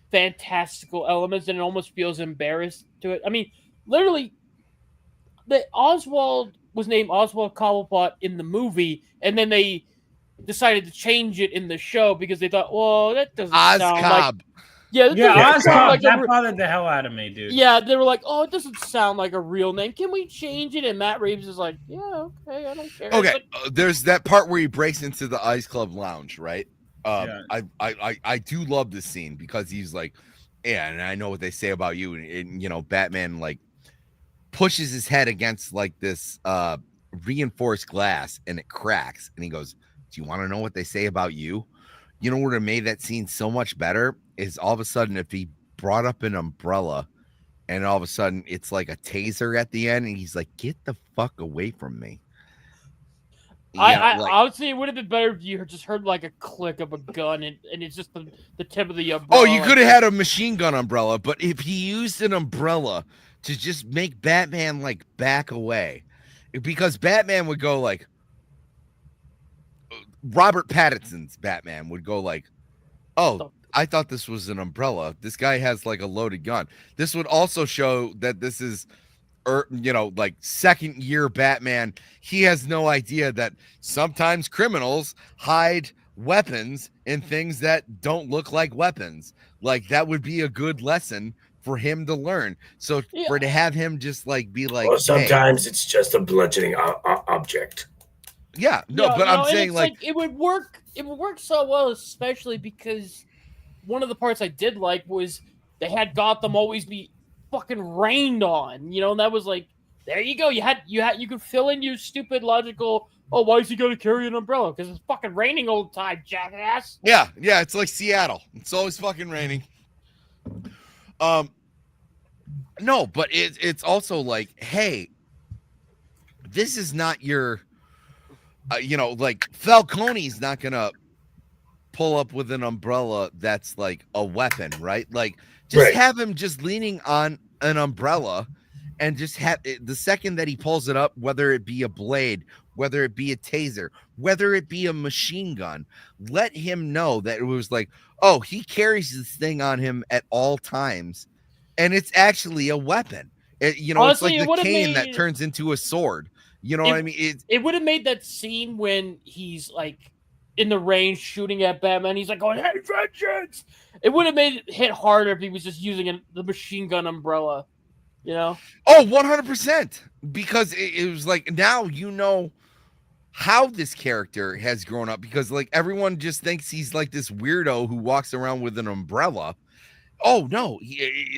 fantastical elements, and it almost feels embarrassed to it. I mean, literally, the Oswald was named Oswald Cobblepot in the movie, and then they decided to change it in the show because they thought, well, that doesn't sound like... Yeah, Oscobb, that bothered the hell out of me, dude. Yeah, they were like, oh, it doesn't sound like a real name. Can we change it? And Matt Reeves is like, yeah, okay, I don't care. Okay, there's that part where he breaks into the Ice Club Lounge, right? I do love this scene because he's like, yeah, and I know what they say about you. And Batman like pushes his head against like this reinforced glass and it cracks. And he goes, do you want to know what they say about you? You know what would have made that scene so much better is all of a sudden if he brought up an umbrella and all of a sudden it's like a taser at the end and he's like, get the fuck away from me. I would say it would have been better if you just heard like a click of a gun and it's just the tip of the umbrella. Oh, you could have had a machine gun umbrella, but if he used an umbrella to just make Batman like back away, because Batman would go like, Robert Pattinson's Batman would go like, oh, I thought this was an umbrella. This guy has like a loaded gun. This would also show that this is like second year Batman, he has no idea that sometimes criminals hide weapons in things that don't look like weapons. Like that would be a good lesson for him to learn. So for to have him just like be like, well, sometimes it's just a bludgeoning object. Yeah, no, but I'm saying like it would work. It would work so well, especially because one of the parts I did like was they had Gotham always be fucking rained on, and that was like, there you go. You could fill in your stupid logical. Oh, why is he going to carry an umbrella? Because it's fucking raining all the time, jackass. Yeah, it's like Seattle. It's always fucking raining. No, but it's also like, hey, this is not your. Like Falcone's not gonna pull up with an umbrella that's like a weapon, right? Like just have him just leaning on an umbrella and just have the second that he pulls it up, whether it be a blade, whether it be a taser, whether it be a machine gun, let him know that it was like, oh, he carries this thing on him at all times and it's actually a weapon. Honestly, it's like the cane that turns into a sword. You know what I mean? It would have made that scene when he's like in the rain shooting at Batman. He's like going, "Hey, vengeance!" It would have made it hit harder if he was just using the machine gun umbrella. Oh, 100%. Because it was like, now you know how this character has grown up, because like everyone just thinks he's like this weirdo who walks around with an umbrella. Oh no,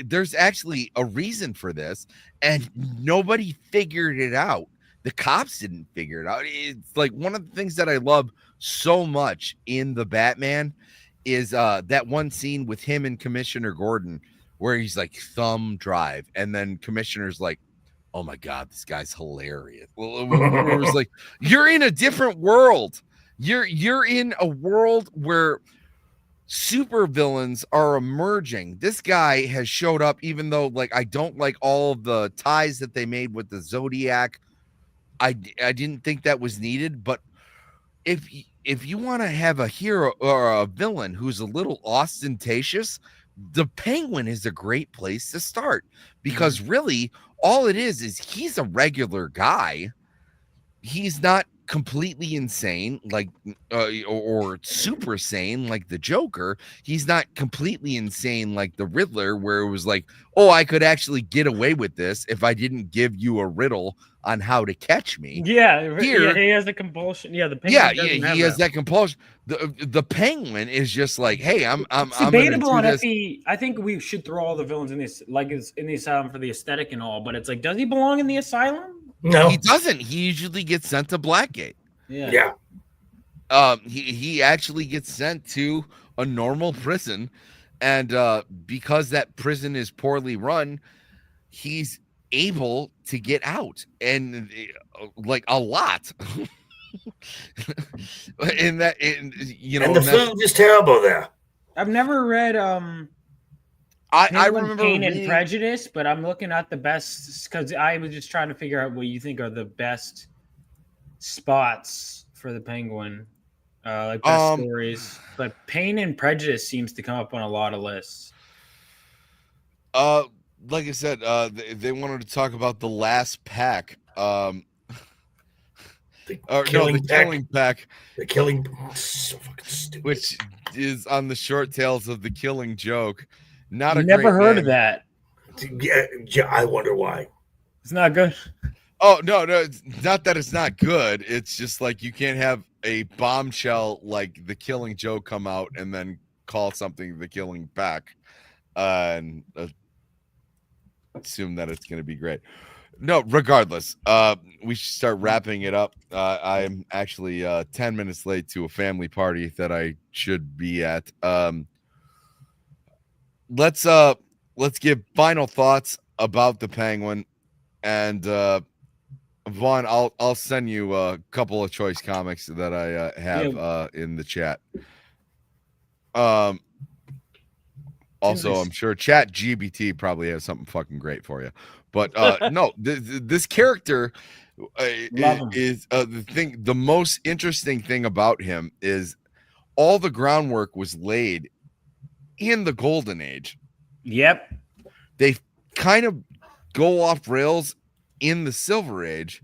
there's actually a reason for this, and nobody figured it out. The cops didn't figure it out. It's like one of the things that I love so much in the Batman is that one scene with him and Commissioner Gordon where he's like, thumb drive, and then Commissioner's like, oh my God, this guy's hilarious. Well, it was like, you're in a different world. You're in a world where super villains are emerging. This guy has showed up, even though like I don't like all of the ties that they made with the Zodiac. I didn't think that was needed, but if you want to have a hero or a villain who's a little ostentatious, the Penguin is a great place to start, because really all it is he's a regular guy. He's not completely insane like or super sane like the Joker. He's not completely insane like the Riddler, where it was like, oh, I could actually get away with this if I didn't give you a riddle on how to catch me. Here, he has the compulsion. Yeah, the Penguin he has that compulsion. The Penguin is just like, hey, I'm debatable on if he. I think we should throw all the villains in this, like, in the asylum for the aesthetic and all. But it's like, does he belong in the asylum? No, he doesn't. He usually gets sent to Blackgate. Yeah. He actually gets sent to a normal prison, and because that prison is poorly run, he's able to get out, and like a lot. And the food is terrible there. I've never read I remember Pain and Prejudice, but I'm looking at the best because I was just trying to figure out what you think are the best spots for the Penguin, like best stories. But Pain and Prejudice seems to come up on a lot of lists. Like I said, they wanted to talk about the last pack. The killing pack. The killing, so fucking stupid. Which is on the short tails of the Killing Joke. Never heard of that. Yeah, I wonder why. It's not good. Oh no, it's not that it's not good. It's just like you can't have a bombshell like the Killing Joke come out and then call something the Killing Pack and assume that it's going to be great. No, regardless, we should start wrapping it up. I'm actually 10 minutes late to a family party that I should be at. Let's give final thoughts about the Penguin, and Vaughn, I'll send you a couple of choice comics that I have in the chat. Also, I'm sure Chat GBT probably has something fucking great for you. But no, this character is the most interesting thing about him is all the groundwork was laid in the Golden Age. Yep. They kind of go off rails in the Silver Age,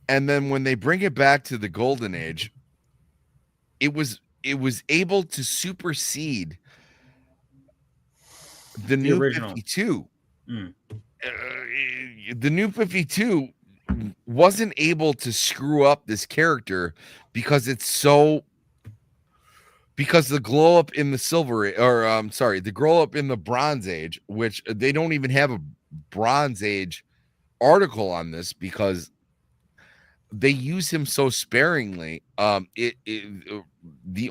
and then when they bring it back to the Golden Age, it was able to supersede the New original. 52. Mm. The New 52 wasn't able to screw up this character because the glow up in the the glow up in the Bronze Age, which they don't even have a Bronze Age article on this because they use him so sparingly. The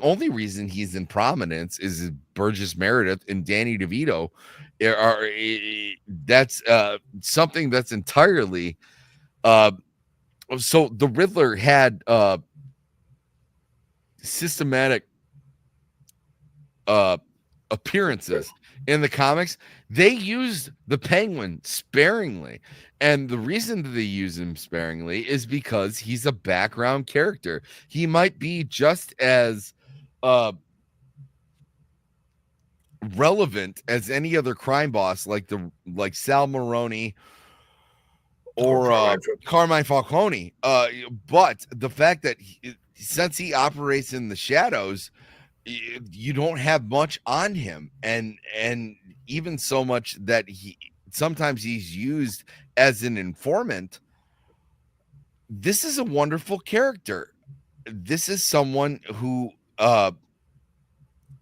only reason he's in prominence is Burgess Meredith and Danny DeVito. That's something that's entirely so the Riddler had systematic appearances in the comics. They used the Penguin sparingly, and the reason that they use him sparingly is because he's a background character. He might be just as relevant as any other crime boss, like Sal Maroni or Carmine Falcone, but the fact that since he operates in the shadows, you don't have much on him, and even so much that sometimes he's used as an informant. This is a wonderful character. This is someone who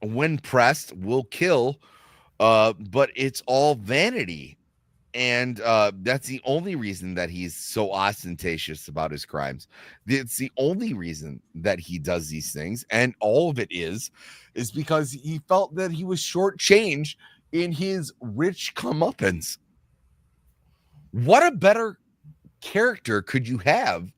when pressed will kill, but it's all vanity, and that's the only reason that he's so ostentatious about his crimes. It's the only reason that he does these things, and all of it is because he felt that he was shortchanged in his rich comeuppance. What a better character could you have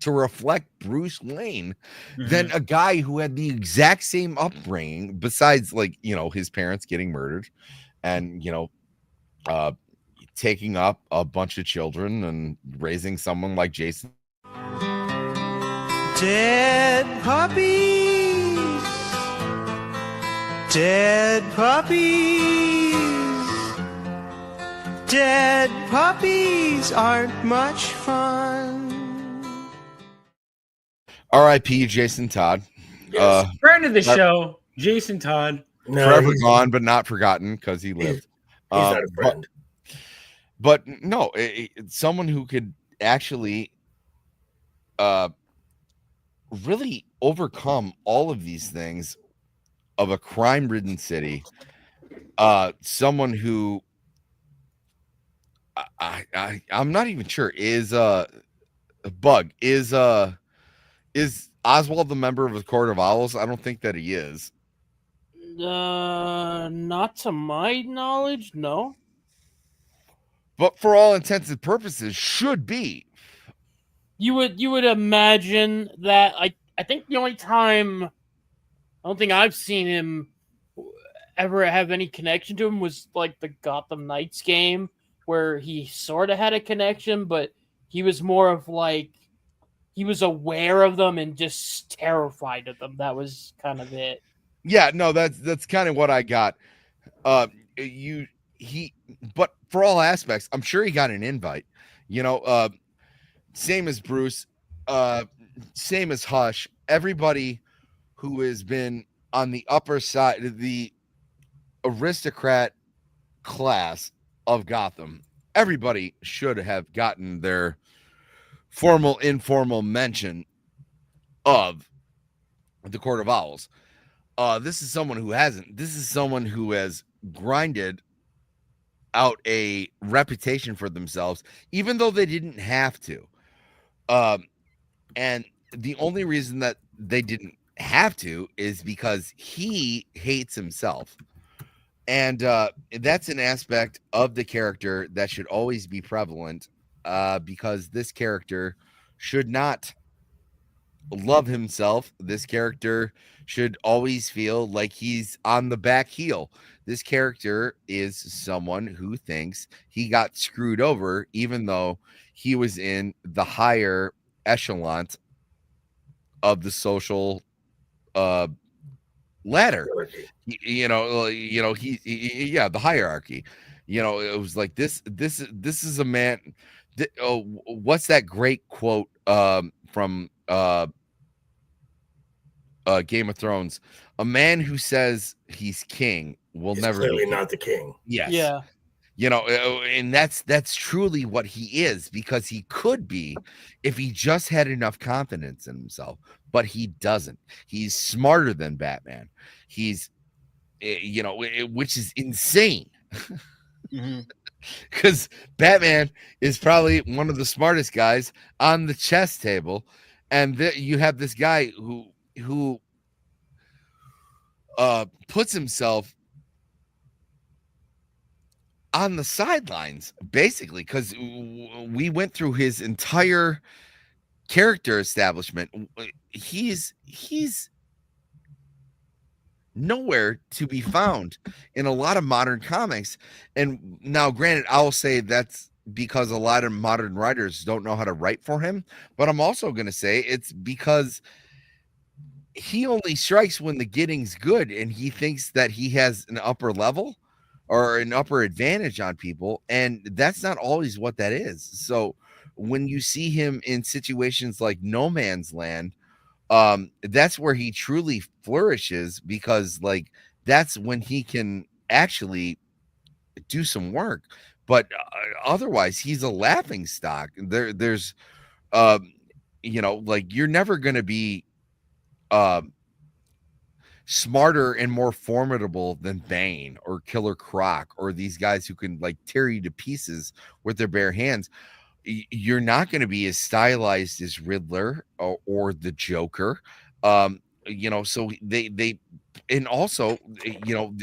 to reflect Bruce Wayne than a guy who had the exact same upbringing, besides, like, his parents getting murdered and, taking up a bunch of children and raising someone like Jason. Dead puppies. Dead puppies. Dead puppies aren't much fun. R.I.P. Jason Todd. Friend of the show, Jason Todd. Forever gone, but not forgotten, because he lived. He's not a friend. But no, it's someone who could actually really overcome all of these things of a crime-ridden city. Someone who I'm not even sure is Bug is Oswald the member of the Court of Owls? I don't think that he is. Not to my knowledge, no. But for all intents and purposes, should be. You would imagine that. I think the only time I don't think I've seen him ever have any connection to him was like the Gotham Knights game, where he sort of had a connection, but he was more of like he was aware of them and just terrified of them. That was kind of it. Yeah, no, that's kind of what I got. But for all aspects, I'm sure he got an invite. Same as Bruce, same as Hush. Everybody who has been on the upper side, the aristocrat class of Gotham, everybody should have gotten their formal, informal mention of the Court of Owls. This is someone who hasn't. This is someone who has grinded out a reputation for themselves, even though they didn't have to. And the only reason that they didn't have to is because he hates himself. And that's an aspect of the character that should always be prevalent, because this character should not love himself. This character should always feel like he's on the back heel. This character is someone who thinks he got screwed over, even though he was in the higher echelon of the social ladder. The hierarchy. It was like this is a man. what's that great quote from Game of Thrones? A man who says he's king will He's never be clearly king. not the king. Yes. Yeah. You know, and that's truly what he is, because he could be if he just had enough confidence in himself, but he doesn't. He's smarter than Batman. He's, you know, which is insane. Because Batman is probably one of the smartest guys on the chess table, and you have this guy who puts himself on the sidelines, basically, because we went through his entire character establishment. He's nowhere to be found in a lot of modern comics. And now, granted, I'll say that's because a lot of modern writers don't know how to write for him, but I'm also going to say it's because he only strikes when the getting's good, and he thinks that he has an upper level or an upper advantage on people, and that's not always what that is. So when you see him in situations like No Man's Land, that's where he truly flourishes, because like that's when he can actually do some work. But otherwise, he's a laughing stock. There's you know, like, you're never going to be smarter and more formidable than Bane or Killer Croc or these guys who can like tear you to pieces with their bare hands. You're not going to be as stylized as Riddler or the Joker. You know, so they and also, you know,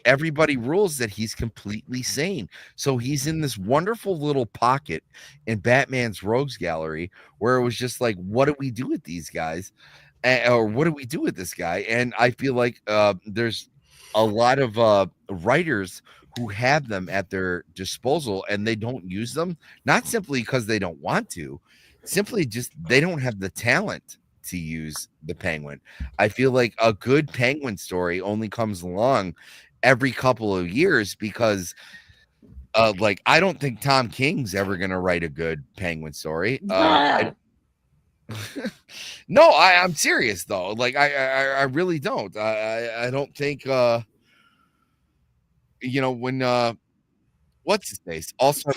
everybody rules that he's completely sane. So he's in this wonderful little pocket in Batman's rogues gallery where it was just like, what do we do with these guys? Or what do we do with this guy? And I feel like there's a lot of writers who have them at their disposal and they don't use them, not simply because they don't want to, simply just they don't have the talent to use the Penguin. I feel like a good Penguin story only comes along every couple of years because like, I don't think Tom King's ever going to write a good Penguin story. No, I'm serious though. Like, I really don't. I don't think you know, when what's his face? Also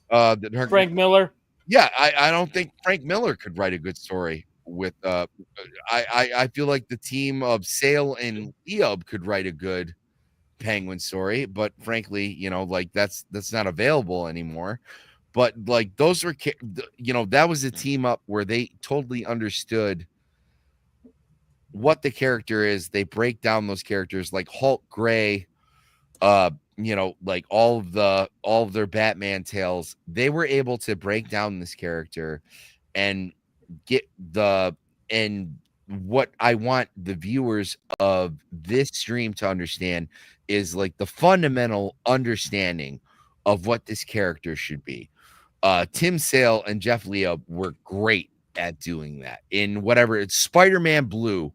Batman, Frank Miller. Yeah, I don't think Frank Miller could write a good story with I feel like the team of Sale and Eob could write a good Penguin story, but frankly, you know, like that's not available anymore. But like, those were, you know, that was a team up where they totally understood what the character is. They break down those characters like Hulk, Gray, you know, like all of their Batman tales. They were able to break down this character and get and what I want the viewers of this stream to understand is like the fundamental understanding of what this character should be. Tim Sale and Jeff Leo were great at doing that in whatever it's Spider-Man Blue.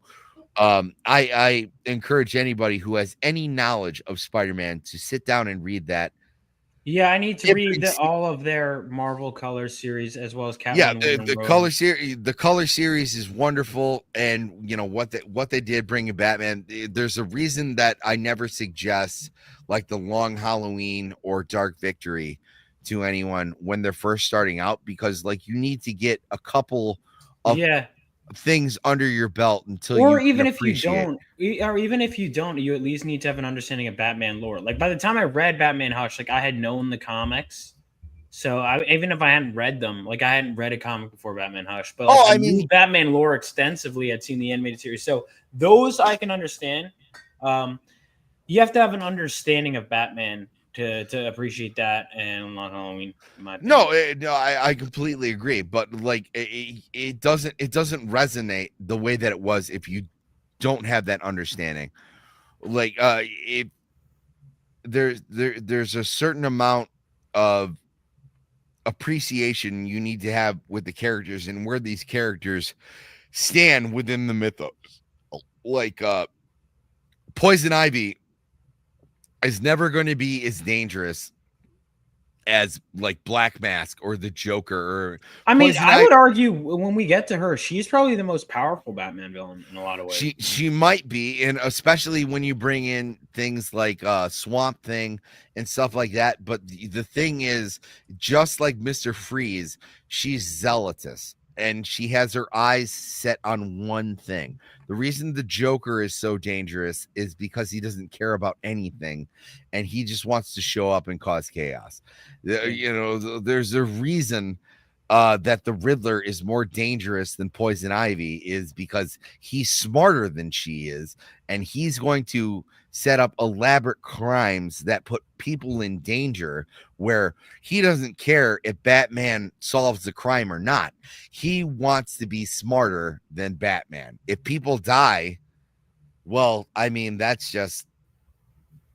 I encourage anybody who has any knowledge of Spider-Man to sit down and read that. Yeah, I need to read all of their Marvel Color series as well as Catwoman. Yeah, the color series is wonderful, and you know what they did bringing Batman. There's a reason that I never suggest like the Long Halloween or Dark Victory to anyone when they're first starting out, because like, you need to get a couple of things under your belt until or you even if you don't, you at least need to have an understanding of Batman lore. Like, by the time I read Batman Hush, like, I had known the comics, so even if I hadn't read them, like, I hadn't read a comic before Batman Hush, but like, I knew Batman lore extensively. I'd seen the animated series, so those I can understand. You have to have an understanding of Batman to appreciate that, and Long Halloween. No, I completely agree, but like, it doesn't resonate the way that it was if you don't have that understanding. Like, there's a certain amount of appreciation you need to have with the characters and where these characters stand within the mythos. Like, Poison Ivy is never going to be as dangerous as like Black Mask or the Joker. Or I mean, Poison I Ivy. would argue when we get to her, she's probably the most powerful Batman villain in a lot of ways. She might be, and especially when you bring in things like Swamp Thing and stuff like that. But the thing is, just like Mr. Freeze, she's zealotous, and she has her eyes set on one thing. The reason the Joker is so dangerous is because he doesn't care about anything, and he just wants to show up and cause chaos. You know, there's a reason that the Riddler is more dangerous than Poison Ivy is because he's smarter than she is, and he's going to set up elaborate crimes that put people in danger where he doesn't care if Batman solves the crime or not. He wants to be smarter than Batman. If people die, well, I mean, that's just,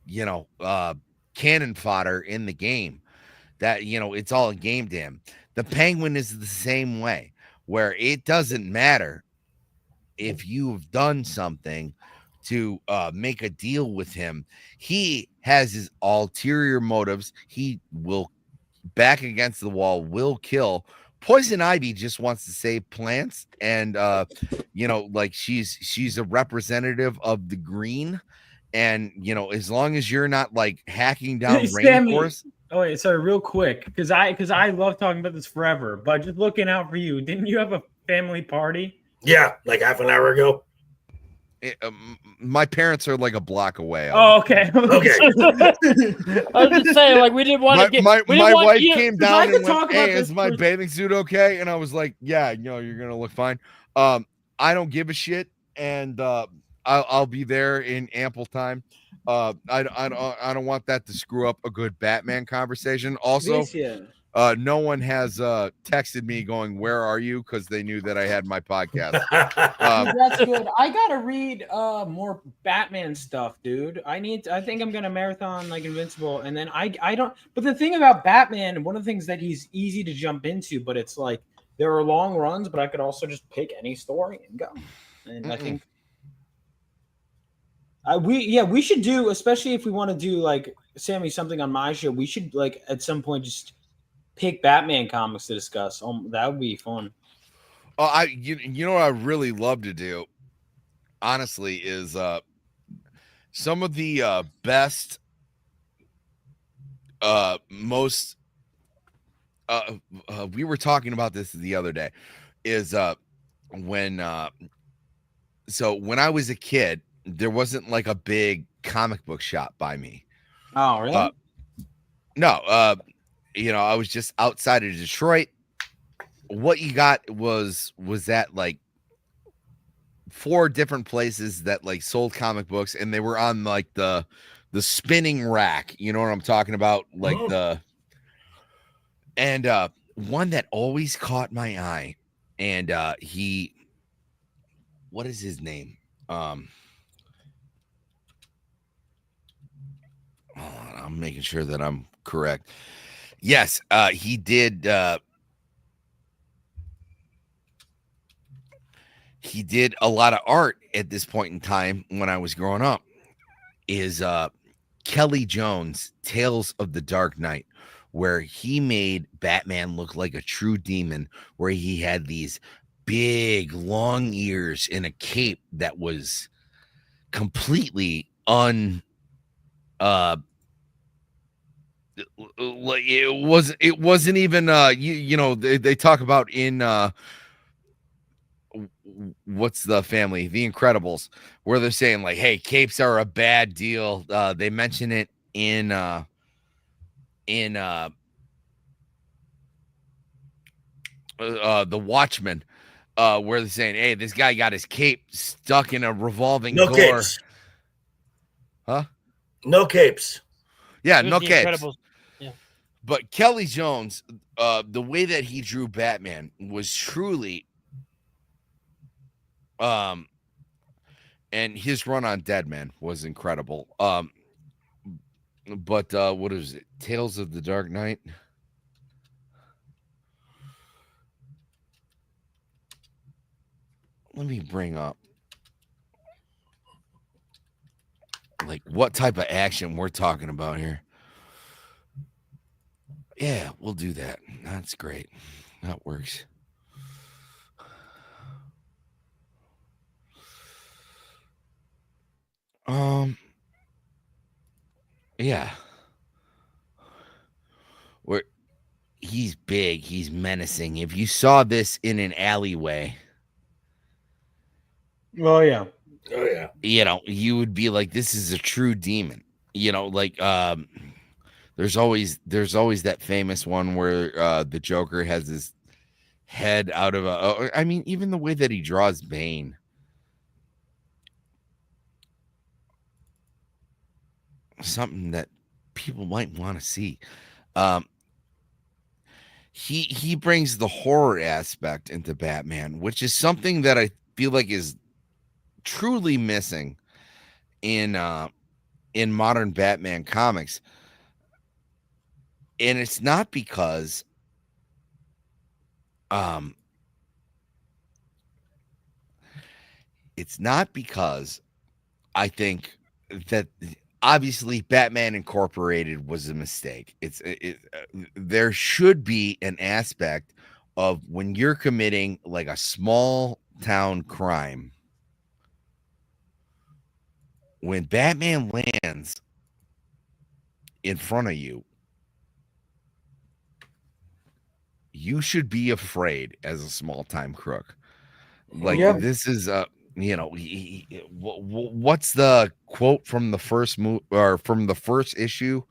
you know, cannon fodder in the game. That, you know, it's all a game to him. The Penguin is the same way, where it doesn't matter if you've done something to make a deal with him. He has his ulterior motives. He will back against the wall, will kill. Poison Ivy just wants to save plants, and you know, like she's a representative of the green, and you know, as long as you're not like hacking down rainforests. Oh wait, sorry, real quick, because I love talking about this forever, but just looking out for you. Didn't you have a family party? Yeah, like half an hour ago. My parents are like a block away. Oh, okay. Okay. I was just saying, like, we didn't want to get. My wife came down could and talk went, about "Hey, this is my for- bathing suit okay?" And I was like, "Yeah, you know, you're gonna look fine." I don't give a shit, and I'll be there in ample time. I don't want that to screw up a good Batman conversation. Also, no one has texted me going, "Where are you?" because they knew that I had my podcast. That's good. I gotta read more Batman stuff, dude. I think I'm gonna marathon like Invincible, and then I don't. But the thing about Batman, one of the things that he's easy to jump into, but it's like there are long runs, but I could also just pick any story and go. And I think we should do, especially if we want to do like Sammy something on my show. We should like at some point just pick Batman comics to discuss. That would be fun. Oh, you know what I really love to do, honestly, is some of the best, most. We were talking about this the other day. Is when I was a kid, there wasn't like a big comic book shop by me. Oh, really? No. You know, I was just outside of Detroit. What you got was that like 4 different places that like sold comic books, and they were on like the spinning rack. You know what I'm talking about? Like one that always caught my eye, and what is his name? I'm making sure that I'm correct. Yes, he did. He did a lot of art at this point in time when I was growing up. Is Kelly Jones' Tales of the Dark Knight, where he made Batman look like a true demon, where he had these big long ears and a cape that was completely like it wasn't even you know, they talk about in what's the family, The Incredibles, where they're saying like, hey, capes are a bad deal. They mention it in The Watchmen, where they're saying, hey, this guy got his cape stuck in a revolving door. Capes. Huh? No capes. Yeah, no capes. Incredibles. Yeah. But Kelly Jones, the way that he drew Batman was truly and his run on Deadman was incredible. But what is it? Tales of the Dark Knight. Let me bring up like what type of action we're talking about here. Yeah, we'll do that. That's great. That works. Yeah. Where he's big, he's menacing. If you saw this in an alleyway, Oh yeah. Oh yeah. you know, you would be like, this is a true demon. You know, like there's always that famous one where the Joker has his head out of a I mean, even the way that he draws Bane. Something that people might want to see. He brings the horror aspect into Batman, which is something that I feel like is truly missing in modern Batman comics. And it's not because I think that obviously Batman Incorporated was a mistake. There should be an aspect of when you're committing like a small town crime, when Batman lands in front of you, you should be afraid as a small time crook. Like this is you know, what's the quote from the first from the first issue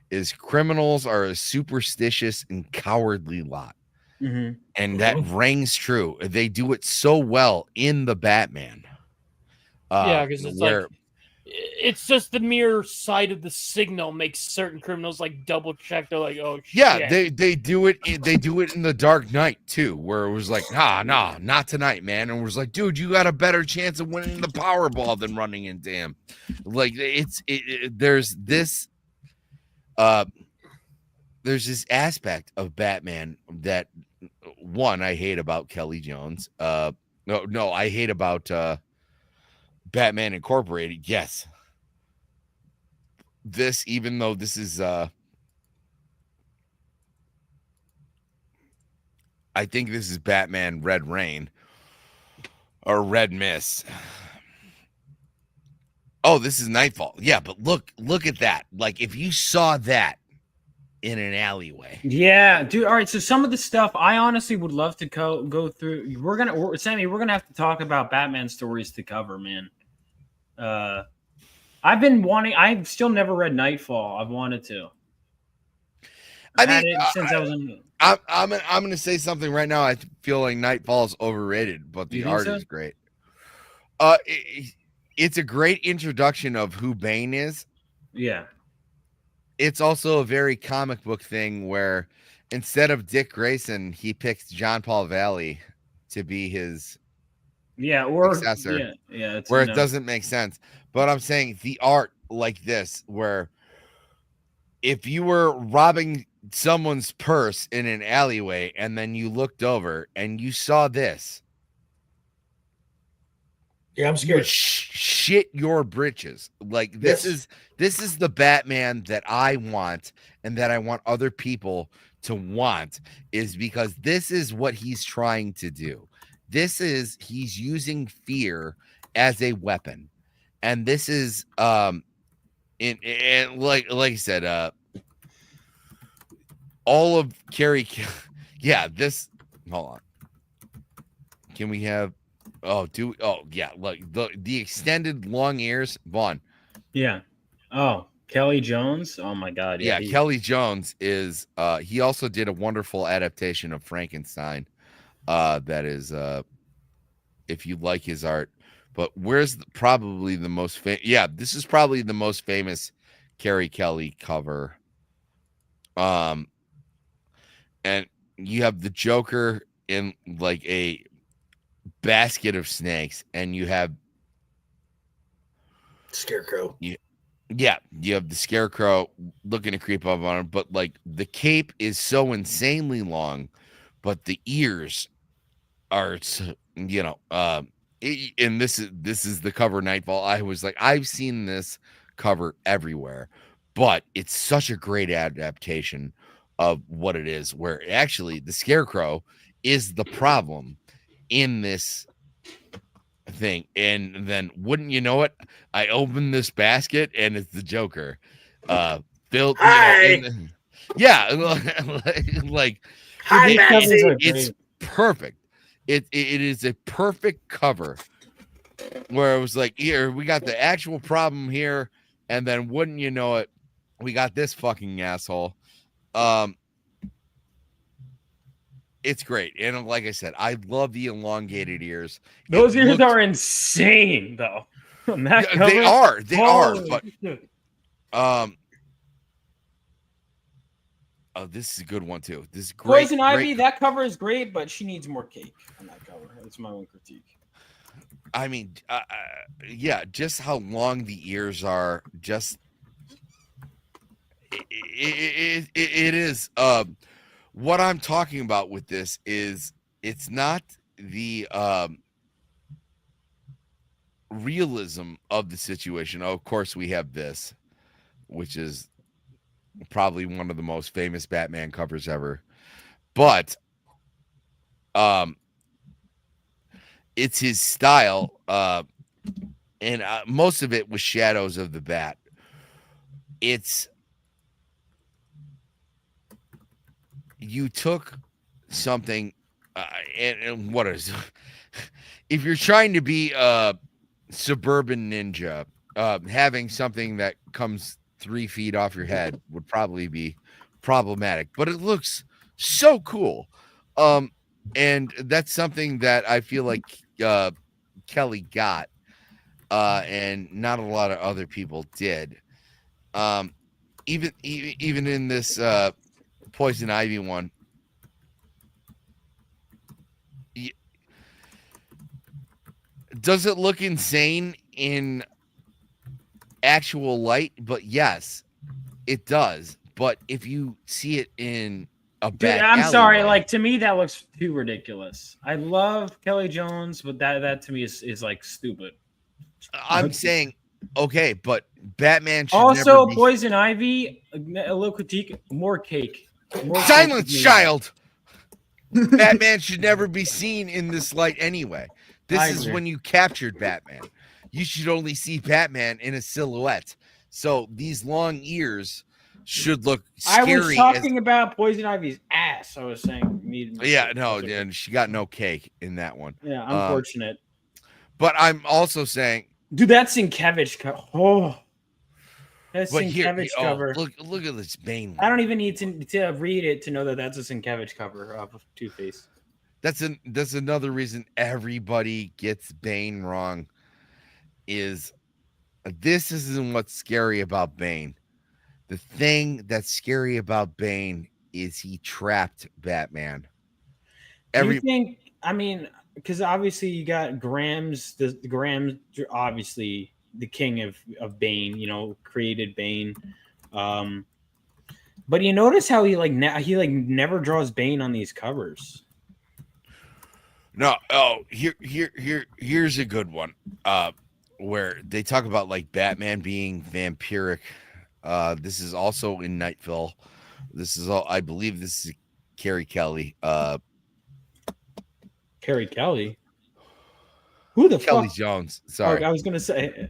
is criminals are a superstitious and cowardly lot. Mm-hmm. And that rings true. They do it so well in the Batman. Yeah, because it's like it's just the mere sight of the signal makes certain criminals like double check. They're like, oh shit. Yeah, they do it. They do it in the Dark Knight too, where it was like, nah, not tonight, man. And it was like, dude, you got a better chance of winning the Powerball than running into him. Like there's this aspect of Batman that one I hate about Kelly Jones. No, I hate about Batman Incorporated. Yes. This, even though this is I think this is Batman Red Rain or Red Mist. Oh, this is Nightfall. Yeah, but look at that. Like if you saw that in an alleyway. Yeah, dude. All right, so some of the stuff I honestly would love to go through. Sammy, we're gonna have to talk about Batman stories to cover, man. I've still never read Nightfall. I've wanted to. I mean, since I was in. I'm gonna say something right now. I feel like Nightfall is overrated, but the art is great. It's a great introduction of who Bane is. Yeah. It's also a very comic book thing where instead of Dick Grayson, he picks John Paul Valley to be his successor. Yeah, where it doesn't make sense. But I'm saying the art like this, where if you were robbing someone's purse in an alleyway and then you looked over and you saw this. Yeah, I'm scared. Shit your britches. Like this is the Batman that I want and that I want other people to want, is because this is what he's trying to do. He's using fear as a weapon. And this is and like I said, all of Carrie. Yeah, this. Hold on. Can we have? Yeah. Look, the extended long ears, Vaughn. Yeah. Oh, Kelly Jones. Oh my God. Yeah, Kelly Jones is. He also did a wonderful adaptation of Frankenstein. That is, if you like his art. But where's probably the most famous? Yeah, this is probably the most famous Carrie Kelly cover. And you have the Joker in like a basket of snakes, and you have Scarecrow. You have the Scarecrow looking to creep up on him, but like the cape is so insanely long, but the ears are, and this is the cover Nightfall. I was like, I've seen this cover everywhere, but it's such a great adaptation of what it is, where actually the Scarecrow is the problem in this thing. And then wouldn't you know it, I open this basket and it's the Joker. Filled, like Hi, Maxie. it's perfect. It is a perfect cover where it was like, here we got the actual problem here, and then wouldn't you know it, we got this fucking asshole. It's great. And like I said, I love the elongated ears. Those ears are insane, though. They are, but oh, this is a good one too. This is great. Poison Ivy, that cover is great, but she needs more cake on that cover. That's my one critique. I mean, yeah, just how long the ears are. Just it is. What I'm talking about with this is it's not the realism of the situation. Oh, of course, we have this, which is probably one of the most famous Batman covers ever, but it's his style, and most of it was shadows of the bat. It's you took something, and what is if you're trying to be a suburban ninja, having something that comes 3 feet off your head would probably be problematic, but it looks so cool. And that's something that I feel like Kelly got, and not a lot of other people did. Even in this Poison Ivy one, does it look insane in actual light? But yes, it does. But if you see it in a bad I'm sorry, like to me that looks too ridiculous. I love Kelly Jones, but that to me is like stupid. I'm saying okay, but Batman should also never be... Poison Ivy, a little critique, more cake. Silence, child. Batman should never be seen in this light anyway. This is when you captured Batman. You should only see Batman in a silhouette. So these long ears should look scary. I was talking about Poison Ivy's ass. I was saying. Yeah, no, and she got no cake in that one. Yeah, unfortunate. But I'm also saying, dude, that's Sienkiewicz cover. Oh, that's Sienkiewicz cover. Look at this Bane. I don't even need to read it to know that that's a Sienkiewicz cover of Two-Face. That's another reason everybody gets Bane wrong. Is this isn't what's scary about Bane. The thing that's scary about Bane is he trapped Batman. Do you think? I mean, because obviously you got Graham's. Graham's obviously the king of Bane. You know, created Bane. But you notice how he never draws Bane on these covers. No. Oh, here's a good one. Where they talk about like Batman being vampiric. This is also in Nightfall. This is all, I believe this is Carrie Kelly. Carrie Kelly? Who the Kelly fuck? Jones. Sorry. Oh, I was going to say.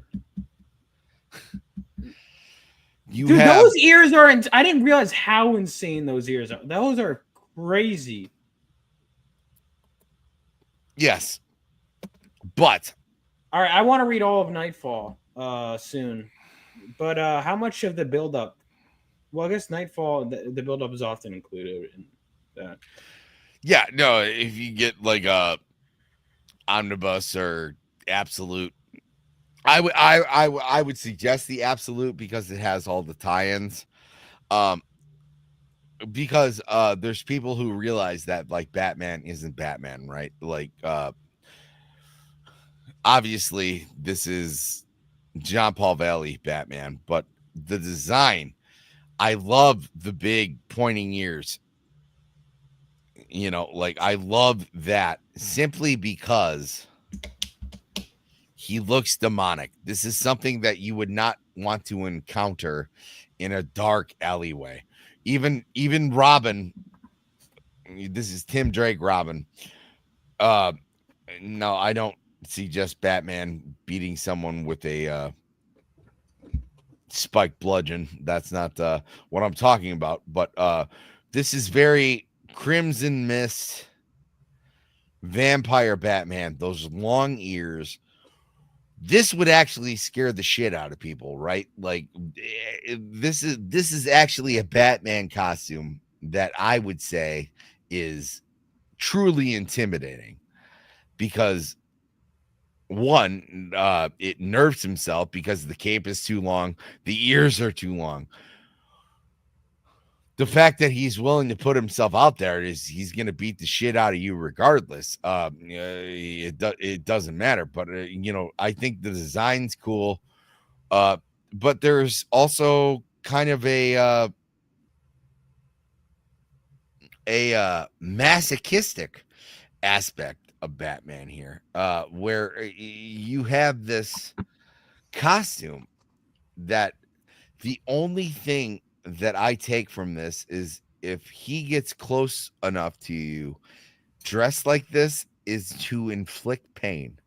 Those ears are, I didn't realize how insane those ears are. Those are crazy. Yes. But. All right, I want to read all of Nightfall soon. But how much of the build-up? Well, I guess Nightfall, the build-up is often included in that. Yeah, no, if you get like a omnibus or absolute, I would suggest the absolute because it has all the tie-ins. Because there's people who realize that like Batman isn't Batman, right? Like obviously this is John Paul Valley Batman, but the design, I love the big pointing ears. You know, like I love that simply because he looks demonic. This is something that you would not want to encounter in a dark alleyway. Even Robin, this is Tim Drake Robin. No, I don't see just Batman beating someone with a spiked bludgeon. That's not what I'm talking about. But this is very Crimson Mist, vampire Batman, those long ears. This would actually scare the shit out of people, right? Like this is actually a Batman costume that I would say is truly intimidating, because one, it nerfs himself because the cape is too long, the ears are too long. The fact that he's willing to put himself out there is he's going to beat the shit out of you regardless. It doesn't matter. But, I think the design's cool. But there's also kind of a masochistic aspect of Batman here, where you have this costume that the only thing that I take from this is if he gets close enough to you dressed like this is to inflict pain.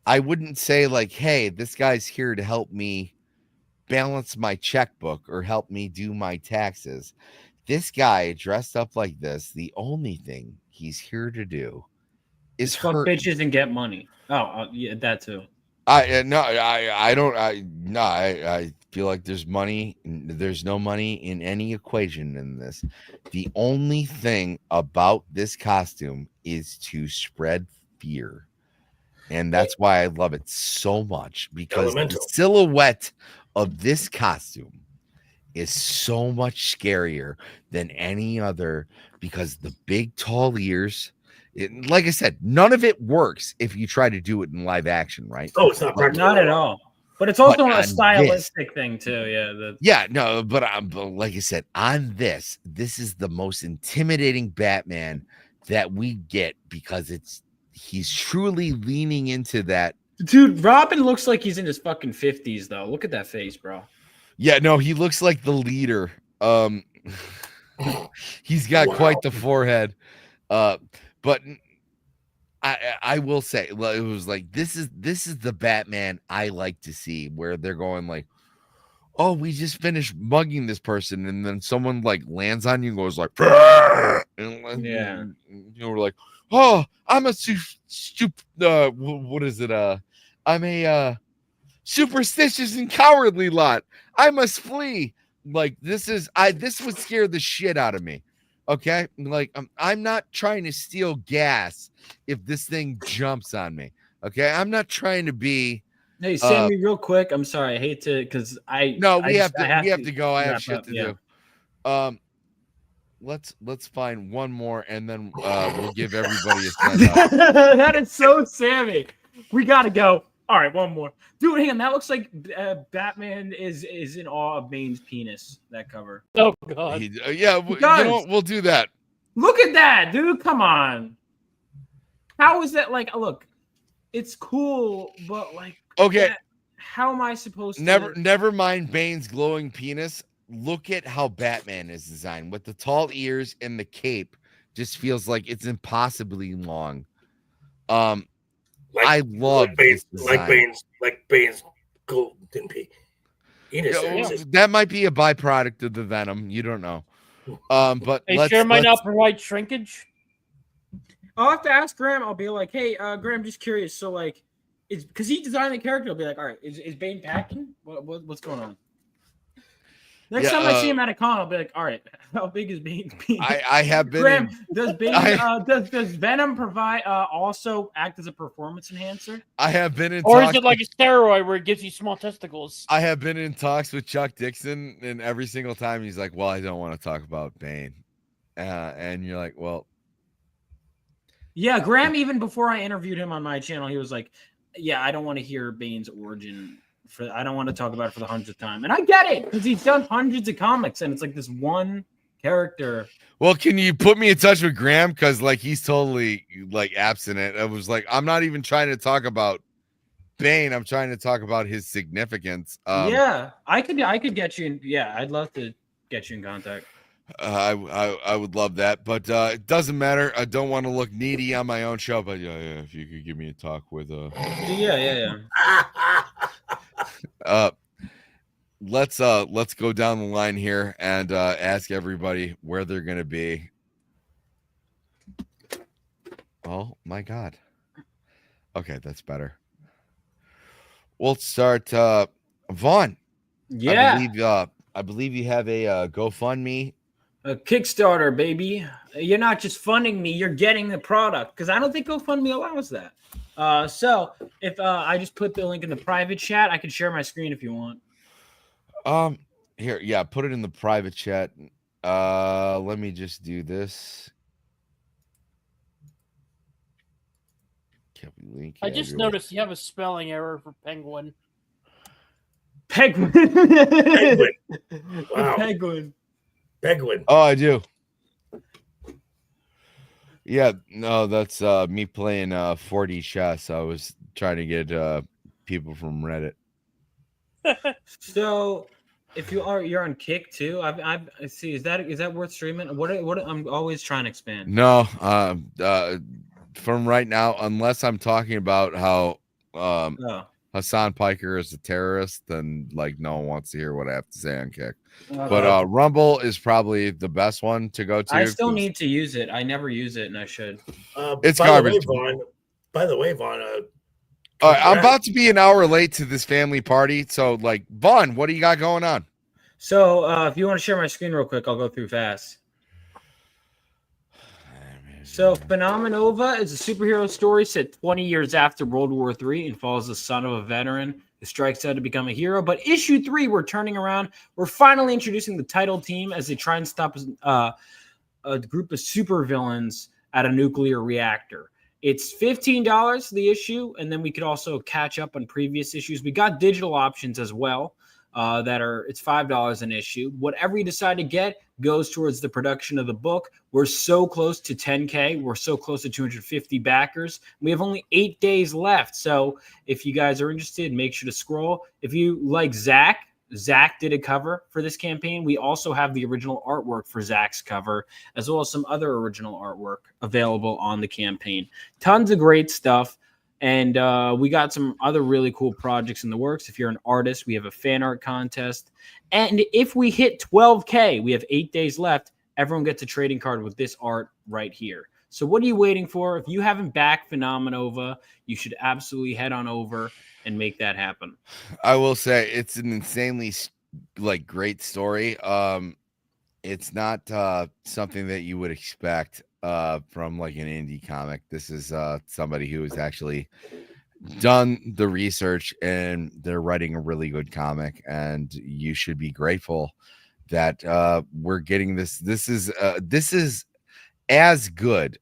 I wouldn't say like, hey, this guy's here to help me balance my checkbook or help me do my taxes. This guy dressed up like this, the only thing he's here to do is fuck hurt bitches and get money. Oh, yeah, that too. I feel like there's money. There's no money in any equation in this. The only thing about this costume is to spread fear. And that's why I love it so much, because the silhouette of this costume is so much scarier than any other, because the big tall ears, like I said, none of it works if you try to do it in live action, right? Oh, it's not practical. Not at all. But it's also a stylistic thing too. Yeah. But like I said, on this is the most intimidating Batman that we get, because he's truly leaning into that. Dude, Robin looks like he's in his fucking 50s though. Look at that face, bro. Yeah, no, he looks like the leader. He's got quite the forehead. But I will say, it was like, this is the Batman I like to see, where they're going like, oh, we just finished mugging this person, and then someone like lands on you and goes like, and, yeah, we're like, oh, I'm a what is it? I'm a superstitious and cowardly lot. I must flee. Like this would scare the shit out of me. Okay, like I'm not trying to steal gas if this thing jumps on me. Okay, I'm not trying to be. Hey, Sammy, real quick. I'm sorry, I hate to, because we have to go. I have shit to do. Let's find one more, and then we'll give everybody a send up. That is so Sammy. We gotta go. All right, one more. Dude, hang on. That looks like Batman is in awe of Bane's penis, that cover. Oh, God. We'll do that. Look at that, dude. Come on. How is that? Like, look, it's cool, but like, okay. How am I supposed to? Never mind Bane's glowing penis. Look at how Batman is designed with the tall ears and the cape. Just feels like it's impossibly long. I love Bane's golden penis. That might be a byproduct of the venom. You don't know. But might not provide shrinkage. I'll have to ask Graham. I'll be like, hey, Graham, just curious. So, like, is because he designed the character, I'll be like, all right, is Bane packing? What's going on? Next time I see him at a con, I'll be like, all right, how big is Bane's penis? I have been. Graham, does Bane does Venom provide also act as a performance enhancer? I have been in. Or is it like a steroid where it gives you small testicles? I have been in talks with Chuck Dixon, and every single time he's like, "Well, I don't want to talk about Bane," and you're like, "Well." Yeah, Graham, even before I interviewed him on my channel, he was like, yeah, I don't want to hear Bane's origin. I don't want to talk about it for the 100th time. And I get it, because he's done hundreds of comics, and it's like this one character. Well, can you put me in touch with Graham? Because, like, he's totally, like, abstinent. I was like, I'm not even trying to talk about Bane. I'm trying to talk about his significance. Yeah, I could get you in. Yeah, I'd love to get you in contact. I would love that, but it doesn't matter. I don't want to look needy on my own show, but yeah, if you could give me a talk with Yeah. let's go down the line here and ask everybody where they're gonna be. Oh my god. Okay, that's better. We'll start Vaughn. Yeah. I believe you have a GoFundMe. A Kickstarter, baby. You're not just funding me, you're getting the product, because I don't think GoFundMe allows that. So if I just put the link in the private chat, I can share my screen if you want. Here, yeah, put it in the private chat. Let me just do this. I just noticed you have a spelling error for penguin. Penguin. Wow. Penguin. Oh, I do. Yeah, no, that's me playing 4D chess. I was trying to get people from Reddit. So if you're on Kick too, I see. Is that worth streaming? What I'm always trying to expand. No, from right now, unless I'm talking about how Hassan Piker is a terrorist, then like no one wants to hear what I have to say on Kick. But Rumble is probably the best one to go to. I still need to use it. I never use it, and I should. It's garbage. By the way, Vaughn. I'm about to be an hour late to this family party, so like, Vaughn, what do you got going on? So if you want to share my screen real quick, I'll go through fast. So Phenomenova is a superhero story set 20 years after World War III and follows the son of a veteran who strikes out to become a hero. But issue 3, we're turning around. We're finally introducing the title team as they try and stop a group of supervillains at a nuclear reactor. It's $15 the issue, and then we could also catch up on previous issues. We got digital options as well. It's $5 an issue. Whatever you decide to get goes towards the production of the book. We're so close to 10K. We're so close to 250 backers. We have only 8 days left. So if you guys are interested, make sure to scroll. If you like Zach did a cover for this campaign. We also have the original artwork for Zach's cover, as well as some other original artwork available on the campaign. Tons of great stuff. And we got some other really cool projects in the works. If you're an artist, we have a fan art contest. And if we hit 12K, we have 8 days left. Everyone gets a trading card with this art right here. So what are you waiting for? If you haven't backed Phenomenova, you should absolutely head on over and make that happen. I will say it's an insanely great story. It's not something that you would expect from like an indie comic. This is somebody who has actually done the research and they're writing a really good comic, and you should be grateful that we're getting this. This is as good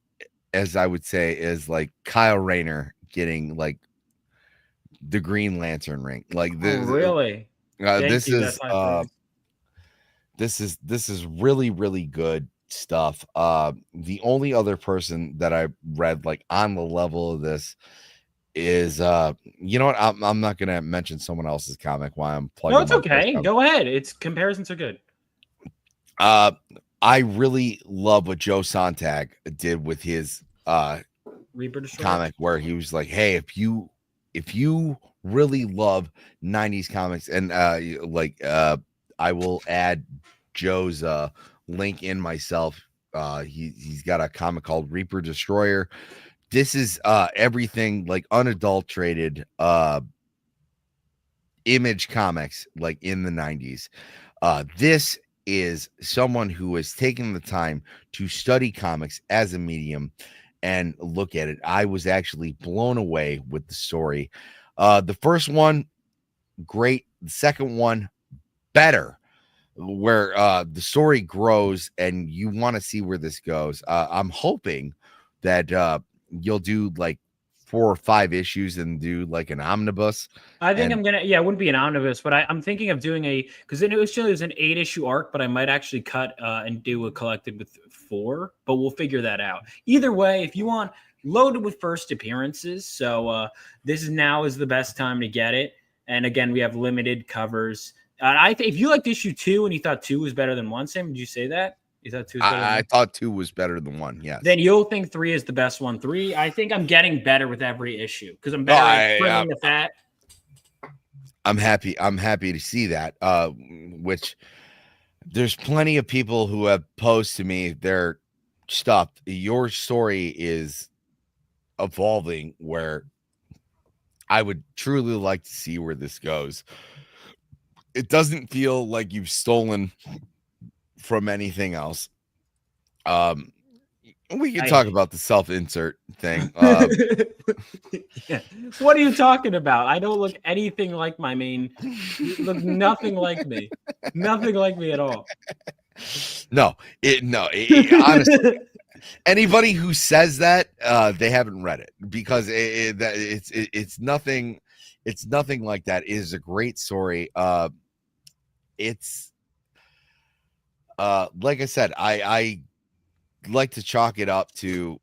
as I would say is like Kyle Rayner getting like the Green Lantern ring. Like this, really? This is really, really good stuff. The only other person that I read like on the level of this is you know what? I'm not gonna mention someone else's comic while I'm plugging. No, it's okay. Go ahead. It's comparisons are good. I really love what Joe Sontag did with his Reaper Destroyer comic, where he was like, "Hey, if you really love 90s comics," and I will add Joe's link in myself. He's got a comic called Reaper Destroyer. This is everything like unadulterated Image comics like in the 90s. This is someone who has taken the time to study comics as a medium and look at it. I was actually blown away with the story. The first one, great. The second one, better, where the story grows and you want to see where this goes. I'm hoping that you'll do like 4 or 5 issues and do like an omnibus. I think I'm gonna, it wouldn't be an omnibus, but I'm thinking of doing because initially it was an 8-issue arc, but I might actually cut and do a collected with 4, but we'll figure that out. Either way, if you want loaded with first appearances. So this is the best time to get it. And again, we have limited covers. If you liked issue 2 and you thought 2 was better than 1, Sam, did you say that? You thought 2 was better than 1? I thought 2 was better than 1, yes. Then you'll think 3 is the best one. 3, I think I'm getting better with every issue because I'm better at trimming the fat. I'm happy to see that. Which there's plenty of people who have posed to me their stuff. Your story is evolving where I would truly like to see where this goes. It doesn't feel like you've stolen from anything else. We can talk about the self-insert thing. Yeah. What are you talking about? I don't look anything like my main. You look nothing like me. Nothing like me at all. No, honestly, anybody who says that, they haven't read it, because it's nothing. It's nothing like that. It is a great story. It's like I said, I like to chalk it up to,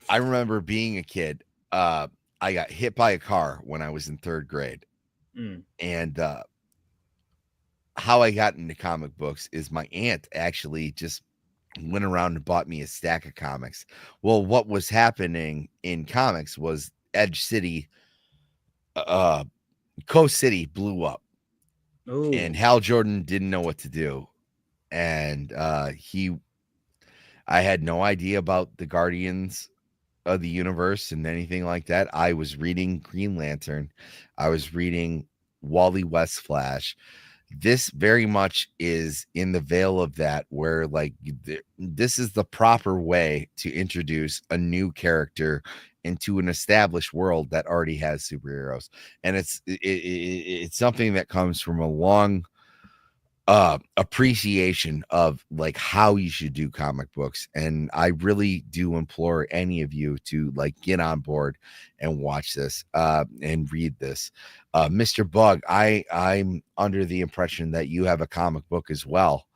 I remember being a kid. I got hit by a car when I was in 3rd grade. And how I got into comic books is my aunt actually just went around and bought me a stack of comics. Well, what was happening in comics was Edge City, Coast City blew up. Ooh. And Hal Jordan didn't know what to do. And I had no idea about the Guardians of the Universe and anything like that. I was reading Green Lantern. I was reading Wally West Flash. This very much is in the veil of that, where like this is the proper way to introduce a new character into an established world that already has superheroes. And it's something that comes from a long appreciation of like how you should do comic books, and I really do implore any of you to like get on board and watch this and read this. Mr. Bug, I'm under the impression that you have a comic book as well.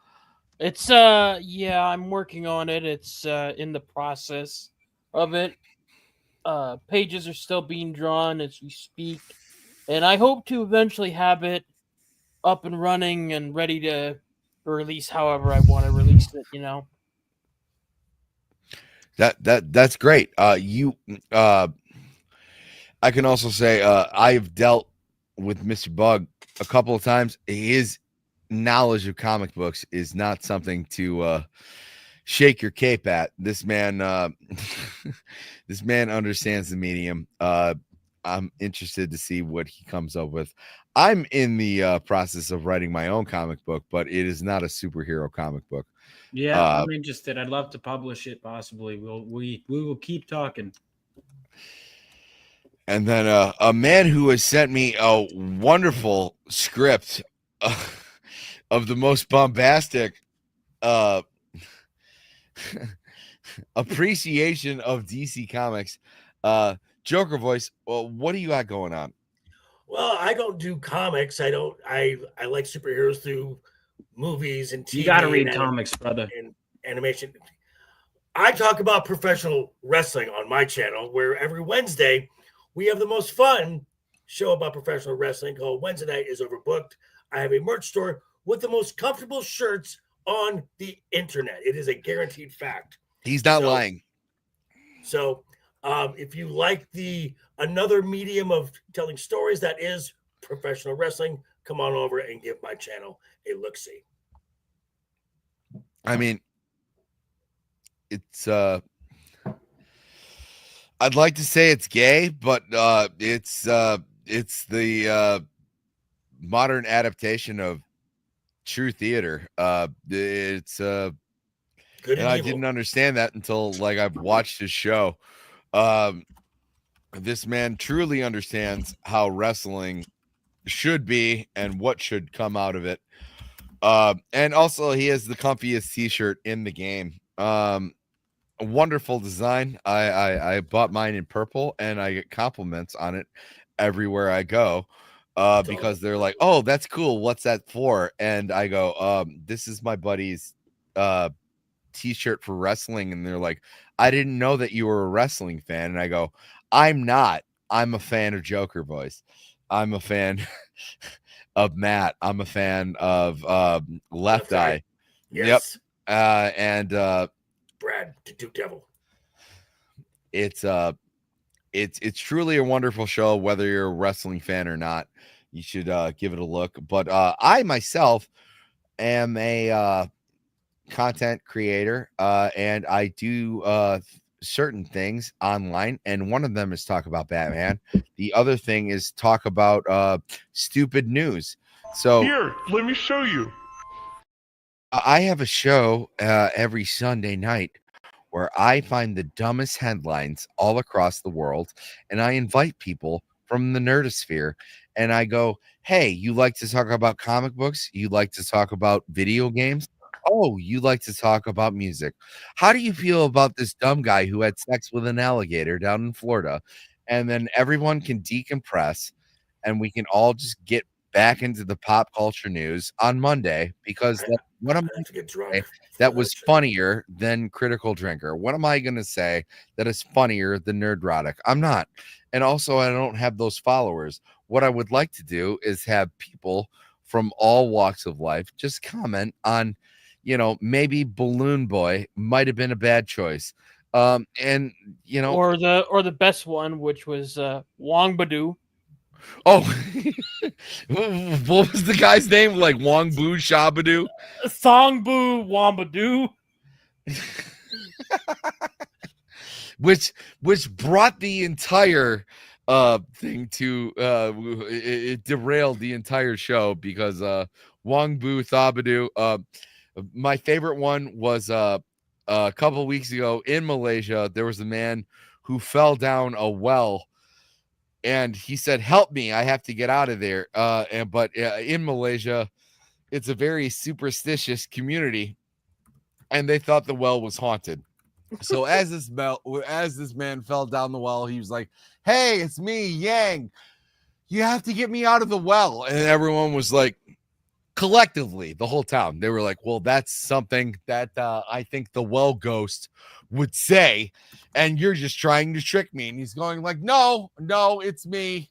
It's yeah, I'm working on it. It's in the process of it. Pages are still being drawn as we speak, and I hope to eventually have it up and running and ready to release however I want to release it, you know. That's great. I can also say I've dealt with Mr. Bug a couple of times. His knowledge of comic books is not something to shake your cape at. This man this man understands the medium. I'm interested to see what he comes up with. I'm in the process of writing my own comic book, but it is not a superhero comic book. Yeah, I'm interested. I'd love to publish it. Possibly, we will keep talking. And then a man who has sent me a wonderful script of the most bombastic appreciation of DC Comics. Joker Voice, well, what do you got going on? Well, I don't do comics. I like superheroes through movies and TV. You got to read comics, brother. And animation. I talk about professional wrestling on my channel, where every Wednesday we have the most fun show about professional wrestling called Wednesday Night is Overbooked. I have a merch store with the most comfortable shirts on the internet. It is a guaranteed fact. He's not lying. So if you like another medium of telling stories that is professional wrestling, come on over and give my channel a look-see. I mean, it's I'd like to say it's gay, but it's the modern adaptation of true theater. It's good and I didn't understand that until like I've watched his show. This man truly understands how wrestling should be and what should come out of it. And also he has the comfiest t-shirt in the game. A wonderful design. I bought mine in purple and I get compliments on it everywhere I go. Because they're like, oh, that's cool. What's that for? And I go, this is my buddy's t-shirt for wrestling. And they're like, I didn't know that you were a wrestling fan. And I go, I'm not. I'm a fan of Joker Boys. I'm a fan of Matt. I'm a fan of Left Eye. Yes. Yep. And Brad, the Duke Devil. It's truly a wonderful show, whether you're a wrestling fan or not. You should give it a look. But I myself am a content creator, and I do certain things online, and one of them is talk about Batman. The other thing is talk about stupid news. So Here, let me show you. I have a show every Sunday night where I find the dumbest headlines all across the world, and I invite people from the nerdosphere, and I go, hey, you like to talk about comic books? You like to talk about video games? Oh, you like to talk about music. How do you feel about this dumb guy who had sex with an alligator down in Florida? And then everyone can decompress, and we can all just get back into the pop culture news on Monday, because what am I to get drunk? That was funnier than Critical Drinker. What am I going to say that is funnier than Nerdrotic? I'm not. And also, I don't have those followers. What I would like to do is have people from all walks of life just comment on, maybe Balloon Boy might have been a bad choice. And, or the best one, which was Wong Badu. Oh, what was the guy's name? Like Wong Bu Shabadu? Thong Bu Wombadu. which brought the entire thing to it derailed the entire show, because Wong Bu Thabadu. My favorite one was a couple weeks ago in Malaysia. There was a man who fell down a well, and he said, help me, I have to get out of there. But in Malaysia, it's a very superstitious community, and they thought the well was haunted. So as this man fell down the well, he was like, hey, it's me, Yang. You have to get me out of the well. And everyone was like, collectively, the whole town, they were like, well, that's something that I think the well ghost would say, and you're just trying to trick me. And he's going like, no, it's me.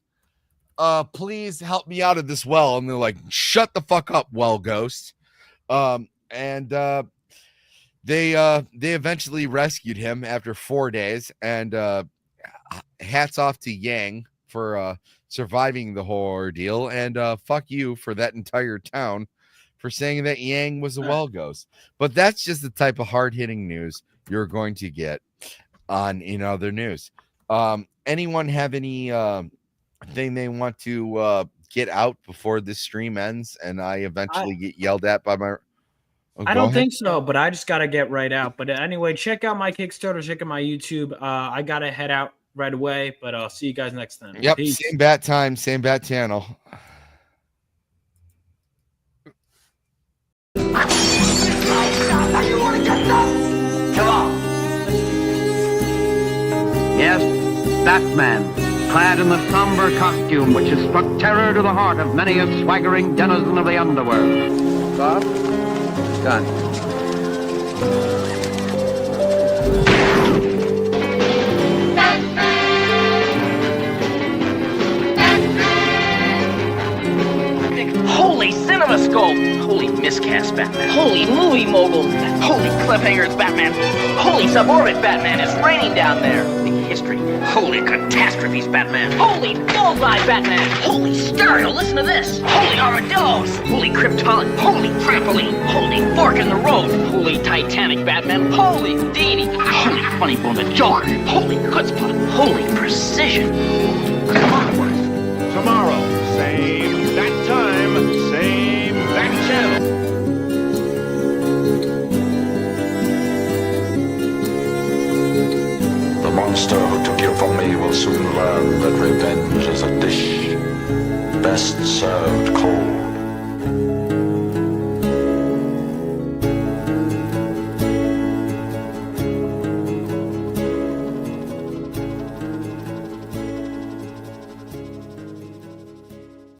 Please help me out of this well. And they're like, shut the fuck up, well ghost. And they eventually rescued him after 4 days, and hats off to Yang for surviving the whole ordeal, and fuck you for that entire town for saying that Yang was a well ghost. But that's just the type of hard-hitting news you're going to get on in other news. Anyone have any thing they want to get out before this stream ends and I eventually get yelled at by my... I don't think so, but I just got to get right out. But anyway, check out my Kickstarter, check out my YouTube. I got to head out right away, but I'll see you guys next time. Yep, Peace. same bat time, same bat channel. Come on. Yes, Batman, clad in the somber costume which has struck terror to the heart of many a swaggering denizen of the underworld. Bob? Gun. Holy CinemaScope! Holy miscast Batman! Holy movie moguls! Holy cliffhangers Batman! Holy suborbit Batman is raining down there! Big history! Holy catastrophes Batman! Holy bullseye Batman! Holy stereo! Listen to this! Holy armadillos! Holy Krypton! Holy trampoline! Holy fork in the road! Holy Titanic Batman! Holy Houdini! Holy funny bone the Joker! Holy chutzpah! Holy precision! Come on, Tomorrow, same that time, same that channel. The monster who took you from me will soon learn that revenge is a dish best served cold.